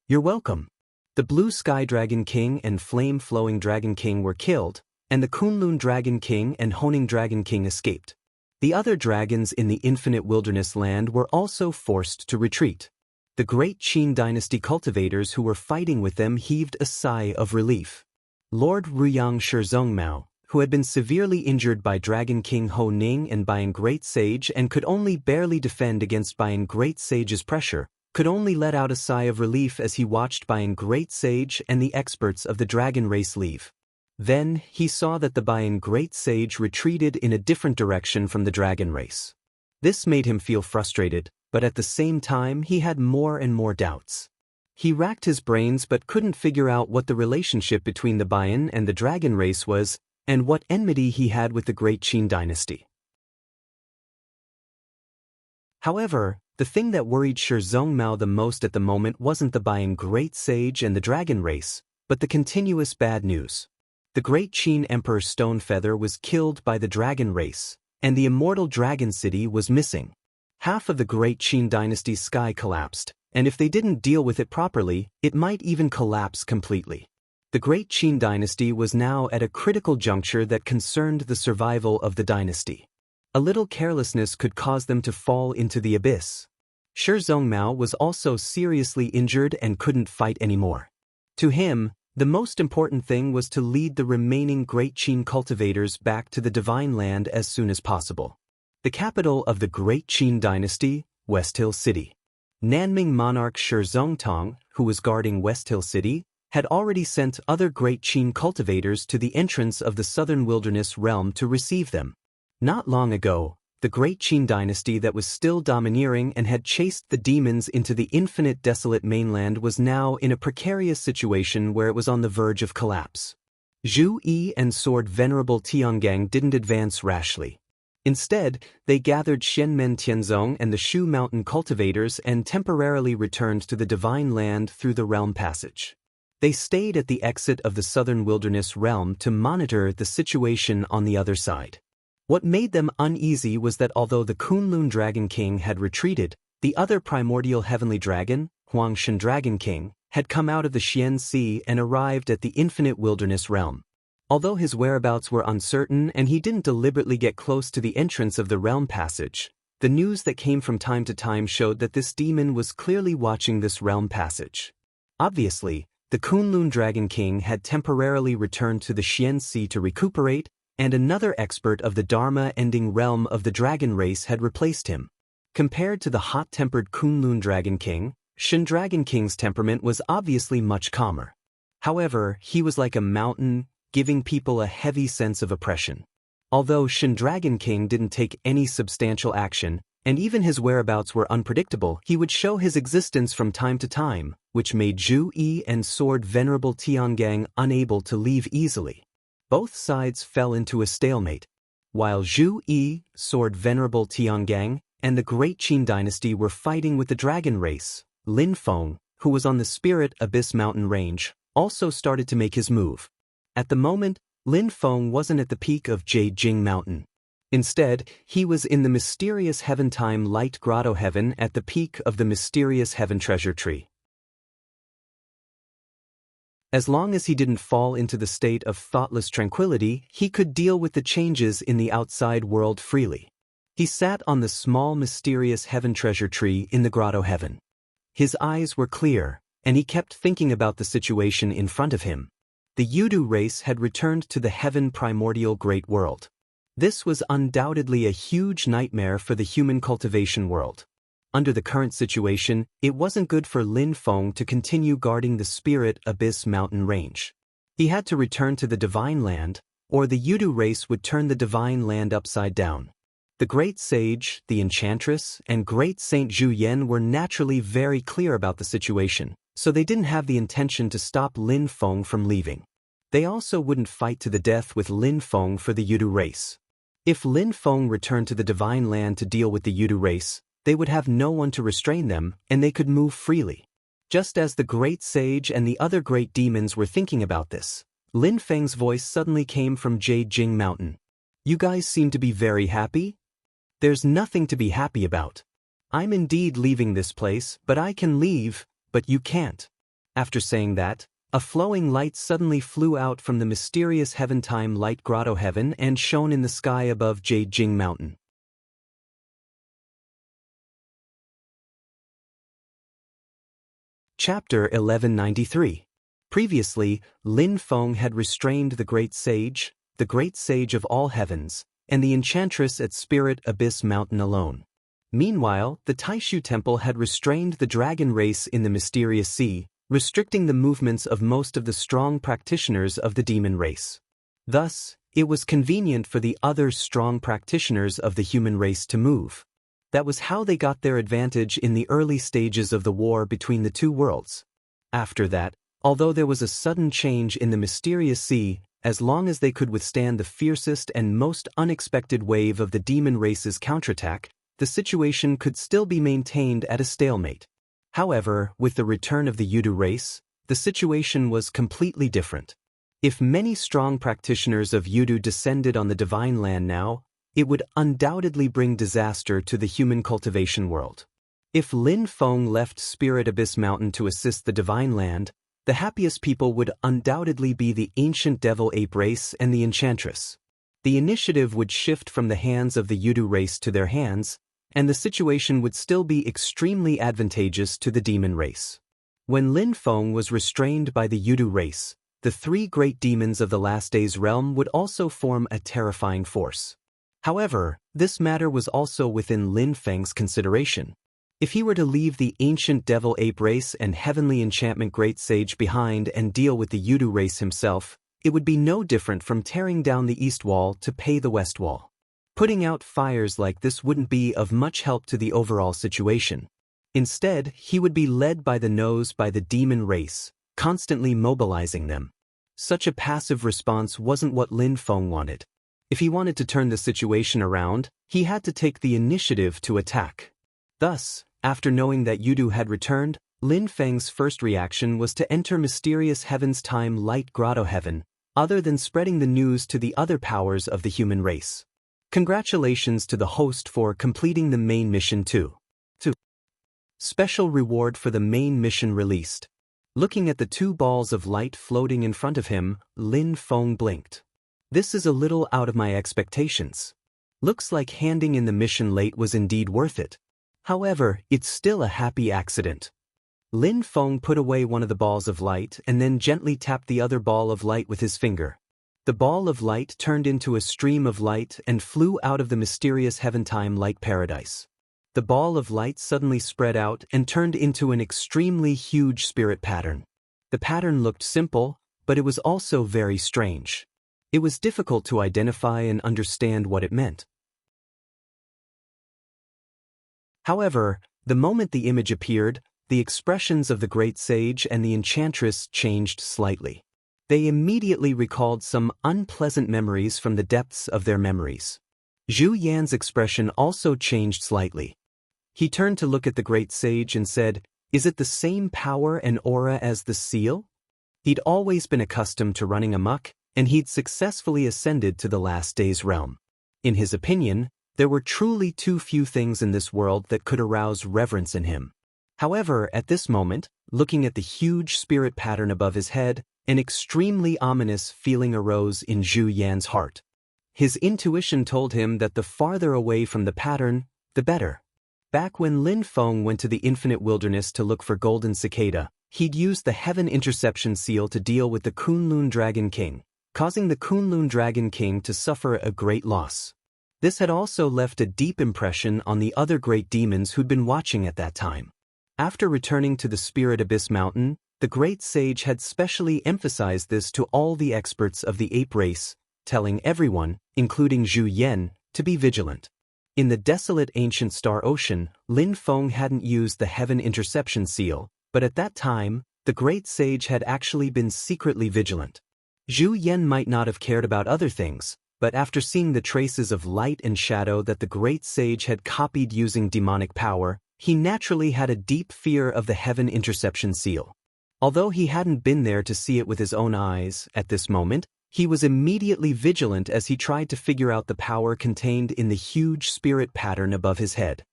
"You're welcome." The Blue Sky Dragon King and Flame-Flowing Dragon King were killed, and the Kunlun Dragon King and Honing Dragon King escaped. The other dragons in the Infinite Wilderness Land were also forced to retreat. The great Qin dynasty cultivators who were fighting with them heaved a sigh of relief. Lord Ruyang Shizongmao, who had been severely injured by Dragon King Ho Ning and Bian Great Sage and could only barely defend against Bian Great Sage's pressure, could only let out a sigh of relief as he watched Bian Great Sage and the experts of the dragon race leave. Then, he saw that the Bian Great Sage retreated in a different direction from the dragon race. This made him feel frustrated, but at the same time he had more and more doubts. He racked his brains but couldn't figure out what the relationship between the Bian and the dragon race was, and what enmity he had with the great Qin dynasty. However, the thing that worried Shizongmao the most at the moment wasn't the Bian Great Sage and the dragon race, but the continuous bad news. The great Qin Emperor Stonefeather was killed by the dragon race, and the immortal dragon city was missing. Half of the great Qin dynasty's sky collapsed, and if they didn't deal with it properly, it might even collapse completely. The great Qin dynasty was now at a critical juncture that concerned the survival of the dynasty. A little carelessness could cause them to fall into the abyss. Shizongmao was also seriously injured and couldn't fight anymore. To him, the most important thing was to lead the remaining great Qin cultivators back to the Divine Land as soon as possible. The capital of the great Qin dynasty, West Hill City. Nanming monarch Shizongtong, who was guarding West Hill City, had already sent other great Qin cultivators to the entrance of the southern wilderness realm to receive them. Not long ago, the great Qin dynasty that was still domineering and had chased the demons into the infinite desolate mainland was now in a precarious situation where it was on the verge of collapse. Zhu Yi and Sword Venerable Tiangang didn't advance rashly. Instead, they gathered Xianmen Tianzong and the Shu Mountain cultivators and temporarily returned to the Divine Land through the realm passage. They stayed at the exit of the southern wilderness realm to monitor the situation on the other side. What made them uneasy was that although the Kunlun Dragon King had retreated, the other primordial heavenly dragon, Huangshan Dragon King, had come out of the Xian Sea and arrived at the infinite wilderness realm. Although his whereabouts were uncertain and he didn't deliberately get close to the entrance of the realm passage, the news that came from time to time showed that this demon was clearly watching this realm passage. Obviously, the Kunlun Dragon King had temporarily returned to the Xian Sea to recuperate, and another expert of the Dharma-ending realm of the dragon race had replaced him. Compared to the hot-tempered Kunlun Dragon King, Shen Dragon King's temperament was obviously much calmer. However, he was like a mountain, giving people a heavy sense of oppression. Although Shen Dragon King didn't take any substantial action, and even his whereabouts were unpredictable, he would show his existence from time to time, which made Zhu Yi and Sword Venerable Tiangang unable to leave easily. Both sides fell into a stalemate. While Zhu Yi, Sword Venerable Tiangang, and the great Qin dynasty were fighting with the dragon race, Lin Feng, who was on the Spirit Abyss mountain range, also started to make his move. At the moment, Lin Feng wasn't at the peak of Jing Mountain. Instead, he was in the mysterious Heaven-Time Light Grotto Heaven at the peak of the mysterious Heaven Treasure Tree. As long as he didn't fall into the state of thoughtless tranquility, he could deal with the changes in the outside world freely. He sat on the small mysterious Heaven Treasure Tree in the Grotto Heaven. His eyes were clear, and he kept thinking about the situation in front of him. The Yudu race had returned to the Heaven Primordial Great World. This was undoubtedly a huge nightmare for the human cultivation world. Under the current situation, it wasn't good for Lin Feng to continue guarding the Spirit Abyss mountain range. He had to return to the Divine Land, or the Yudu race would turn the Divine Land upside down. The Great Sage, the Enchantress, and Great Saint Zhu Yan were naturally very clear about the situation, so they didn't have the intention to stop Lin Feng from leaving. They also wouldn't fight to the death with Lin Feng for the Yudu race. If Lin Feng returned to the Divine Land to deal with the Yudu race, they would have no one to restrain them, and they could move freely. Just as the Great Sage and the other great demons were thinking about this, Lin Feng's voice suddenly came from Jing Mountain. "You guys seem to be very happy?" "There's nothing to be happy about. I'm indeed leaving this place, but I can leave, but you can't." After saying that, a flowing light suddenly flew out from the mysterious heaven-time light grotto heaven and shone in the sky above Jing Mountain. Chapter 1193. Previously, Lin Feng had restrained the great sage of all heavens, and the enchantress at Spirit Abyss Mountain alone. Meanwhile, the Taishu Temple had restrained the dragon race in the mysterious sea, restricting the movements of most of the strong practitioners of the demon race. Thus, it was convenient for the other strong practitioners of the human race to move. That was how they got their advantage in the early stages of the war between the two worlds. After that, although there was a sudden change in the mysterious sea, as long as they could withstand the fiercest and most unexpected wave of the demon race's counterattack, the situation could still be maintained at a stalemate. However, with the return of the Yudu race, the situation was completely different. If many strong practitioners of Yudu descended on the divine land now, it would undoubtedly bring disaster to the human cultivation world. If Lin Feng left Spirit Abyss Mountain to assist the divine land, the happiest people would undoubtedly be the ancient devil ape race and the enchantress. The initiative would shift from the hands of the Yudu race to their hands, and the situation would still be extremely advantageous to the demon race. When Lin Feng was restrained by the Yudu race, the three great demons of the last days realm would also form a terrifying force. However, this matter was also within Lin Feng's consideration. If he were to leave the ancient devil ape race and heavenly enchantment great sage behind and deal with the Yudu race himself, it would be no different from tearing down the east wall to pay the west wall. Putting out fires like this wouldn't be of much help to the overall situation. Instead, he would be led by the nose by the demon race, constantly mobilizing them. Such a passive response wasn't what Lin Feng wanted. If he wanted to turn the situation around, he had to take the initiative to attack. Thus, after knowing that Yudu had returned, Lin Feng's first reaction was to enter mysterious heaven's time light grotto heaven, other than spreading the news to the other powers of the human race. Congratulations to the host for completing the main mission too. Special reward for the main mission released. Looking at the two balls of light floating in front of him, Lin Feng blinked. This is a little out of my expectations. Looks like handing in the mission late was indeed worth it. However, it's still a happy accident. Lin Feng put away one of the balls of light and then gently tapped the other ball of light with his finger. The ball of light turned into a stream of light and flew out of the mysterious heaven-time light paradise. The ball of light suddenly spread out and turned into an extremely huge spirit pattern. The pattern looked simple, but it was also very strange. It was difficult to identify and understand what it meant. However, the moment the image appeared, the expressions of the great sage and the enchantress changed slightly. They immediately recalled some unpleasant memories from the depths of their memories. Zhu Yan's expression also changed slightly. He turned to look at the great sage and said, "Is it the same power and aura as the seal?" He'd always been accustomed to running amok, and he'd successfully ascended to the last days realm. In his opinion, there were truly too few things in this world that could arouse reverence in him. However, at this moment, looking at the huge spirit pattern above his head, an extremely ominous feeling arose in Zhu Yan's heart. His intuition told him that the farther away from the pattern, the better. Back when Lin Feng went to the infinite wilderness to look for golden cicada, he'd used the heaven interception seal to deal with the Kunlun Dragon King, causing the Kunlun Dragon King to suffer a great loss. This had also left a deep impression on the other great demons who'd been watching at that time. After returning to the Spirit Abyss Mountain, the great sage had specially emphasized this to all the experts of the ape race, telling everyone, including Zhu Yan, to be vigilant. In the desolate ancient star ocean, Lin Feng hadn't used the heaven interception seal, but at that time, the great sage had actually been secretly vigilant. Zhu Yan might not have cared about other things, but after seeing the traces of light and shadow that the great sage had copied using demonic power, he naturally had a deep fear of the heaven interception seal. Although he hadn't been there to see it with his own eyes at this moment, he was immediately vigilant as he tried to figure out the power contained in the huge spirit pattern above his head.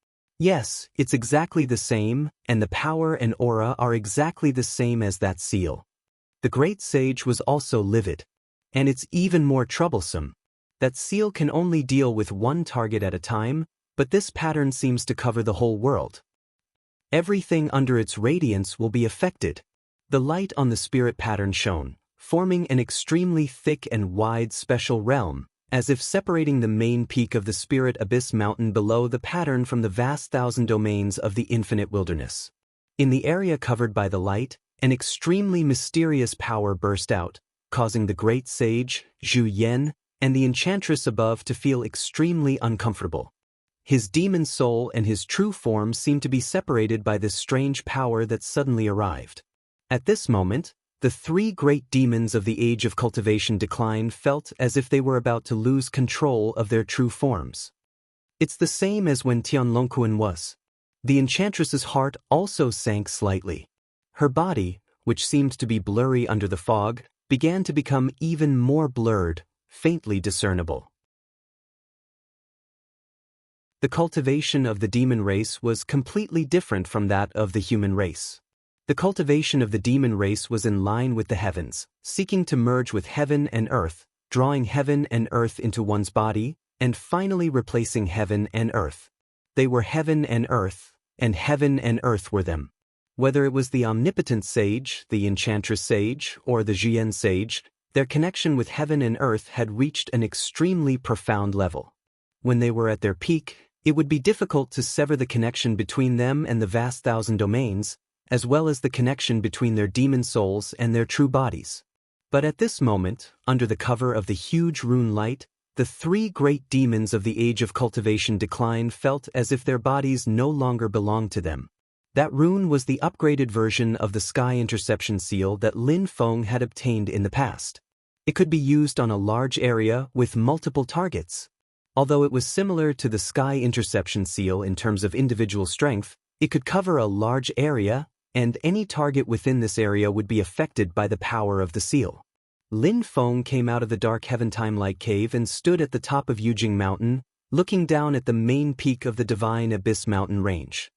Yes, it's exactly the same, and the power and aura are exactly the same as that seal. The great sage was also livid. And it's even more troublesome. That seal can only deal with one target at a time, but this pattern seems to cover the whole world. Everything under its radiance will be affected. The light on the spirit pattern shone, forming an extremely thick and wide special realm, as if separating the main peak of the spirit abyss mountain below the pattern from the vast thousand domains of the infinite wilderness. In the area covered by the light, an extremely mysterious power burst out, causing the great sage, Zhu Yan, and the enchantress above to feel extremely uncomfortable. His demon soul and his true form seemed to be separated by this strange power that suddenly arrived. At this moment, the three great demons of the age of cultivation decline felt as if they were about to lose control of their true forms. It's the same as when Tianlongquan was. The enchantress's heart also sank slightly. Her body, which seemed to be blurry under the fog, began to become even more blurred, faintly discernible. The cultivation of the demon race was completely different from that of the human race. The cultivation of the demon race was in line with the heavens, seeking to merge with heaven and earth, drawing heaven and earth into one's body, and finally replacing heaven and earth. They were heaven and earth were them. Whether it was the omnipotent sage, the enchantress sage, or the Zhiyan sage, their connection with heaven and earth had reached an extremely profound level. When they were at their peak, it would be difficult to sever the connection between them and the vast thousand domains, as well as the connection between their demon souls and their true bodies. But at this moment, under the cover of the huge rune light, the three great demons of the age of cultivation decline felt as if their bodies no longer belonged to them. That rune was the upgraded version of the sky interception seal that Lin Feng had obtained in the past. It could be used on a large area with multiple targets. Although it was similar to the sky interception seal in terms of individual strength, it could cover a large area, and any target within this area would be affected by the power of the seal. Lin Feng came out of the dark heaven time-like cave and stood at the top of Yujing Mountain, looking down at the main peak of the divine abyss mountain range.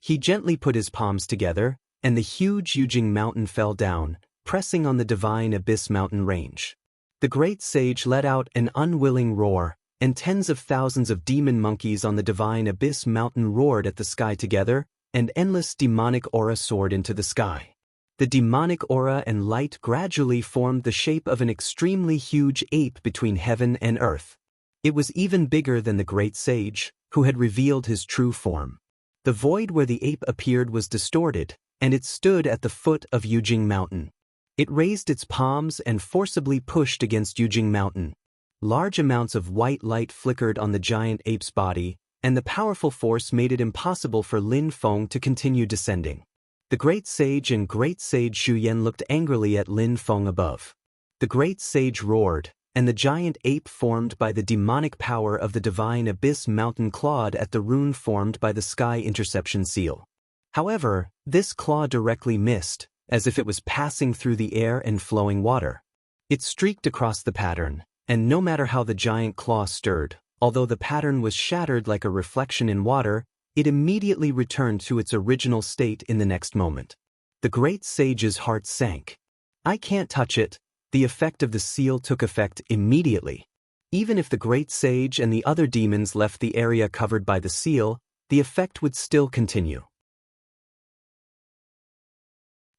He gently put his palms together, and the huge Yujing Mountain fell down, pressing on the divine abyss mountain range. The great sage let out an unwilling roar, and tens of thousands of demon monkeys on the divine abyss mountain roared at the sky together, and endless demonic aura soared into the sky. The demonic aura and light gradually formed the shape of an extremely huge ape between heaven and earth. It was even bigger than the great sage, who had revealed his true form. The void where the ape appeared was distorted, and it stood at the foot of Yujing Mountain. It raised its palms and forcibly pushed against Yujing Mountain. Large amounts of white light flickered on the giant ape's body, and the powerful force made it impossible for Lin Feng to continue descending. The great sage and great sage Zhu Yan looked angrily at Lin Feng above. The great sage roared, and the giant ape formed by the demonic power of the divine abyss mountain clawed at the rune formed by the sky interception seal. However, this claw directly missed, as if it was passing through the air and flowing water. It streaked across the pattern, and no matter how the giant claw stirred, although the pattern was shattered like a reflection in water, it immediately returned to its original state in the next moment. The great sage's heart sank. I can't touch it. The effect of the seal took effect immediately. Even if the great sage and the other demons left the area covered by the seal, the effect would still continue.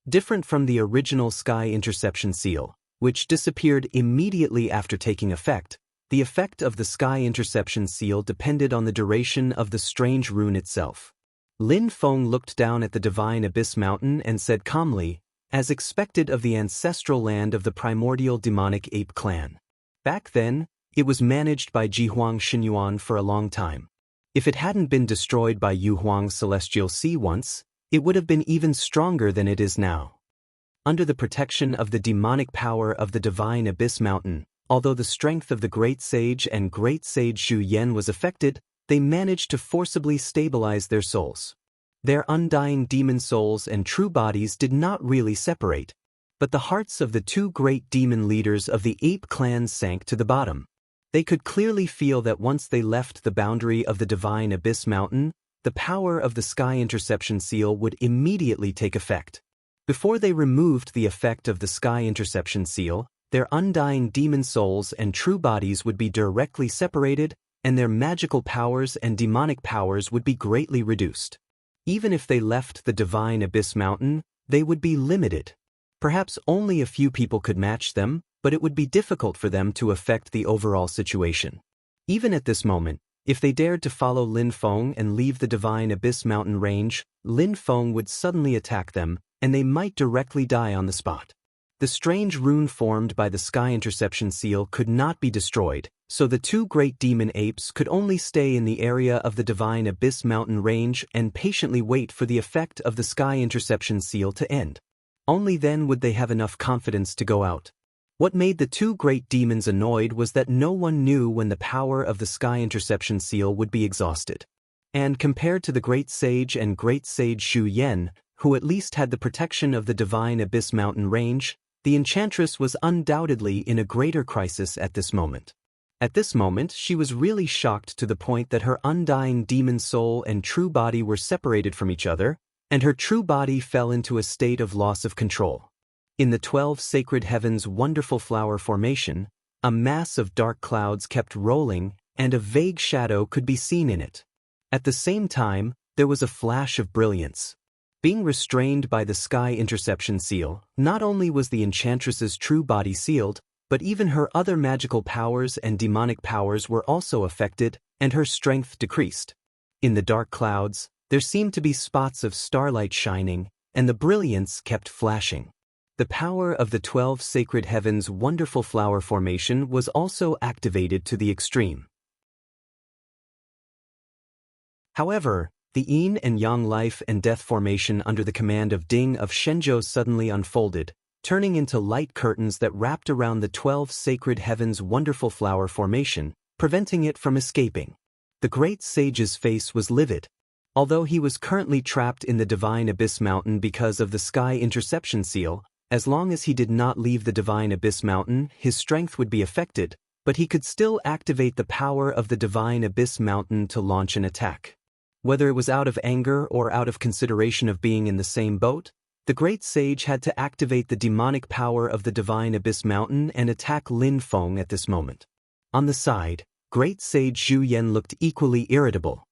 Different from the original sky interception seal, which disappeared immediately after taking effect, the effect of the sky interception seal depended on the duration of the strange rune itself. Lin Feng looked down at the divine abyss mountain and said calmly, as expected of the ancestral land of the primordial demonic ape clan. Back then, it was managed by Jihuang Xinyuan for a long time. If it hadn't been destroyed by Yu Huang's celestial sea once, it would have been even stronger than it is now. Under the protection of the demonic power of the divine abyss mountain, although the strength of the great sage and great sage Zhu Yan was affected, they managed to forcibly stabilize their souls. Their undying demon souls and true bodies did not really separate, but the hearts of the two great demon leaders of the ape clan sank to the bottom. They could clearly feel that once they left the boundary of the divine abyss mountain, the power of the sky interception seal would immediately take effect. Before they removed the effect of the sky interception seal, their undying demon souls and true bodies would be directly separated, and their magical powers and demonic powers would be greatly reduced. Even if they left the divine abyss mountain, they would be limited. Perhaps only a few people could match them, but it would be difficult for them to affect the overall situation. Even at this moment, if they dared to follow Lin Feng and leave the divine abyss mountain range, Lin Feng would suddenly attack them, and they might directly die on the spot. The strange rune formed by the sky interception seal could not be destroyed, so the two great demon apes could only stay in the area of the divine abyss mountain range and patiently wait for the effect of the sky interception seal to end. Only then would they have enough confidence to go out. What made the two great demons annoyed was that no one knew when the power of the sky interception seal would be exhausted. And compared to the great sage and great sage Xu Yan, who at least had the protection of the divine abyss mountain range, the enchantress was undoubtedly in a greater crisis at this moment. At this moment, she was really shocked to the point that her undying demon soul and true body were separated from each other, and her true body fell into a state of loss of control. In the 12 sacred heavens' wonderful flower formation, a mass of dark clouds kept rolling, and a vague shadow could be seen in it. At the same time, there was a flash of brilliance. Being restrained by the sky interception seal, not only was the enchantress's true body sealed, but even her other magical powers and demonic powers were also affected, and her strength decreased. In the dark clouds, there seemed to be spots of starlight shining, and the brilliance kept flashing. The power of the 12 sacred heavens' wonderful flower formation was also activated to the extreme. However, the yin and yang life and death formation under the command of Ding of Shenzhou suddenly unfolded, turning into light curtains that wrapped around the 12 sacred heavens' wonderful flower formation, preventing it from escaping. The great sage's face was livid. Although he was currently trapped in the divine abyss mountain because of the sky interception seal, as long as he did not leave the divine abyss mountain, his strength would be affected, but he could still activate the power of the divine abyss mountain to launch an attack. Whether it was out of anger or out of consideration of being in the same boat, the great sage had to activate the demonic power of the divine abyss mountain and attack Lin Feng at this moment. On the side, great sage Xu Yan looked equally irritable.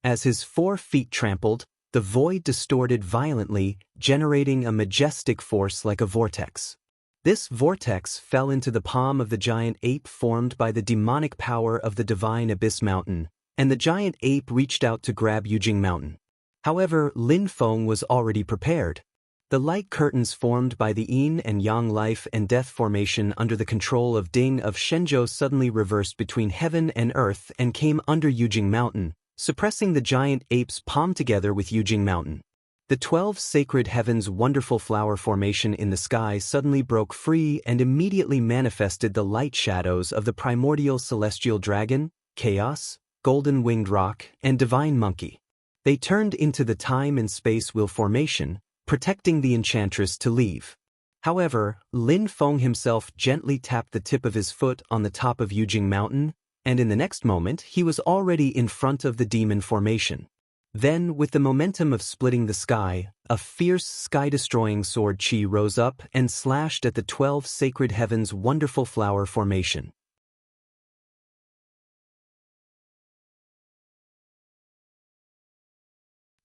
As his 4 feet trampled, the void distorted violently, generating a majestic force like a vortex. This vortex fell into the palm of the giant ape formed by the demonic power of the divine abyss mountain, and the giant ape reached out to grab Yujing Mountain. However, Lin Feng was already prepared. The light curtains formed by the yin and yang life and death formation under the control of Ding of Shenzhou suddenly reversed between heaven and earth and came under Yujing Mountain, suppressing the giant ape's palm together with Yujing Mountain. The 12 sacred heavens' wonderful flower formation in the sky suddenly broke free and immediately manifested the light shadows of the primordial celestial dragon, chaos, golden winged rock, and divine monkey. They turned into the time and space wheel formation, protecting the enchantress to leave. However, Lin Feng himself gently tapped the tip of his foot on the top of Yujing Mountain, and in the next moment he was already in front of the demon formation. Then, with the momentum of splitting the sky, a fierce sky-destroying sword chi rose up and slashed at the 12 sacred heavens' wonderful flower formation.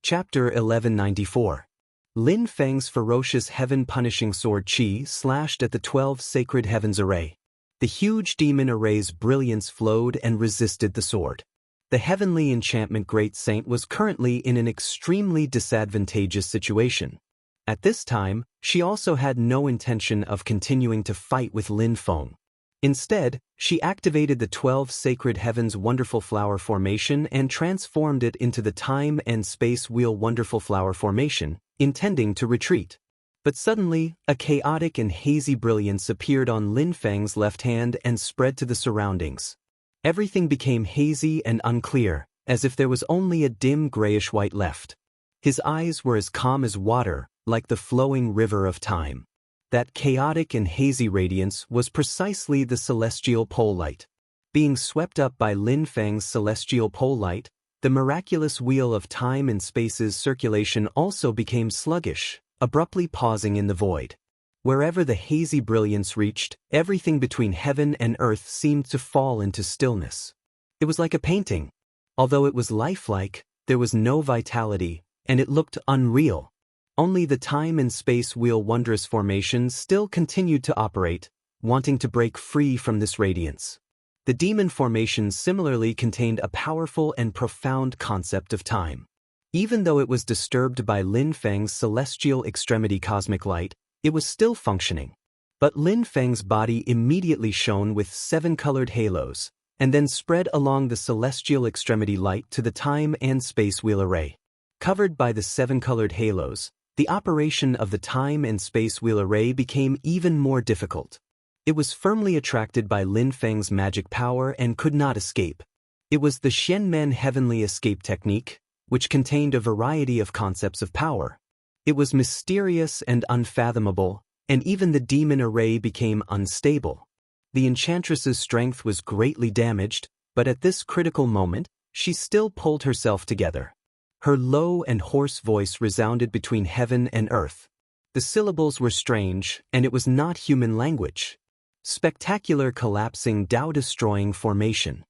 Chapter 1194. Lin Feng's ferocious heaven-punishing sword chi slashed at the 12 sacred heavens array. The huge demon array's brilliance flowed and resisted the sword. The heavenly enchantment great saint was currently in an extremely disadvantageous situation. At this time, she also had no intention of continuing to fight with Lin Feng. Instead, she activated the 12 sacred heavens' wonderful flower formation and transformed it into the time and space wheel wonderful flower formation, intending to retreat. But suddenly, a chaotic and hazy brilliance appeared on Lin Feng's left hand and spread to the surroundings. Everything became hazy and unclear, as if there was only a dim grayish-white left. His eyes were as calm as water, like the flowing river of time. That chaotic and hazy radiance was precisely the celestial pole light. Being swept up by Lin Feng's celestial pole light, the miraculous wheel of time and space's circulation also became sluggish, abruptly pausing in the void. Wherever the hazy brilliance reached, everything between heaven and earth seemed to fall into stillness. It was like a painting. Although it was lifelike, there was no vitality, and it looked unreal. Only the time and space wheel wondrous formation still continued to operate, wanting to break free from this radiance. The demon formation similarly contained a powerful and profound concept of time. Even though it was disturbed by Lin Feng's celestial extremity cosmic light, it was still functioning. But Lin Feng's body immediately shone with 7 colored halos, and then spread along the celestial extremity light to the time and space wheel array. Covered by the 7 colored halos, the operation of the time and space wheel array became even more difficult. It was firmly attracted by Lin Feng's magic power and could not escape. It was the Xianmen heavenly escape technique, which contained a variety of concepts of power. It was mysterious and unfathomable, and even the demon array became unstable. The enchantress's strength was greatly damaged, but at this critical moment, she still pulled herself together. Her low and hoarse voice resounded between heaven and earth. The syllables were strange, and it was not human language. Spectacular collapsing Tao-destroying formation.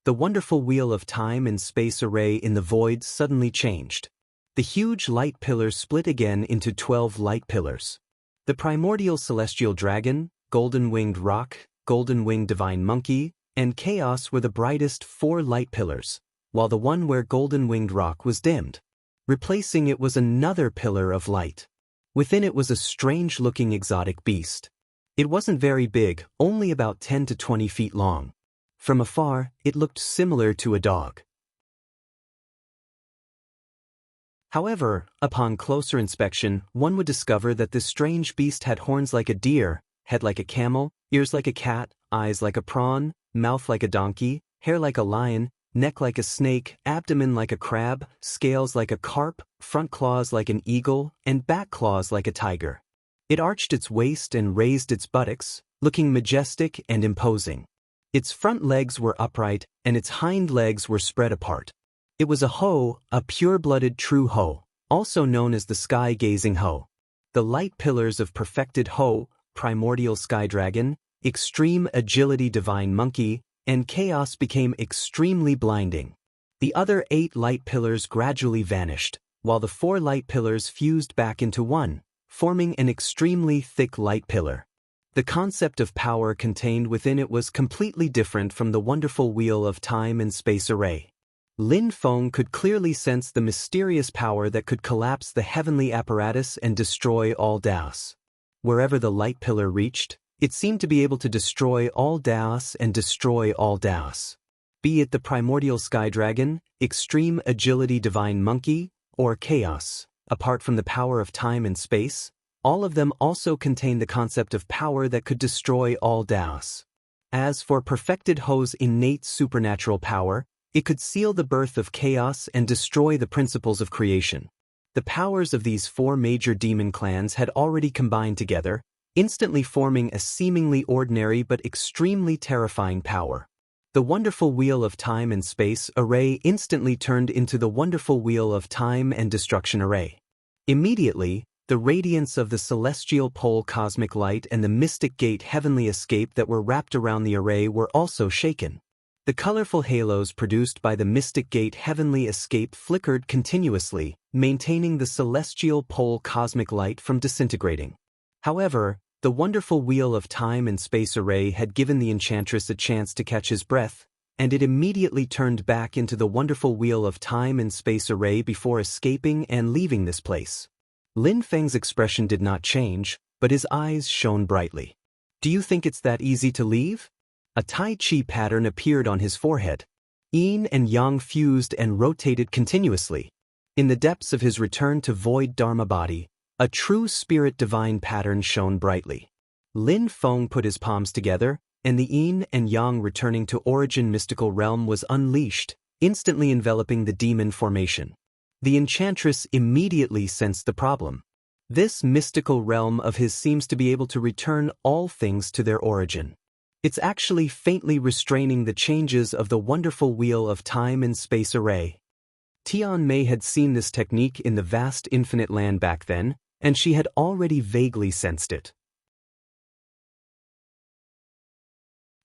The wonderful wheel of time and space array in the void suddenly changed. The huge light pillars split again into 12 light pillars. The primordial celestial dragon, golden-winged roc, golden-winged divine monkey, and chaos were the brightest 4 light pillars, while the one where golden-winged roc was dimmed. Replacing it was another pillar of light. Within it was a strange-looking exotic beast. It wasn't very big, only about 10 to 20 feet long. From afar, it looked similar to a dog. However, upon closer inspection, one would discover that this strange beast had horns like a deer, head like a camel, ears like a cat, eyes like a prawn, mouth like a donkey, hair like a lion, neck like a snake, abdomen like a crab, scales like a carp, front claws like an eagle, and back claws like a tiger. It arched its waist and raised its buttocks, looking majestic and imposing. Its front legs were upright, and its hind legs were spread apart. It was a Ho, a pure-blooded true Ho, also known as the sky-gazing Ho. The light pillars of perfected Ho, primordial sky dragon, extreme agility divine monkey, and chaos became extremely blinding. The other 8 light pillars gradually vanished, while the 4 light pillars fused back into one, forming an extremely thick light pillar. The concept of power contained within it was completely different from the wonderful wheel of time and space array. Lin Feng could clearly sense the mysterious power that could collapse the heavenly apparatus and destroy all Daos. Wherever the light pillar reached, it seemed to be able to destroy all Daos and destroy all Daos. Be it the primordial sky dragon, extreme agility divine monkey, or chaos, apart from the power of time and space, all of them also contain the concept of power that could destroy all Daos. As for perfected Ho's innate supernatural power, it could seal the birth of chaos and destroy the principles of creation. The powers of these 4 major demon clans had already combined together, instantly forming a seemingly ordinary but extremely terrifying power. The wonderful wheel of time and space array instantly turned into the wonderful wheel of time and destruction array. Immediately, the radiance of the celestial pole cosmic light and the mystic gate heavenly escape that were wrapped around the array were also shaken. The colorful halos produced by the mystic gate heavenly escape flickered continuously, maintaining the celestial pole cosmic light from disintegrating. However, the wonderful wheel of time and space array had given the enchantress a chance to catch his breath, and it immediately turned back into the wonderful wheel of time and space array before escaping and leaving this place. Lin Feng's expression did not change, but his eyes shone brightly. Do you think it's that easy to leave? A Tai Chi pattern appeared on his forehead. Yin and Yang fused and rotated continuously. In the depths of his return to void Dharma body, a true spirit divine pattern shone brightly. Lin Feng put his palms together, and the Yin and Yang returning to origin mystical realm was unleashed, instantly enveloping the demon formation. The enchantress immediately sensed the problem. This mystical realm of his seems to be able to return all things to their origin. It's actually faintly restraining the changes of the wonderful wheel of time and space array. Tian Mei had seen this technique in the vast infinite land back then, and she had already vaguely sensed it.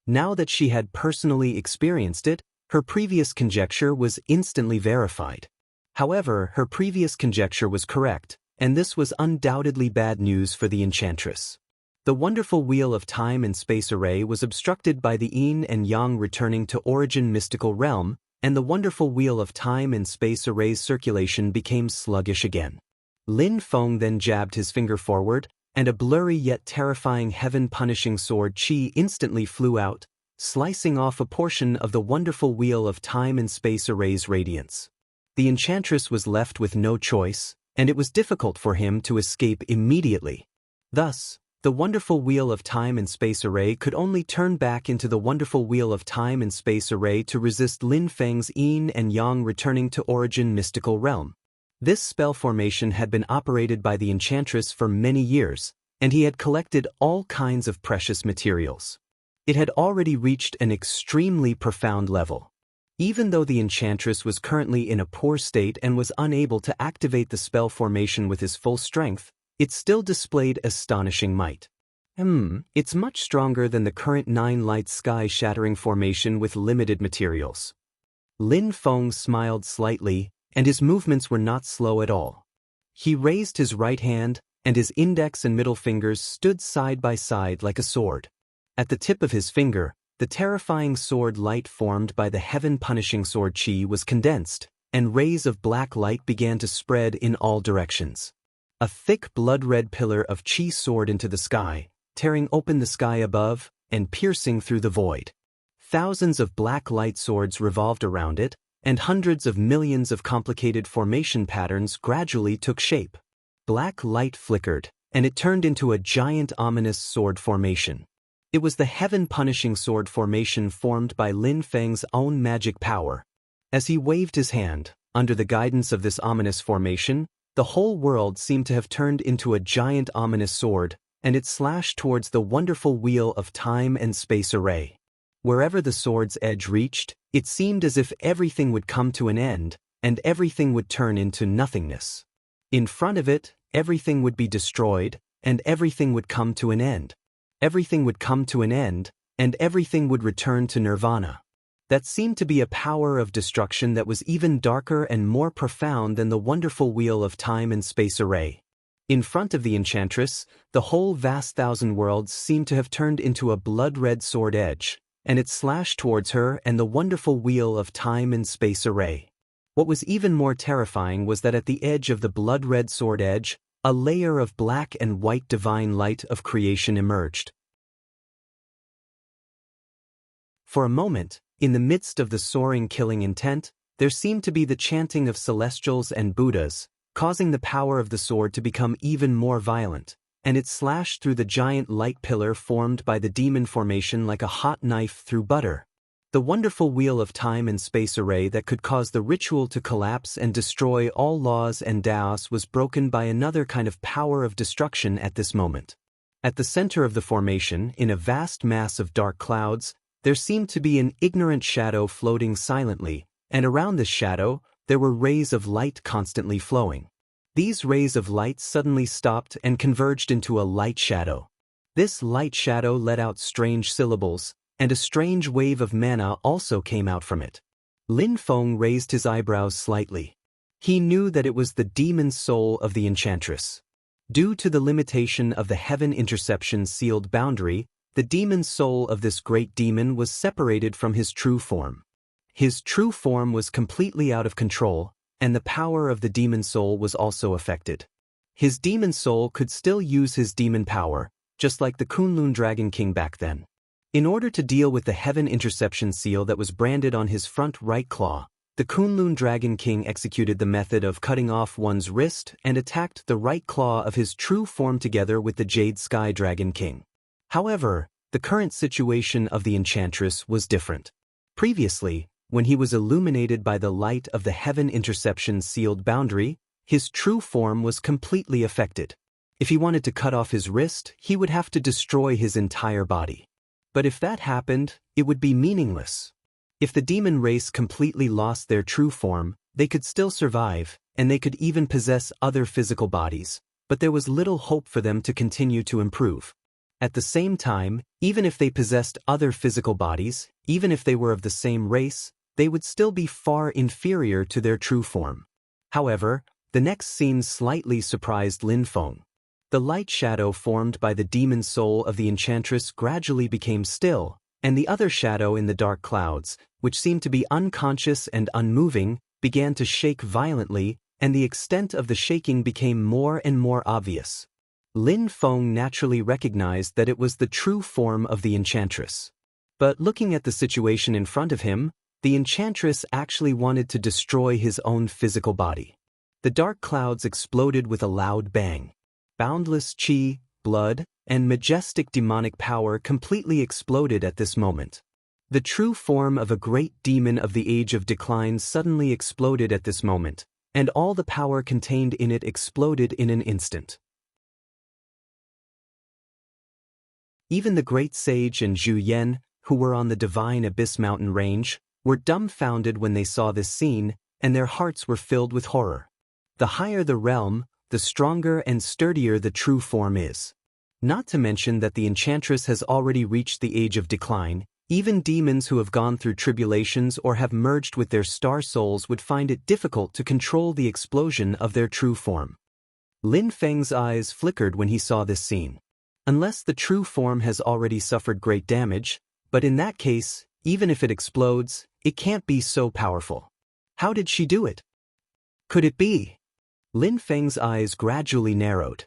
Now that she had personally experienced it, her previous conjecture was instantly verified. However, her previous conjecture was correct, and this was undoubtedly bad news for the enchantress. The wonderful wheel of time and space array was obstructed by the yin and yang returning to origin mystical realm, and the wonderful wheel of time and space array's circulation became sluggish again. Lin Feng then jabbed his finger forward, and a blurry yet terrifying heaven-punishing sword qi instantly flew out, slicing off a portion of the wonderful wheel of time and space array's radiance. The enchantress was left with no choice, and it was difficult for him to escape immediately. Thus, the wonderful wheel of time and space array could only turn back into the wonderful wheel of time and space array to resist Lin Feng's yin and yang returning to origin mystical realm. This spell formation had been operated by the enchantress for many years, and he had collected all kinds of precious materials. It had already reached an extremely profound level. Even though the enchantress was currently in a poor state and was unable to activate the spell formation with his full strength, it still displayed astonishing might. It's much stronger than the current 9-light sky-shattering formation with limited materials. Lin Feng smiled slightly, and his movements were not slow at all. He raised his right hand, and his index and middle fingers stood side by side like a sword. At the tip of his finger, the terrifying sword light formed by the heaven-punishing sword qi was condensed, and rays of black light began to spread in all directions. A thick blood-red pillar of qi soared into the sky, tearing open the sky above and piercing through the void. Thousands of black light swords revolved around it, and hundreds of millions of complicated formation patterns gradually took shape. Black light flickered, and it turned into a giant ominous sword formation. It was the heaven-punishing sword formation formed by Lin Feng's own magic power. As he waved his hand, under the guidance of this ominous formation, the whole world seemed to have turned into a giant ominous sword, and it slashed towards the wonderful wheel of time and space array. Wherever the sword's edge reached, it seemed as if everything would come to an end, and everything would turn into nothingness. In front of it, everything would be destroyed, and everything would come to an end. Everything would come to an end, and everything would return to nirvana. That seemed to be a power of destruction that was even darker and more profound than the wonderful wheel of time and space array. In front of the enchantress, the whole vast thousand worlds seemed to have turned into a blood-red sword edge, and it slashed towards her and the wonderful wheel of time and space array. What was even more terrifying was that at the edge of the blood-red sword edge, a layer of black and white divine light of creation emerged. For a moment, in the midst of the soaring killing intent, there seemed to be the chanting of celestials and Buddhas, causing the power of the sword to become even more violent, and it slashed through the giant light pillar formed by the demon formation like a hot knife through butter. The wonderful wheel of time and space array that could cause the ritual to collapse and destroy all laws and Taos was broken by another kind of power of destruction at this moment. At the center of the formation, in a vast mass of dark clouds, there seemed to be an ignorant shadow floating silently, and around this shadow, there were rays of light constantly flowing. These rays of light suddenly stopped and converged into a light shadow. This light shadow let out strange syllables, and a strange wave of mana also came out from it. Lin Feng raised his eyebrows slightly. He knew that it was the demon soul of the enchantress. Due to the limitation of the heaven interception sealed boundary, the demon soul of this great demon was separated from his true form. His true form was completely out of control, and the power of the demon soul was also affected. His demon soul could still use his demon power, just like the Kunlun Dragon King back then. In order to deal with the heaven interception seal that was branded on his front right claw, the Kunlun Dragon King executed the method of cutting off one's wrist and attacked the right claw of his true form together with the Jade Sky Dragon King. However, the current situation of the enchantress was different. Previously, when he was illuminated by the light of the heaven interception sealed boundary, his true form was completely affected. If he wanted to cut off his wrist, he would have to destroy his entire body. But if that happened, it would be meaningless. If the demon race completely lost their true form, They could still survive, and they could even possess other physical bodies, but there was little hope for them to continue to improve. At the same time, even if they possessed other physical bodies, even if they were of the same race, they would still be far inferior to their true form. However, the next scene slightly surprised Lin Feng. The light shadow formed by the demon soul of the enchantress gradually became still, and the other shadow in the dark clouds, which seemed to be unconscious and unmoving, began to shake violently, and the extent of the shaking became more and more obvious. Lin Feng naturally recognized that it was the true form of the enchantress. But looking at the situation in front of him, the enchantress actually wanted to destroy his own physical body. The dark clouds exploded with a loud bang. Boundless qi, blood, and majestic demonic power completely exploded at this moment. The true form of a great demon of the Age of Decline suddenly exploded at this moment, and all the power contained in it exploded in an instant. Even the great sage and Zhu Yan, who were on the divine Abyss Mountain range, were dumbfounded when they saw this scene, and their hearts were filled with horror. The higher the realm, the stronger and sturdier the true form is. Not to mention that the enchantress has already reached the Age of Decline. Even demons who have gone through tribulations or have merged with their star souls would find it difficult to control the explosion of their true form. Lin Feng's eyes flickered when he saw this scene. Unless the true form has already suffered great damage, but in that case, even if it explodes, it can't be so powerful. How did she do it? Could it be? Lin Feng's eyes gradually narrowed.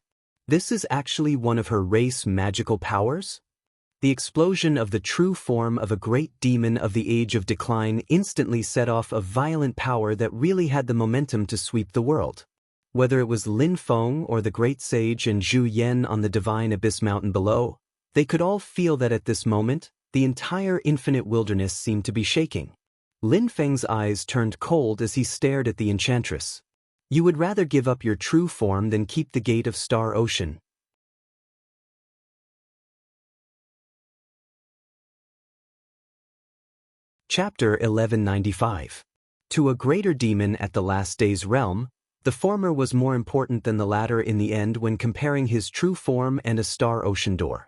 This is actually one of her race magical powers? The explosion of the true form of a great demon of the Age of Decline instantly set off a violent power that really had the momentum to sweep the world. Whether it was Lin Feng or the great sage and Zhu Yan on the divine Abyss Mountain below, they could all feel that at this moment, the entire infinite wilderness seemed to be shaking. Lin Feng's eyes turned cold as he stared at the enchantress. You would rather give up your true form than keep the gate of Star Ocean. Chapter 1195. To a greater demon at the last day's realm, the former was more important than the latter in the end when comparing his true form and a Star Ocean door.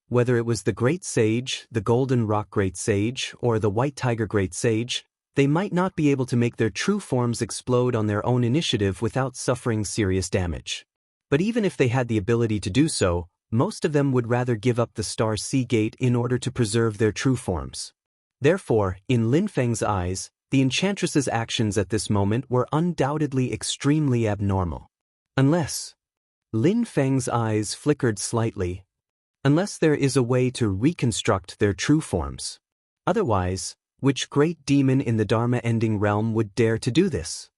Whether it was the Great Sage, the Golden Rock Great Sage, or the White Tiger Great Sage, they might not be able to make their true forms explode on their own initiative without suffering serious damage. But even if they had the ability to do so, most of them would rather give up the Star Sea Gate in order to preserve their true forms. Therefore, in Lin Feng's eyes, the enchantress's actions at this moment were undoubtedly extremely abnormal. Unless... Lin Feng's eyes flickered slightly. Unless there is a way to reconstruct their true forms. Otherwise, which great demon in the Dharma-ending realm would dare to do this?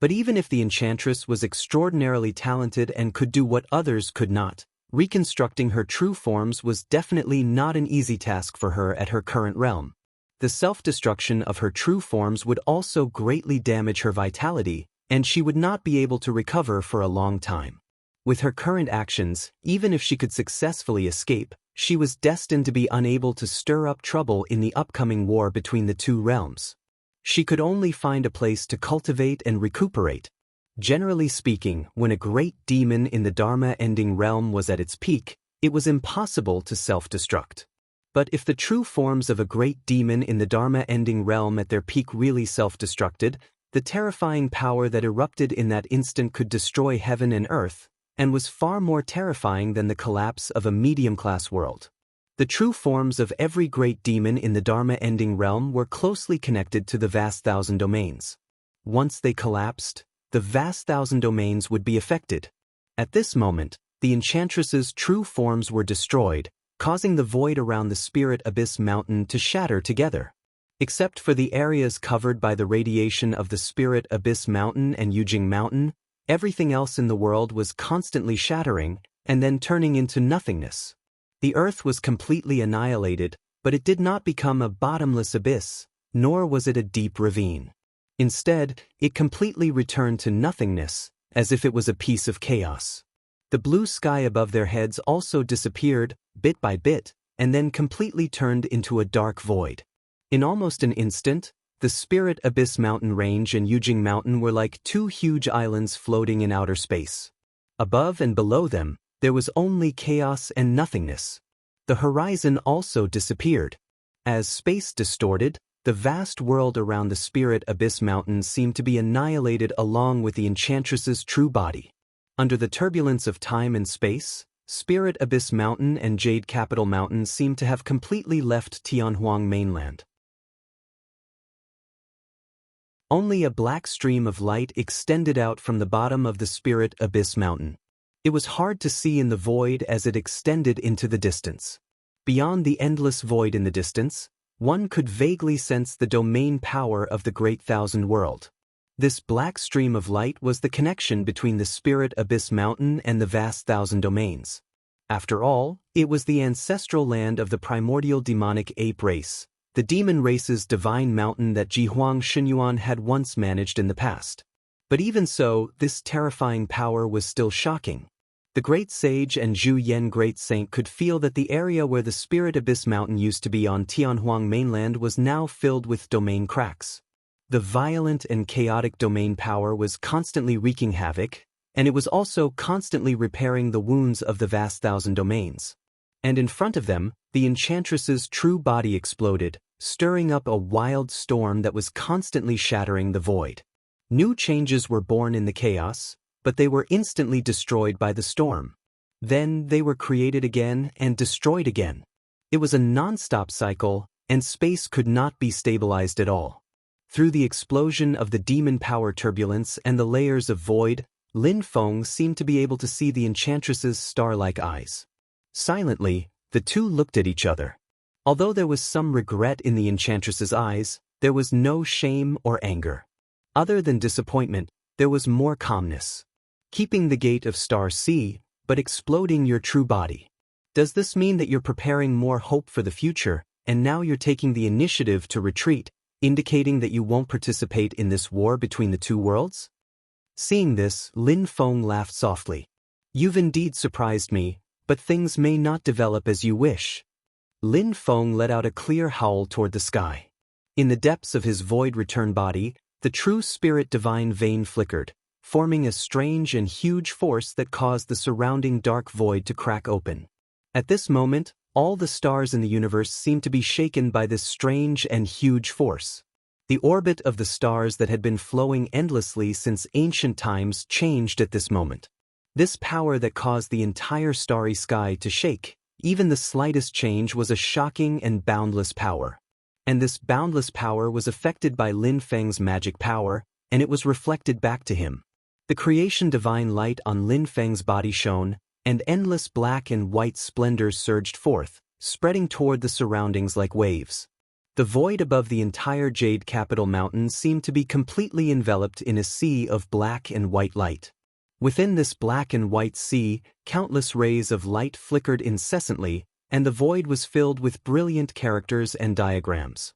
But even if the enchantress was extraordinarily talented and could do what others could not, reconstructing her true forms was definitely not an easy task for her at her current realm. The self-destruction of her true forms would also greatly damage her vitality, and she would not be able to recover for a long time. With her current actions, even if she could successfully escape, she was destined to be unable to stir up trouble in the upcoming war between the two realms. She could only find a place to cultivate and recuperate. Generally speaking, when a great demon in the Dharma-ending realm was at its peak, it was impossible to self-destruct. But if the true forms of a great demon in the Dharma-ending realm at their peak really self-destructed, the terrifying power that erupted in that instant could destroy heaven and earth, and was far more terrifying than the collapse of a medium-class world. The true forms of every great demon in the Dharma-ending realm were closely connected to the vast thousand domains. Once they collapsed, the vast thousand domains would be affected. At this moment, the enchantress's true forms were destroyed, causing the void around the Spirit Abyss Mountain to shatter together. Except for the areas covered by the radiation of the Spirit Abyss Mountain and Yujing Mountain, everything else in the world was constantly shattering and then turning into nothingness. The earth was completely annihilated, but it did not become a bottomless abyss, nor was it a deep ravine. Instead, it completely returned to nothingness, as if it was a piece of chaos. The blue sky above their heads also disappeared, bit by bit, and then completely turned into a dark void. In almost an instant, the The Spirit Abyss mountain range and Yujing Mountain were like two huge islands floating in outer space. Above and below them, there was only chaos and nothingness. The horizon also disappeared. As space distorted, the vast world around the Spirit Abyss Mountain seemed to be annihilated along with the Enchantress's true body. Under the turbulence of time and space, Spirit Abyss Mountain and Jade Capital Mountain seemed to have completely left Tianhuang mainland. Only a black stream of light extended out from the bottom of the Spirit Abyss Mountain. It was hard to see in the void as it extended into the distance. Beyond the endless void in the distance, one could vaguely sense the domain power of the Great Thousand World. This black stream of light was the connection between the Spirit Abyss Mountain and the vast thousand domains. After all, it was the ancestral land of the primordial demonic ape race, the demon race's divine mountain that Jihuang Xinyuan had once managed in the past. But even so, this terrifying power was still shocking. The Great Sage and Zhu Yen Great Saint could feel that the area where the Spirit Abyss Mountain used to be on Tianhuang mainland was now filled with domain cracks. The violent and chaotic domain power was constantly wreaking havoc, and it was also constantly repairing the wounds of the vast thousand domains. And in front of them, the Enchantress's true body exploded, stirring up a wild storm that was constantly shattering the void. New changes were born in the chaos, but they were instantly destroyed by the storm. Then they were created again and destroyed again. It was a non-stop cycle, and space could not be stabilized at all. Through the explosion of the demon power turbulence and the layers of void, Lin Feng seemed to be able to see the Enchantress's star-like eyes. Silently, the two looked at each other. Although there was some regret in the Enchantress's eyes, there was no shame or anger. Other than disappointment, there was more calmness. Keeping the gate of Star C, but exploding your true body. Does this mean that you're preparing more hope for the future, and now you're taking the initiative to retreat, indicating that you won't participate in this war between the two worlds? Seeing this, Lin Feng laughed softly. You've indeed surprised me, but things may not develop as you wish. Lin Feng let out a clear howl toward the sky. In the depths of his void return body, the true spirit divine vein flickered, forming a strange and huge force that caused the surrounding dark void to crack open. At this moment, all the stars in the universe seemed to be shaken by this strange and huge force. The orbit of the stars that had been flowing endlessly since ancient times changed at this moment. This power that caused the entire starry sky to shake, even the slightest change, was a shocking and boundless power. And this boundless power was affected by Lin Feng's magic power, and it was reflected back to him. The creation divine light on Lin Feng's body shone, and endless black and white splendors surged forth, spreading toward the surroundings like waves. The void above the entire Jade Capital Mountain seemed to be completely enveloped in a sea of black and white light. Within this black and white sea, countless rays of light flickered incessantly, and the void was filled with brilliant characters and diagrams.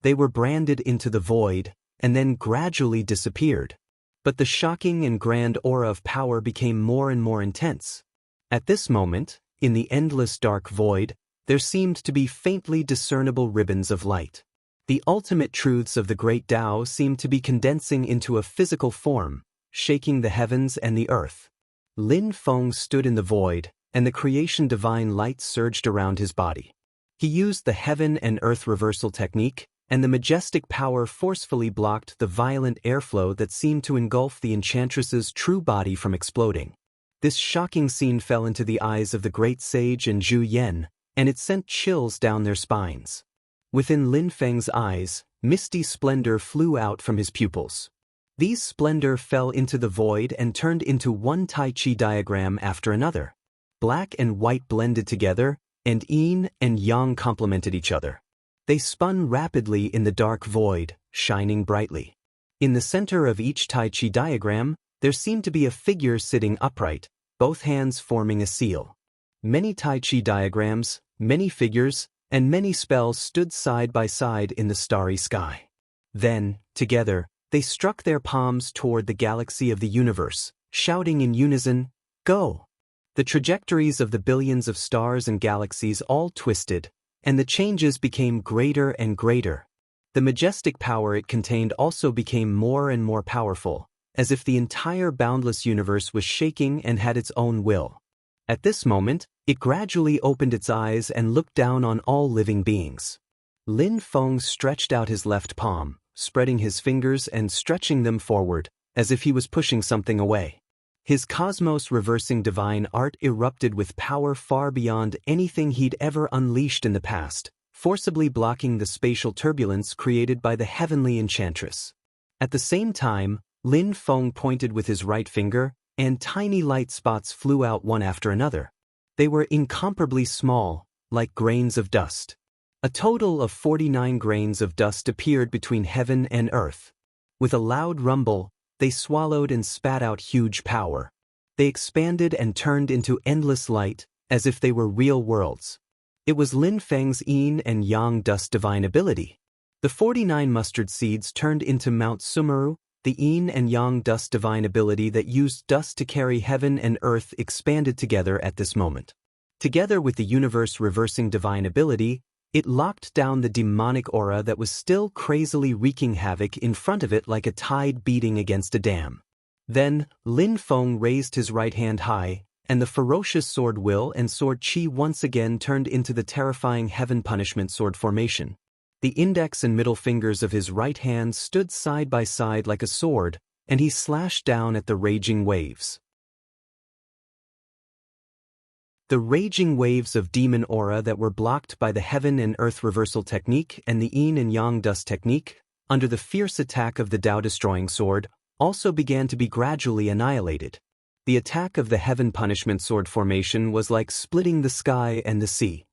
They were branded into the void, and then gradually disappeared. But the shocking and grand aura of power became more and more intense. At this moment, in the endless dark void, there seemed to be faintly discernible ribbons of light. The ultimate truths of the great Tao seemed to be condensing into a physical form, shaking the heavens and the earth. Lin Feng stood in the void, and the creation divine light surged around his body. He used the heaven and earth reversal technique, and the majestic power forcefully blocked the violent airflow that seemed to engulf the Enchantress's true body from exploding. This shocking scene fell into the eyes of the Great Sage and Zhu Yen, and it sent chills down their spines. Within Lin Feng's eyes, misty splendor flew out from his pupils. These splendor fell into the void and turned into one Tai Chi diagram after another. Black and white blended together, and yin and yang complemented each other. They spun rapidly in the dark void, shining brightly. In the center of each Tai Chi diagram, there seemed to be a figure sitting upright, both hands forming a seal. Many Tai Chi diagrams, many figures, and many spells stood side by side in the starry sky. Then, together, they struck their palms toward the galaxy of the universe, shouting in unison, "Go!" The trajectories of the billions of stars and galaxies all twisted, and the changes became greater and greater. The majestic power it contained also became more and more powerful, as if the entire boundless universe was shaking and had its own will. At this moment, it gradually opened its eyes and looked down on all living beings. Lin Feng stretched out his left palm, spreading his fingers and stretching them forward, as if he was pushing something away. His cosmos-reversing divine art erupted with power far beyond anything he'd ever unleashed in the past, forcibly blocking the spatial turbulence created by the heavenly enchantress. At the same time, Lin Feng pointed with his right finger, and tiny light spots flew out one after another. They were incomparably small, like grains of dust. A total of 49 grains of dust appeared between heaven and earth. With a loud rumble, they swallowed and spat out huge power. They expanded and turned into endless light, as if they were real worlds. It was Lin Feng's yin and yang dust divine ability. The 49 mustard seeds turned into Mount Sumeru. The yin and yang dust divine ability that used dust to carry heaven and earth expanded together at this moment. Together with the universe reversing divine ability, it locked down the demonic aura that was still crazily wreaking havoc in front of it like a tide beating against a dam. Then, Lin Feng raised his right hand high, and the ferocious sword will and sword chi once again turned into the terrifying heaven punishment sword formation. The index and middle fingers of his right hand stood side by side like a sword, and he slashed down at the raging waves. The raging waves of demon aura that were blocked by the heaven and earth reversal technique and the yin and yang dust technique, under the fierce attack of the Tao-destroying sword, also began to be gradually annihilated. The attack of the heaven punishment sword formation was like splitting the sky and the sea.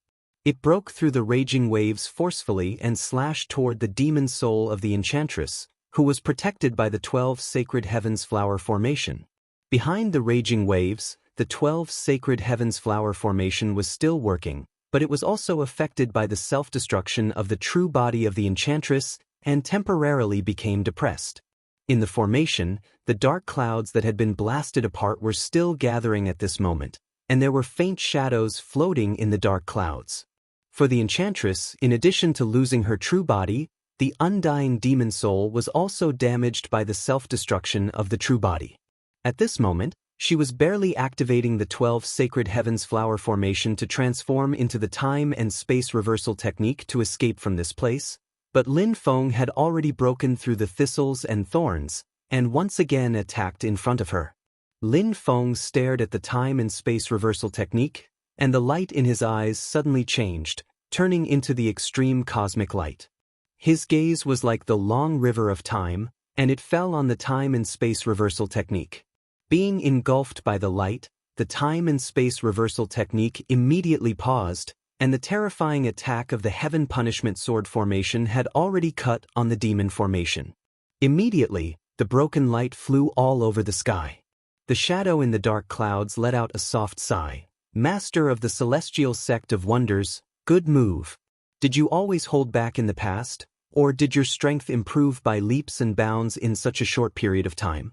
It broke through the raging waves forcefully and slashed toward the demon soul of the enchantress, who was protected by the 12 sacred heavens flower formation. Behind the raging waves, the 12 sacred heavens flower formation was still working, but it was also affected by the self-destruction of the true body of the enchantress and temporarily became depressed. In the formation, the dark clouds that had been blasted apart were still gathering at this moment, and there were faint shadows floating in the dark clouds. For the enchantress, in addition to losing her true body, the undying demon soul was also damaged by the self-destruction of the true body. At this moment, she was barely activating the 12 sacred heavens flower formation to transform into the time and space reversal technique to escape from this place, but Lin Feng had already broken through the thistles and thorns, and once again attacked in front of her. Lin Feng stared at the time and space reversal technique, and the light in his eyes suddenly changed, turning into the extreme cosmic light. His gaze was like the long river of time, and it fell on the time and space reversal technique. Being engulfed by the light, the time and space reversal technique immediately paused, and the terrifying attack of the heaven punishment sword formation had already cut on the demon formation. Immediately, the broken light flew all over the sky. The shadow in the dark clouds let out a soft sigh. Master of the celestial sect of wonders, good move. Did you always hold back in the past, or did your strength improve by leaps and bounds in such a short period of time?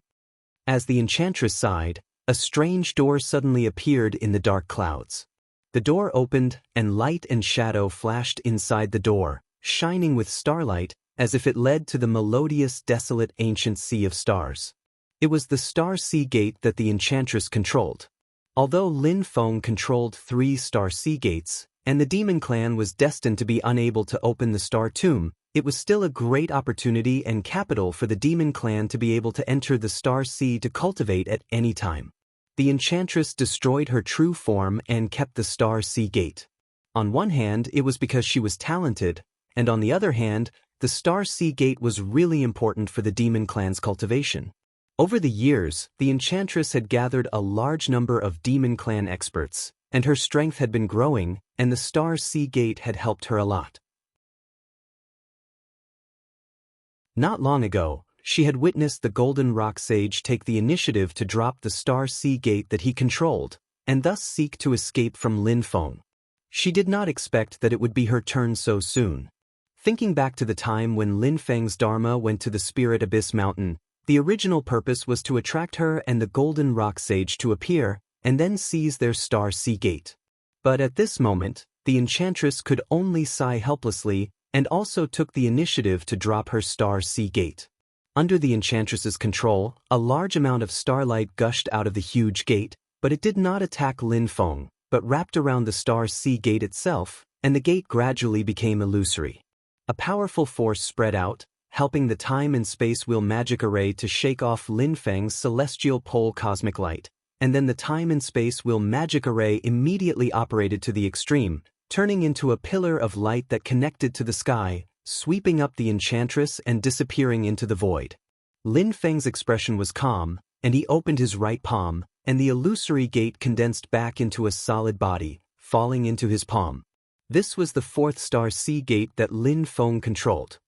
As the enchantress sighed, a strange door suddenly appeared in the dark clouds. The door opened, and light and shadow flashed inside the door, shining with starlight, as if it led to the melodious, desolate, ancient sea of stars. It was the Star Sea Gate that the enchantress controlled. Although Lin Feng controlled 3 Star Sea Gates, and the demon clan was destined to be unable to open the Star Tomb, it was still a great opportunity and capital for the demon clan to be able to enter the Star Sea to cultivate at any time. The enchantress destroyed her true form and kept the Star Sea Gate. On one hand, it was because she was talented, and on the other hand, the Star Sea Gate was really important for the demon clan's cultivation. Over the years, the enchantress had gathered a large number of demon clan experts, and her strength had been growing, and the Star Sea Gate had helped her a lot. Not long ago, she had witnessed the Golden Rock Sage take the initiative to drop the Star Sea Gate that he controlled, and thus seek to escape from Lin Feng. She did not expect that it would be her turn so soon. Thinking back to the time when Lin Feng's Dharma went to the Spirit Abyss Mountain, the original purpose was to attract her and the Golden Rock Sage to appear, and then seize their Star Sea Gate. But at this moment, the enchantress could only sigh helplessly and also took the initiative to drop her star sea gate. Under the enchantress's control, a large amount of starlight gushed out of the huge gate, but it did not attack Lin Feng, but wrapped around the star sea gate itself, and the gate gradually became illusory. A powerful force spread out, helping the time and space wheel magic array to shake off Lin Feng's celestial pole cosmic light, and then the time and space wheel magic array immediately operated to the extreme, turning into a pillar of light that connected to the sky, sweeping up the enchantress and disappearing into the void. Lin Feng's expression was calm, and he opened his right palm, and the illusory gate condensed back into a solid body, falling into his palm. This was the fourth star sea gate that Lin Feng controlled.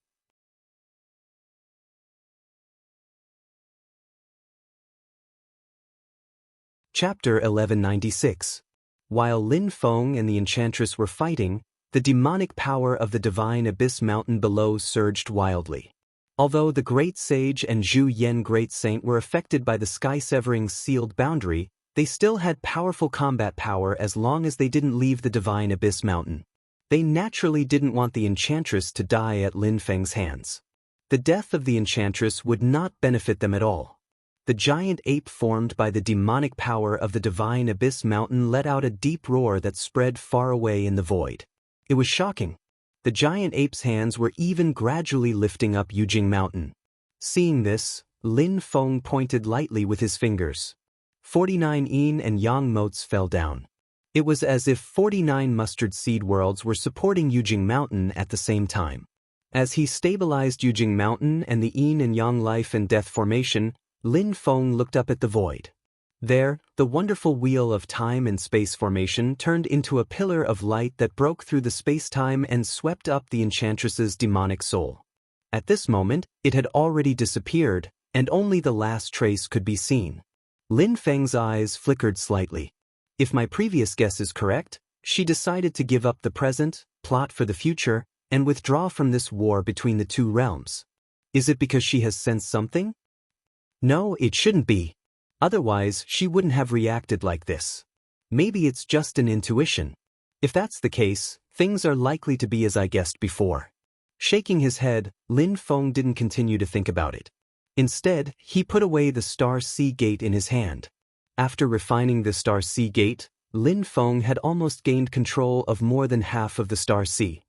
Chapter 1196. While Lin Feng and the enchantress were fighting, the demonic power of the divine abyss mountain below surged wildly. Although the Great Sage and Zhu Yen Great Saint were affected by the sky-severing sealed boundary, they still had powerful combat power as long as they didn't leave the divine abyss mountain. They naturally didn't want the enchantress to die at Lin Feng's hands. The death of the enchantress would not benefit them at all. The giant ape formed by the demonic power of the divine abyss mountain let out a deep roar that spread far away in the void. It was shocking. The giant ape's hands were even gradually lifting up Yujing Mountain. Seeing this, Lin Feng pointed lightly with his fingers. 49 yin and yang motes fell down. It was as if 49 mustard seed worlds were supporting Yujing Mountain at the same time. As he stabilized Yujing Mountain and the yin and yang life and death formation, Lin Feng looked up at the void. There, the wonderful wheel of time and space formation turned into a pillar of light that broke through the space-time and swept up the enchantress's demonic soul. At this moment, it had already disappeared, and only the last trace could be seen. Lin Feng's eyes flickered slightly. If my previous guess is correct, she decided to give up the present, plot for the future, and withdraw from this war between the two realms. Is it because she has sensed something? No, it shouldn't be. Otherwise, she wouldn't have reacted like this. Maybe it's just an intuition. If that's the case, things are likely to be as I guessed before. Shaking his head, Lin Feng didn't continue to think about it. Instead, he put away the star sea gate in his hand. After refining the star sea gate, Lin Feng had almost gained control of more than half of the star sea.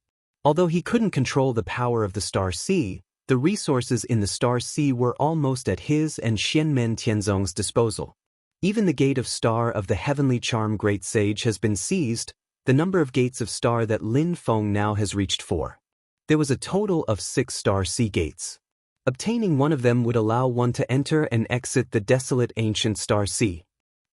Although he couldn't control the power of the star sea, the resources in the star sea were almost at his and Xianmen Tianzong's disposal. Even the gate of star of the heavenly charm Great Sage has been seized, the number of gates of star that Lin Feng now has reached 4. There was a total of 6 star sea gates. Obtaining one of them would allow one to enter and exit the desolate ancient star sea.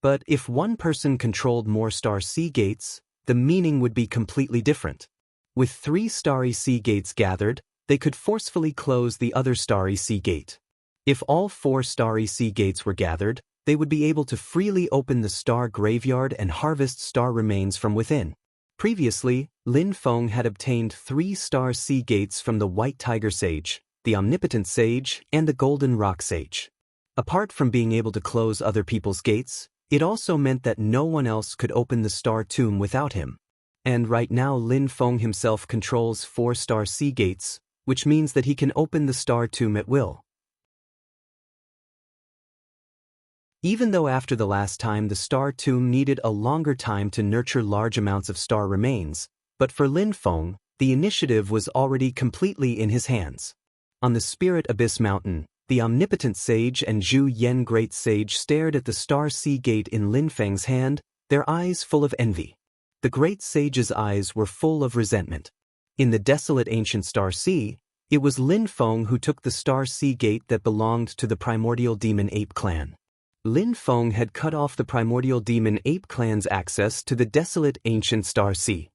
But if one person controlled more star sea gates, the meaning would be completely different. With 3 starry sea gates gathered, they could forcefully close the other starry sea gate. If all 4 starry sea gates were gathered, they would be able to freely open the star graveyard and harvest star remains from within. Previously, Lin Feng had obtained 3 star sea gates from the White Tiger Sage, the Omnipotent Sage, and the Golden Rock Sage. Apart from being able to close other people's gates, it also meant that no one else could open the star tomb without him. And right now Lin Feng himself controls 4 star sea gates, which means that he can open the star tomb at will. Even though after the last time the star tomb needed a longer time to nurture large amounts of star remains, but for Lin Feng, the initiative was already completely in his hands. On the Spirit Abyss Mountain, the Omnipotent Sage and Zhu Yen Great Sage stared at the star sea gate in Lin Feng's hand, their eyes full of envy. The Great Sage's eyes were full of resentment. In the desolate ancient star sea, it was Lin Feng who took the star sea gate that belonged to the primordial demon ape clan. Lin Feng had cut off the primordial demon ape clan's access to the desolate ancient star sea.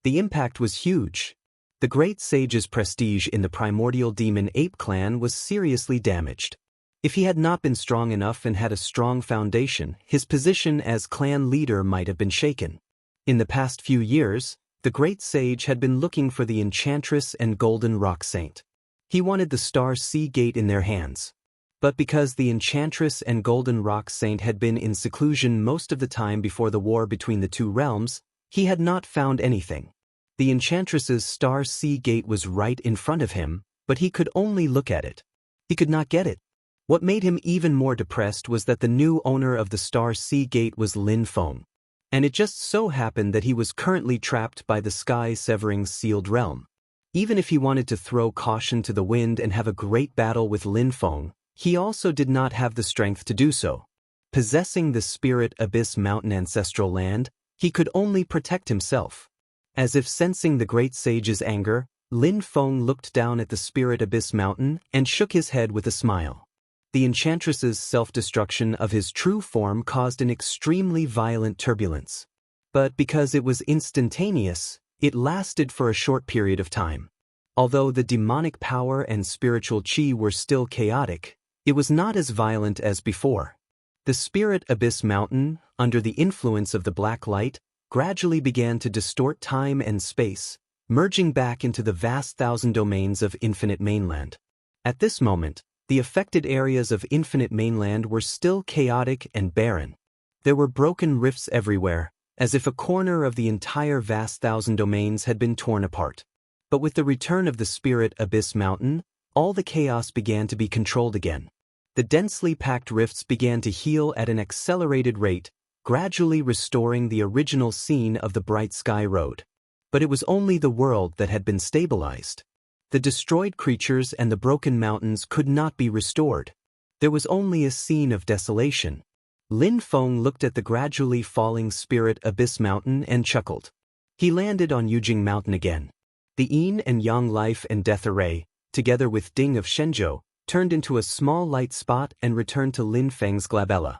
The impact was huge. The Great Sage's prestige in the primordial demon ape clan was seriously damaged. If he had not been strong enough and had a strong foundation, his position as clan leader might have been shaken. In the past few years, the Great Sage had been looking for the Enchantress and Golden Rock Saint. He wanted the Star Sea Gate in their hands. But because the Enchantress and Golden Rock Saint had been in seclusion most of the time before the war between the two realms, he had not found anything. The enchantress's star sea gate was right in front of him, but he could only look at it. He could not get it. What made him even more depressed was that the new owner of the star sea gate was Lin Feng. And it just so happened that he was currently trapped by the sky-severing sealed realm. Even if he wanted to throw caution to the wind and have a great battle with Lin Feng, he also did not have the strength to do so. Possessing the Spirit Abyss Mountain ancestral land, he could only protect himself. As if sensing the great sage's anger, Lin Feng looked down at the Spirit Abyss Mountain and shook his head with a smile. The enchantress's self-destruction of his true form caused an extremely violent turbulence. But because it was instantaneous, it lasted for a short period of time. Although the demonic power and spiritual chi were still chaotic, it was not as violent as before. The Spirit Abyss Mountain, under the influence of the black light, gradually began to distort time and space, merging back into the vast thousand domains of Infinite Mainland. At this moment, the affected areas of Infinite Mainland were still chaotic and barren. There were broken rifts everywhere, as if a corner of the entire vast thousand domains had been torn apart. But with the return of the Spirit Abyss Mountain, all the chaos began to be controlled again. The densely packed rifts began to heal at an accelerated rate, gradually restoring the original scene of the Bright Sky Road. But it was only the world that had been stabilized. The destroyed creatures and the broken mountains could not be restored. There was only a scene of desolation. Lin Feng looked at the gradually falling Spirit Abyss Mountain and chuckled. He landed on Yujing Mountain again. The yin and yang life and death array, together with Ding of Shenzhou, turned into a small light spot and returned to Lin Feng's glabella.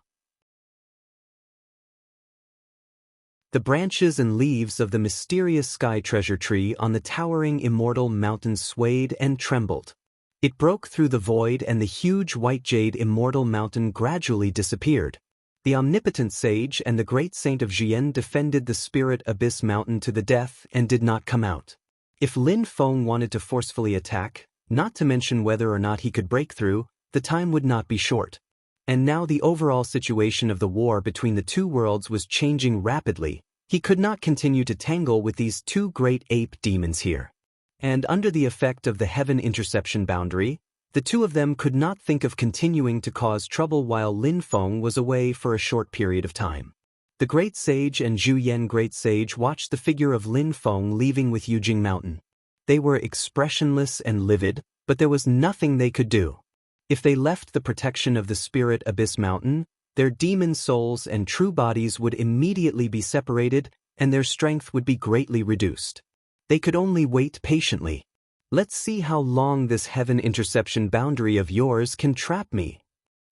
The branches and leaves of the mysterious sky treasure tree on the towering immortal mountain swayed and trembled. It broke through the void and the huge white jade immortal mountain gradually disappeared. The omnipotent sage and the great saint of Jian defended the Spirit Abyss Mountain to the death and did not come out. If Lin Feng wanted to forcefully attack, not to mention whether or not he could break through, the time would not be short. And now the overall situation of the war between the two worlds was changing rapidly. He could not continue to tangle with these two great ape demons here. And under the effect of the heaven interception boundary, the two of them could not think of continuing to cause trouble while Lin Feng was away for a short period of time. The great sage and Zhu Yan great sage watched the figure of Lin Feng leaving with Yujing Mountain. They were expressionless and livid, but there was nothing they could do. If they left the protection of the Spirit Abyss Mountain, their demon souls and true bodies would immediately be separated, and their strength would be greatly reduced. They could only wait patiently. Let's see how long this heaven interception boundary of yours can trap me.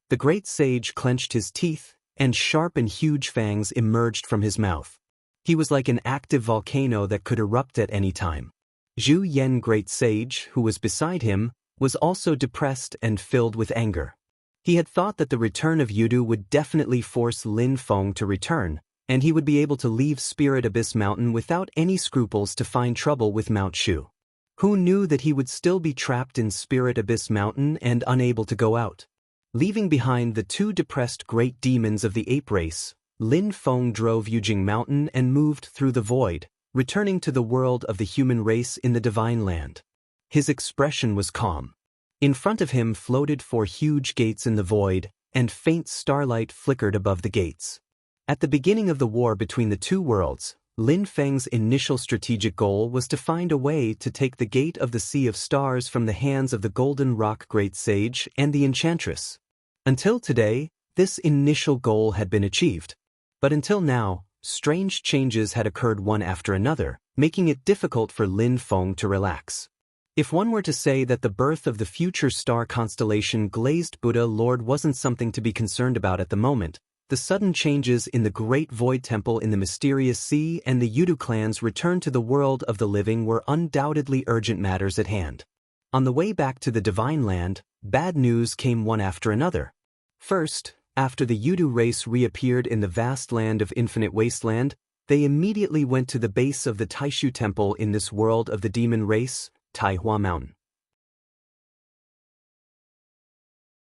The great sage clenched his teeth, and sharp and huge fangs emerged from his mouth. He was like an active volcano that could erupt at any time. Zhu Yan great sage, who was beside him, was also depressed and filled with anger. He had thought that the return of Yudu would definitely force Lin Feng to return, and he would be able to leave Spirit Abyss Mountain without any scruples to find trouble with Mount Shu. Who knew that he would still be trapped in Spirit Abyss Mountain and unable to go out? Leaving behind the two depressed great demons of the ape race, Lin Feng drove Yujing Mountain and moved through the void, returning to the world of the human race in the divine land. His expression was calm. In front of him floated 4 huge gates in the void, and faint starlight flickered above the gates. At the beginning of the war between the two worlds, Lin Feng's initial strategic goal was to find a way to take the Gate of the Sea of Stars from the hands of the Golden Rock Great Sage and the Enchantress. Until today, this initial goal had been achieved. But until now, strange changes had occurred one after another, making it difficult for Lin Feng to relax. If one were to say that the birth of the future star constellation Glazed Buddha Lord wasn't something to be concerned about at the moment, the sudden changes in the Great Void Temple in the Mysterious Sea and the Yudu clan's return to the world of the living were undoubtedly urgent matters at hand. On the way back to the Divine Land, bad news came one after another. First, after the Yudu race reappeared in the vast land of Infinite Wasteland, they immediately went to the base of the Taishu Temple in this world of the demon race, Taihua Mountain.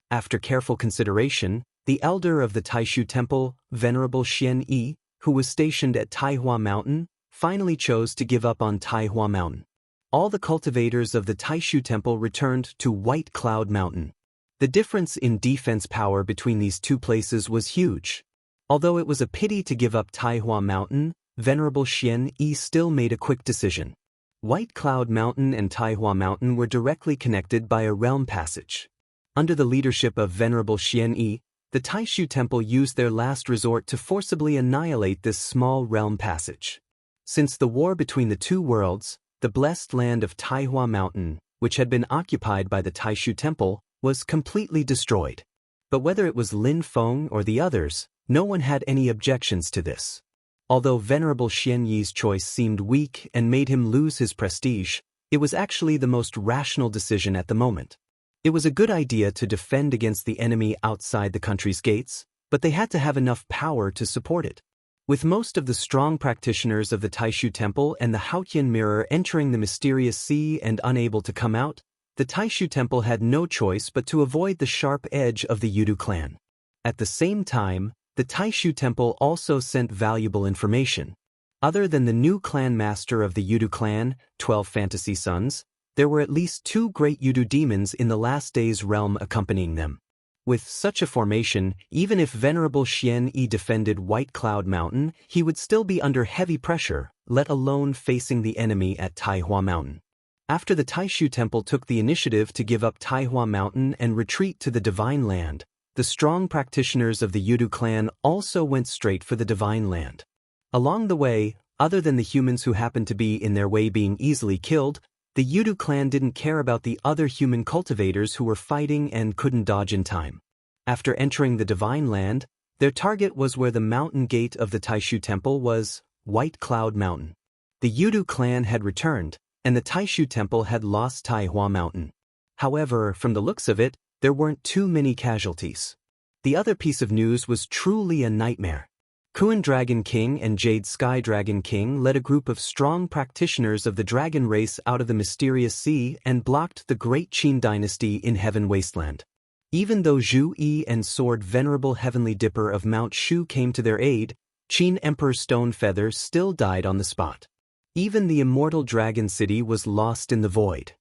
After careful consideration, the elder of the Taishu Temple, Venerable Xian Yi, who was stationed at Taihua Mountain, finally chose to give up on Taihua Mountain. All the cultivators of the Taishu Temple returned to White Cloud Mountain. The difference in defense power between these two places was huge. Although it was a pity to give up Taihua Mountain, Venerable Xian Yi still made a quick decision. White Cloud Mountain and Taihua Mountain were directly connected by a realm passage. Under the leadership of Venerable Xian Yi, the Taishu Temple used their last resort to forcibly annihilate this small realm passage. Since the war between the two worlds, the blessed land of Taihua Mountain, which had been occupied by the Taishu Temple, was completely destroyed. But whether it was Lin Feng or the others, no one had any objections to this. Although Venerable Xian Yi's choice seemed weak and made him lose his prestige, it was actually the most rational decision at the moment. It was a good idea to defend against the enemy outside the country's gates, but they had to have enough power to support it. With most of the strong practitioners of the Taishu Temple and the Haotian Mirror entering the mysterious sea and unable to come out, the Taishu Temple had no choice but to avoid the sharp edge of the Yudu clan. At the same time, the Taishu Temple also sent valuable information. Other than the new clan master of the Yudu clan, 12 fantasy sons, there were at least 2 great Yudu demons in the last day's realm accompanying them. With such a formation, even if Venerable Xian Yi defended White Cloud Mountain, he would still be under heavy pressure, let alone facing the enemy at Taihua Mountain. After the Taishu Temple took the initiative to give up Taihua Mountain and retreat to the Divine Land, the strong practitioners of the Yudu clan also went straight for the Divine Land. Along the way, other than the humans who happened to be in their way being easily killed, the Yudu clan didn't care about the other human cultivators who were fighting and couldn't dodge in time. After entering the Divine Land, their target was where the mountain gate of the Taishu Temple was, White Cloud Mountain. The Yudu clan had returned, and the Taishu Temple had lost Taihua Mountain. However, from the looks of it, there weren't too many casualties. The other piece of news was truly a nightmare. Kuan Dragon King and Jade Sky Dragon King led a group of strong practitioners of the dragon race out of the mysterious sea and blocked the Great Qin dynasty in Heaven Wasteland. Even though Zhu Yi and Sword Venerable Heavenly Dipper of Mount Shu came to their aid, Qin Emperor Stonefeather still died on the spot. Even the immortal Dragon City was lost in the void.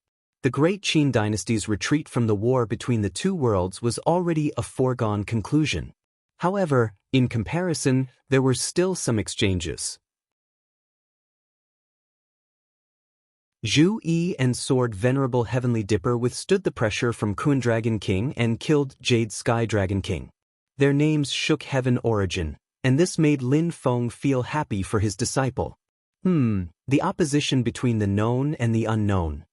The Great Qin dynasty's retreat from the war between the two worlds was already a foregone conclusion. However, in comparison, there were still some exchanges. Zhu Yi and Sword Venerable Heavenly Dipper withstood the pressure from Kuan Dragon King and killed Jade Sky Dragon King. Their names shook heaven origin, and this made Lin Feng feel happy for his disciple. The opposition between the known and the unknown.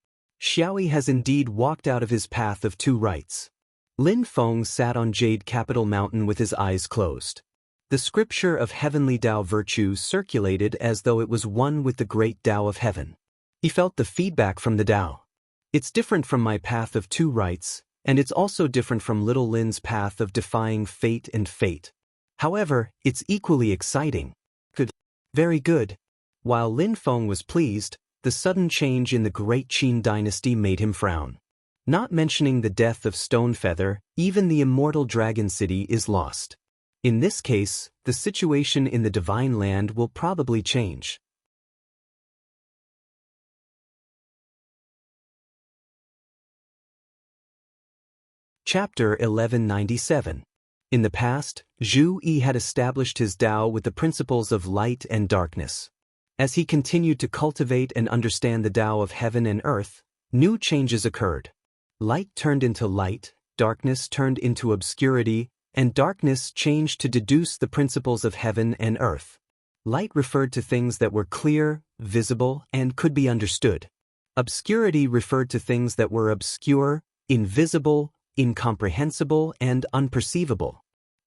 Xiaoyi has indeed walked out of his path of two rights. Lin Feng sat on Jade Capital Mountain with his eyes closed. The scripture of heavenly Tao virtue circulated as though it was one with the great Tao of heaven. He felt the feedback from the Tao. It's different from my path of two rights, and it's also different from little Lin's path of defying fate and fate. However, it's equally exciting. Good. Very good. While Lin Feng was pleased, the sudden change in the Great Qin dynasty made him frown. Not mentioning the death of Stonefeather, even the immortal Dragon City is lost. In this case, the situation in the Divine Land will probably change. Chapter 1197. In the past, Zhu Yi had established his Tao with the principles of light and darkness. As he continued to cultivate and understand the Tao of heaven and earth, new changes occurred. Light turned into light, darkness turned into obscurity, and darkness changed to deduce the principles of heaven and earth. Light referred to things that were clear, visible, and could be understood. Obscurity referred to things that were obscure, invisible, incomprehensible, and unperceivable.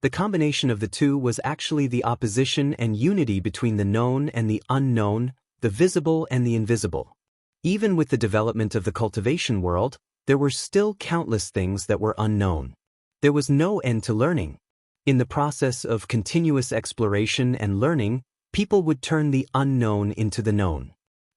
The combination of the two was actually the opposition and unity between the known and the unknown, the visible and the invisible. Even with the development of the cultivation world, there were still countless things that were unknown. There was no end to learning. In the process of continuous exploration and learning, people would turn the unknown into the known.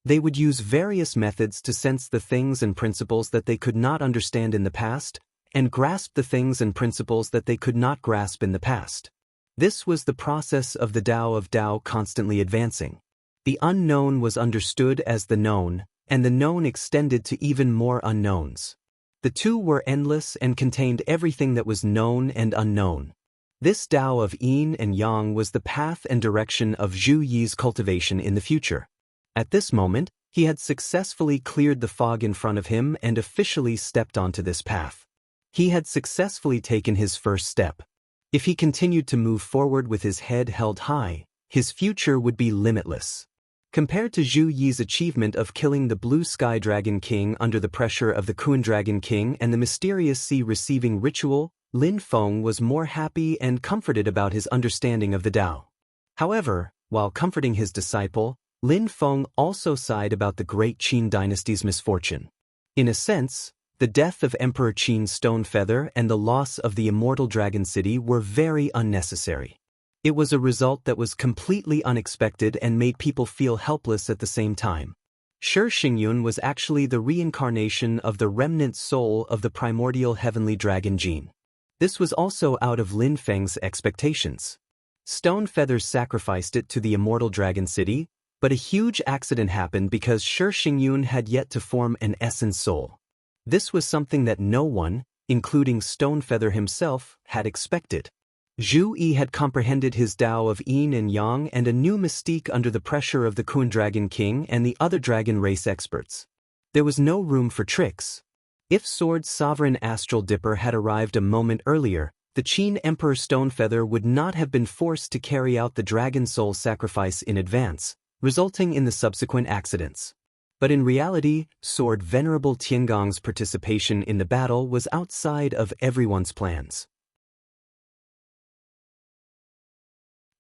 They would use various methods to sense the things and principles that they could not understand in the past, and grasp the things and principles that they could not grasp in the past. This was the process of the Tao constantly advancing. The unknown was understood as the known, and the known extended to even more unknowns. The two were endless and contained everything that was known and unknown. This Tao of yin and yang was the path and direction of Zhu Yi's cultivation in the future. At this moment, he had successfully cleared the fog in front of him and officially stepped onto this path. He had successfully taken his first step. If he continued to move forward with his head held high, his future would be limitless. Compared to Zhu Yi's achievement of killing the Blue Sky Dragon King under the pressure of the Kuan Dragon King and the mysterious sea receiving ritual, Lin Feng was more happy and comforted about his understanding of the Tao. However, while comforting his disciple, Lin Feng also sighed about the great Qin dynasty's misfortune. In a sense, the death of Emperor Qin's Stone Feather and the loss of the immortal Dragon City were very unnecessary. It was a result that was completely unexpected and made people feel helpless at the same time. Shi Xingyun was actually the reincarnation of the remnant soul of the primordial heavenly dragon gene. This was also out of Lin Feng's expectations. Stone Feather sacrificed it to the immortal Dragon City, but a huge accident happened because Shi Xingyun had yet to form an essence soul. This was something that no one, including Stone Feather himself, had expected. Zhu Yi had comprehended his Tao of yin and yang and a new mystique under the pressure of the Kuan Dragon King and the other dragon race experts. There was no room for tricks. If Sword's sovereign astral dipper had arrived a moment earlier, the Qin Emperor Stone Feather would not have been forced to carry out the dragon soul sacrifice in advance, resulting in the subsequent accidents. But in reality, Sword Venerable Tiangong's participation in the battle was outside of everyone's plans.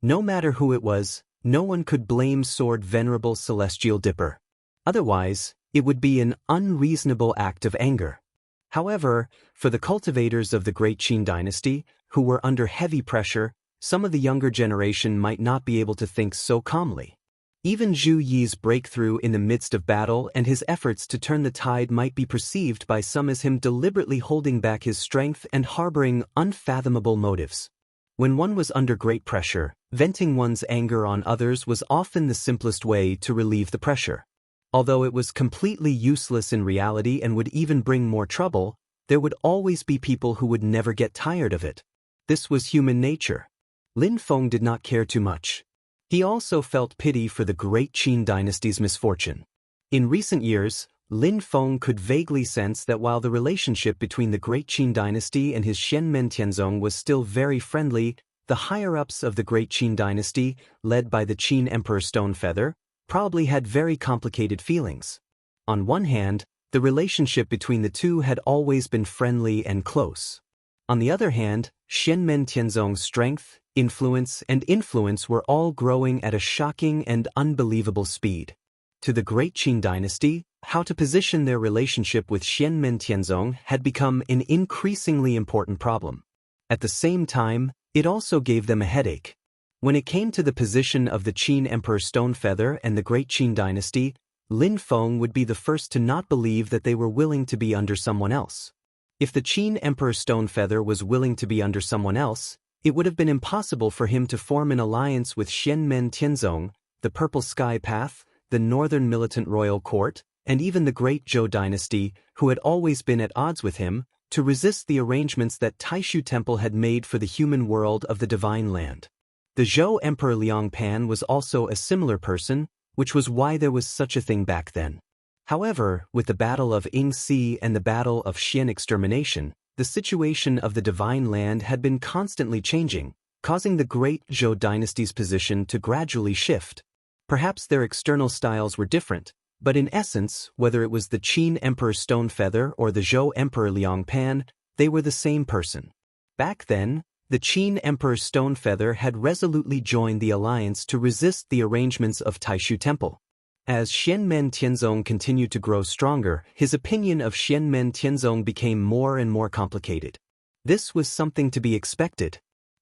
No matter who it was, no one could blame Sword Venerable Celestial Dipper. Otherwise, it would be an unreasonable act of anger. However, for the cultivators of the Great Qin dynasty, who were under heavy pressure, some of the younger generation might not be able to think so calmly. Even Zhu Yi's breakthrough in the midst of battle and his efforts to turn the tide might be perceived by some as him deliberately holding back his strength and harboring unfathomable motives. When one was under great pressure, venting one's anger on others was often the simplest way to relieve the pressure. Although it was completely useless in reality and would even bring more trouble, there would always be people who would never get tired of it. This was human nature. Lin Feng did not care too much. He also felt pity for the Great Qin dynasty's misfortune. In recent years, Lin Feng could vaguely sense that while the relationship between the Great Qin dynasty and his Shenmen Tianzong was still very friendly, the higher-ups of the Great Qin dynasty, led by the Qin Emperor Stone Feather, probably had very complicated feelings. On one hand, the relationship between the two had always been friendly and close. On the other hand, Shenmen Tianzong's strength, influence were all growing at a shocking and unbelievable speed. To the Great Qin dynasty, how to position their relationship with Shenmen Tianzong had become an increasingly important problem. At the same time, it also gave them a headache. When it came to the position of the Qin Emperor Stone Feather and the Great Qin dynasty, Lin Feng would be the first to not believe that they were willing to be under someone else. If the Qin Emperor Stone Feather was willing to be under someone else, it would have been impossible for him to form an alliance with Shenmen Tianzong, the Purple Sky Path, the Northern Militant Royal Court, and even the Great Zhou dynasty, who had always been at odds with him, to resist the arrangements that Taishu Temple had made for the human world of the Divine Land. The Zhou Emperor Liang Pan was also a similar person, which was why there was such a thing back then. However, with the Battle of Yingxi and the Battle of Xian Extermination, the situation of the Divine Land had been constantly changing, causing the Great Zhou dynasty's position to gradually shift. Perhaps their external styles were different, but in essence, whether it was the Qin Emperor Stone Feather or the Zhou Emperor Liang Pan, they were the same person. Back then, the Qin Emperor Stone Feather had resolutely joined the alliance to resist the arrangements of Taishu Temple. As Shenmen Tianzong continued to grow stronger, his opinion of Shenmen Tianzong became more and more complicated. This was something to be expected.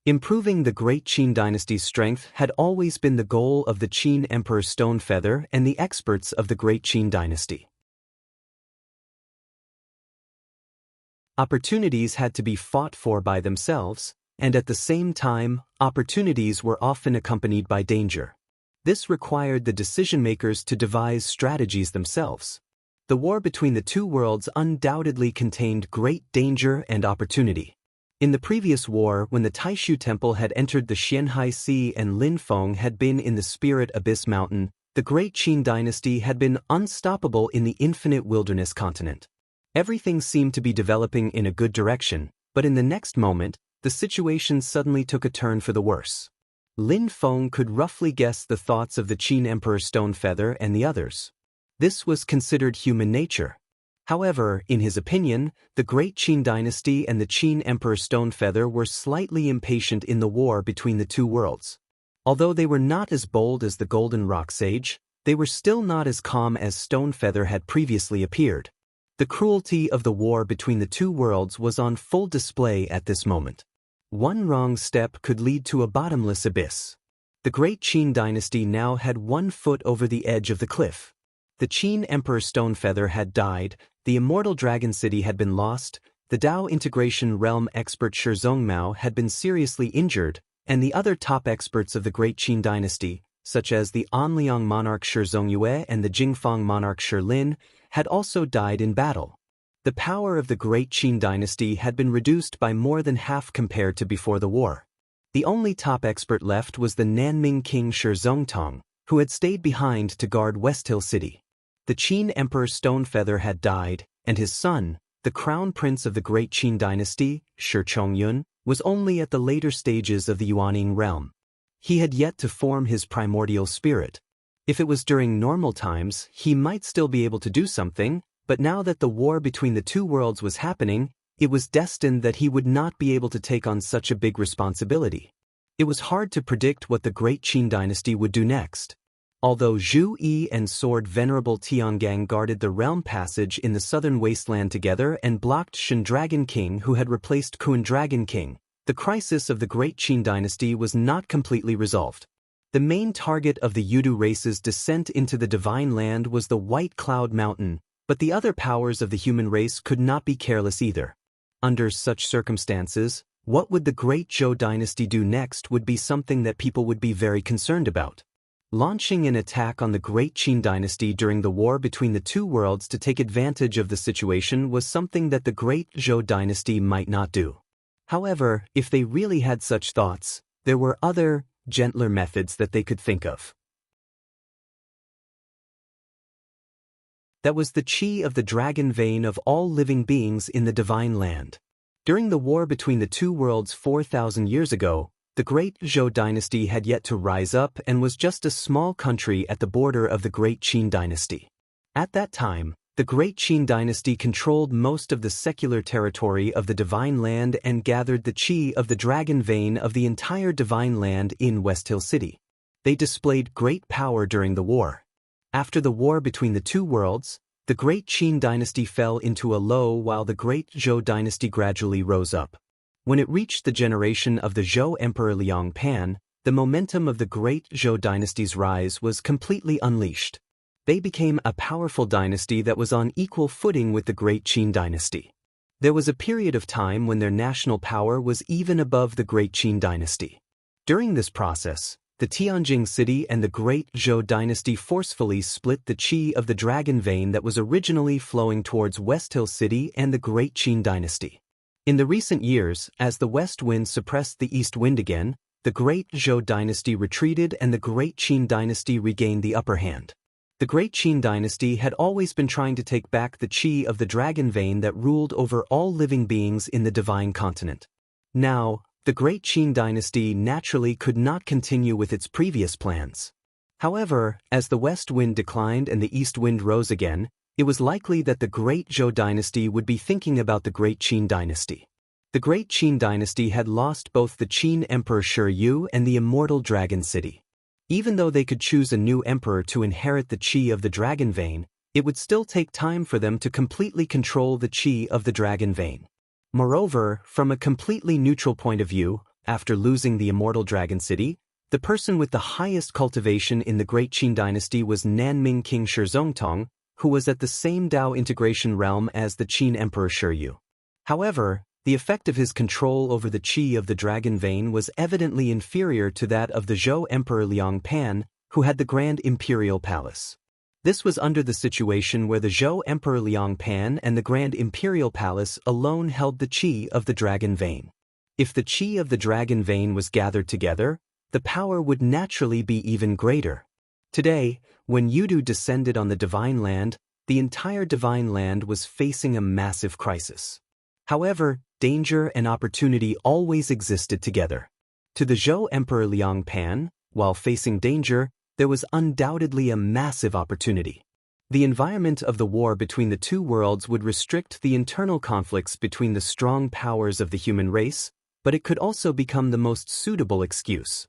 Improving the Great Qin dynasty's strength had always been the goal of the Qin Emperor Stone Feather and the experts of the Great Qin dynasty. Opportunities had to be fought for by themselves, and at the same time, opportunities were often accompanied by danger. This required the decision-makers to devise strategies themselves. The war between the two worlds undoubtedly contained great danger and opportunity. In the previous war, when the Taishu Temple had entered the Xianhai Sea and Lin Feng had been in the Spirit Abyss Mountain, the Great Qin dynasty had been unstoppable in the infinite wilderness continent. Everything seemed to be developing in a good direction, but in the next moment, the situation suddenly took a turn for the worse. Lin Feng could roughly guess the thoughts of the Qin Emperor Stonefeather and the others. This was considered human nature. However, in his opinion, the Great Qin dynasty and the Qin Emperor Stonefeather were slightly impatient in the war between the two worlds. Although they were not as bold as the Golden Rock Sage, they were still not as calm as Stonefeather had previously appeared. The cruelty of the war between the two worlds was on full display at this moment. One wrong step could lead to a bottomless abyss. The Great Qin dynasty now had 1 foot over the edge of the cliff. The Qin Emperor Stonefeather had died, the immortal dragon city had been lost, the Dao integration realm expert Shizongmao had been seriously injured, and the other top experts of the Great Qin dynasty, such as the Anliang monarch Shizongyue and the Jingfang monarch Shilin, had also died in battle. The power of the Great Qin dynasty had been reduced by more than half compared to before the war. The only top expert left was the Nanming king Shizongtong, who had stayed behind to guard Westhill City. The Qin Emperor Stonefeather had died, and his son, the crown prince of the Great Qin dynasty, Shi Chongyun, was only at the later stages of the Yuaning realm. He had yet to form his primordial spirit. If it was during normal times, he might still be able to do something, but now that the war between the two worlds was happening, it was destined that he would not be able to take on such a big responsibility. It was hard to predict what the Great Qin dynasty would do next. Although Zhu Yi and Sword Venerable Tiangang guarded the realm passage in the southern wasteland together and blocked Shen Dragon King who had replaced Kun Dragon King, the crisis of the Great Qin dynasty was not completely resolved. The main target of the Yudu race's descent into the Divine Land was the White Cloud Mountain, but the other powers of the human race could not be careless either. Under such circumstances, what would the Great Zhou dynasty do next would be something that people would be very concerned about. Launching an attack on the Great Qin dynasty during the war between the two worlds to take advantage of the situation was something that the Great Zhou dynasty might not do. However, if they really had such thoughts, there were other, gentler methods that they could think of. That was the qi of the dragon vein of all living beings in the Divine Land. During the war between the two worlds 4,000 years ago, the Great Zhou dynasty had yet to rise up and was just a small country at the border of the Great Qin dynasty. At that time, the Great Qin dynasty controlled most of the secular territory of the Divine Land and gathered the qi of the dragon vein of the entire Divine Land in Westhill City. They displayed great power during the war. After the war between the two worlds, the Great Qin dynasty fell into a low while the Great Zhou dynasty gradually rose up. When it reached the generation of the Zhou Emperor Liang Pan, the momentum of the Great Zhou dynasty's rise was completely unleashed. They became a powerful dynasty that was on equal footing with the Great Qin dynasty. There was a period of time when their national power was even above the Great Qin dynasty. During this process, the Tianjing city and the Great Zhou dynasty forcefully split the qi of the dragon vein that was originally flowing towards Westhill City and the Great Qin dynasty. In the recent years, as the west wind suppressed the east wind again, the Great Zhou dynasty retreated and the Great Qin dynasty regained the upper hand. The Great Qin dynasty had always been trying to take back the qi of the dragon vein that ruled over all living beings in the divine continent. Now, the Great Qin dynasty naturally could not continue with its previous plans. However, as the west wind declined and the east wind rose again, it was likely that the Great Zhou dynasty would be thinking about the Great Qin dynasty. The Great Qin dynasty had lost both the Qin Emperor Shi Yu and the immortal Dragon City. Even though they could choose a new emperor to inherit the qi of the dragon vein, it would still take time for them to completely control the qi of the dragon vein. Moreover, from a completely neutral point of view, after losing the immortal Dragon City, the person with the highest cultivation in the Great Qin dynasty was Nanming King Shizongtong, who was at the same Dao integration realm as the Qin Emperor Shi Yu. However, the effect of his control over the qi of the dragon vein was evidently inferior to that of the Zhou Emperor Liang Pan, who had the Grand Imperial Palace. This was under the situation where the Zhou Emperor Liang Pan and the Grand Imperial Palace alone held the qi of the dragon vein. If the qi of the dragon vein was gathered together, the power would naturally be even greater. Today, when Yudu descended on the Divine Land, the entire Divine Land was facing a massive crisis. However, danger and opportunity always existed together. To the Zhou Emperor Liang Pan, while facing danger, there was undoubtedly a massive opportunity. The environment of the war between the two worlds would restrict the internal conflicts between the strong powers of the human race, but it could also become the most suitable excuse.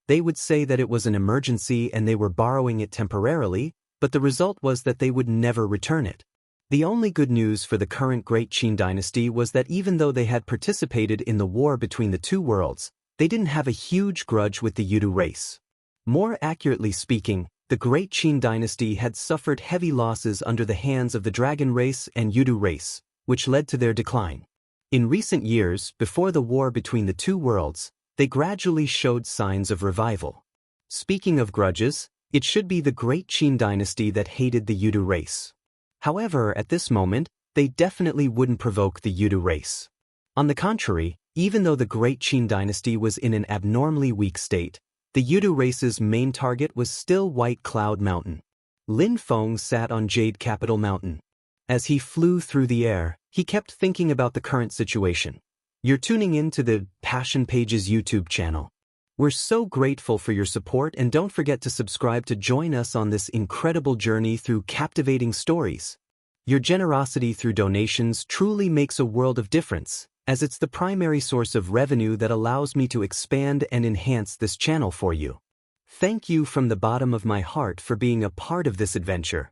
They would say that it was an emergency and they were borrowing it temporarily, but the result was that they would never return it. The only good news for the current Great Qin dynasty was that even though they had participated in the war between the two worlds, they didn't have a huge grudge with the Yudu race. More accurately speaking, the Great Qin dynasty had suffered heavy losses under the hands of the Dragon race and Yudu race, which led to their decline. In recent years, before the war between the two worlds, they gradually showed signs of revival. Speaking of grudges, it should be the Great Qin dynasty that hated the Yudu race. However, at this moment, they definitely wouldn't provoke the Yudu race. On the contrary, even though the Great Qin dynasty was in an abnormally weak state, the Yudu race's main target was still White Cloud Mountain. Lin Feng sat on Jade Capital Mountain. As he flew through the air, he kept thinking about the current situation. You're tuning in to the Passion Pages YouTube channel. We're so grateful for your support, and don't forget to subscribe to join us on this incredible journey through captivating stories. Your generosity through donations truly makes a world of difference, as it's the primary source of revenue that allows me to expand and enhance this channel for you. Thank you from the bottom of my heart for being a part of this adventure.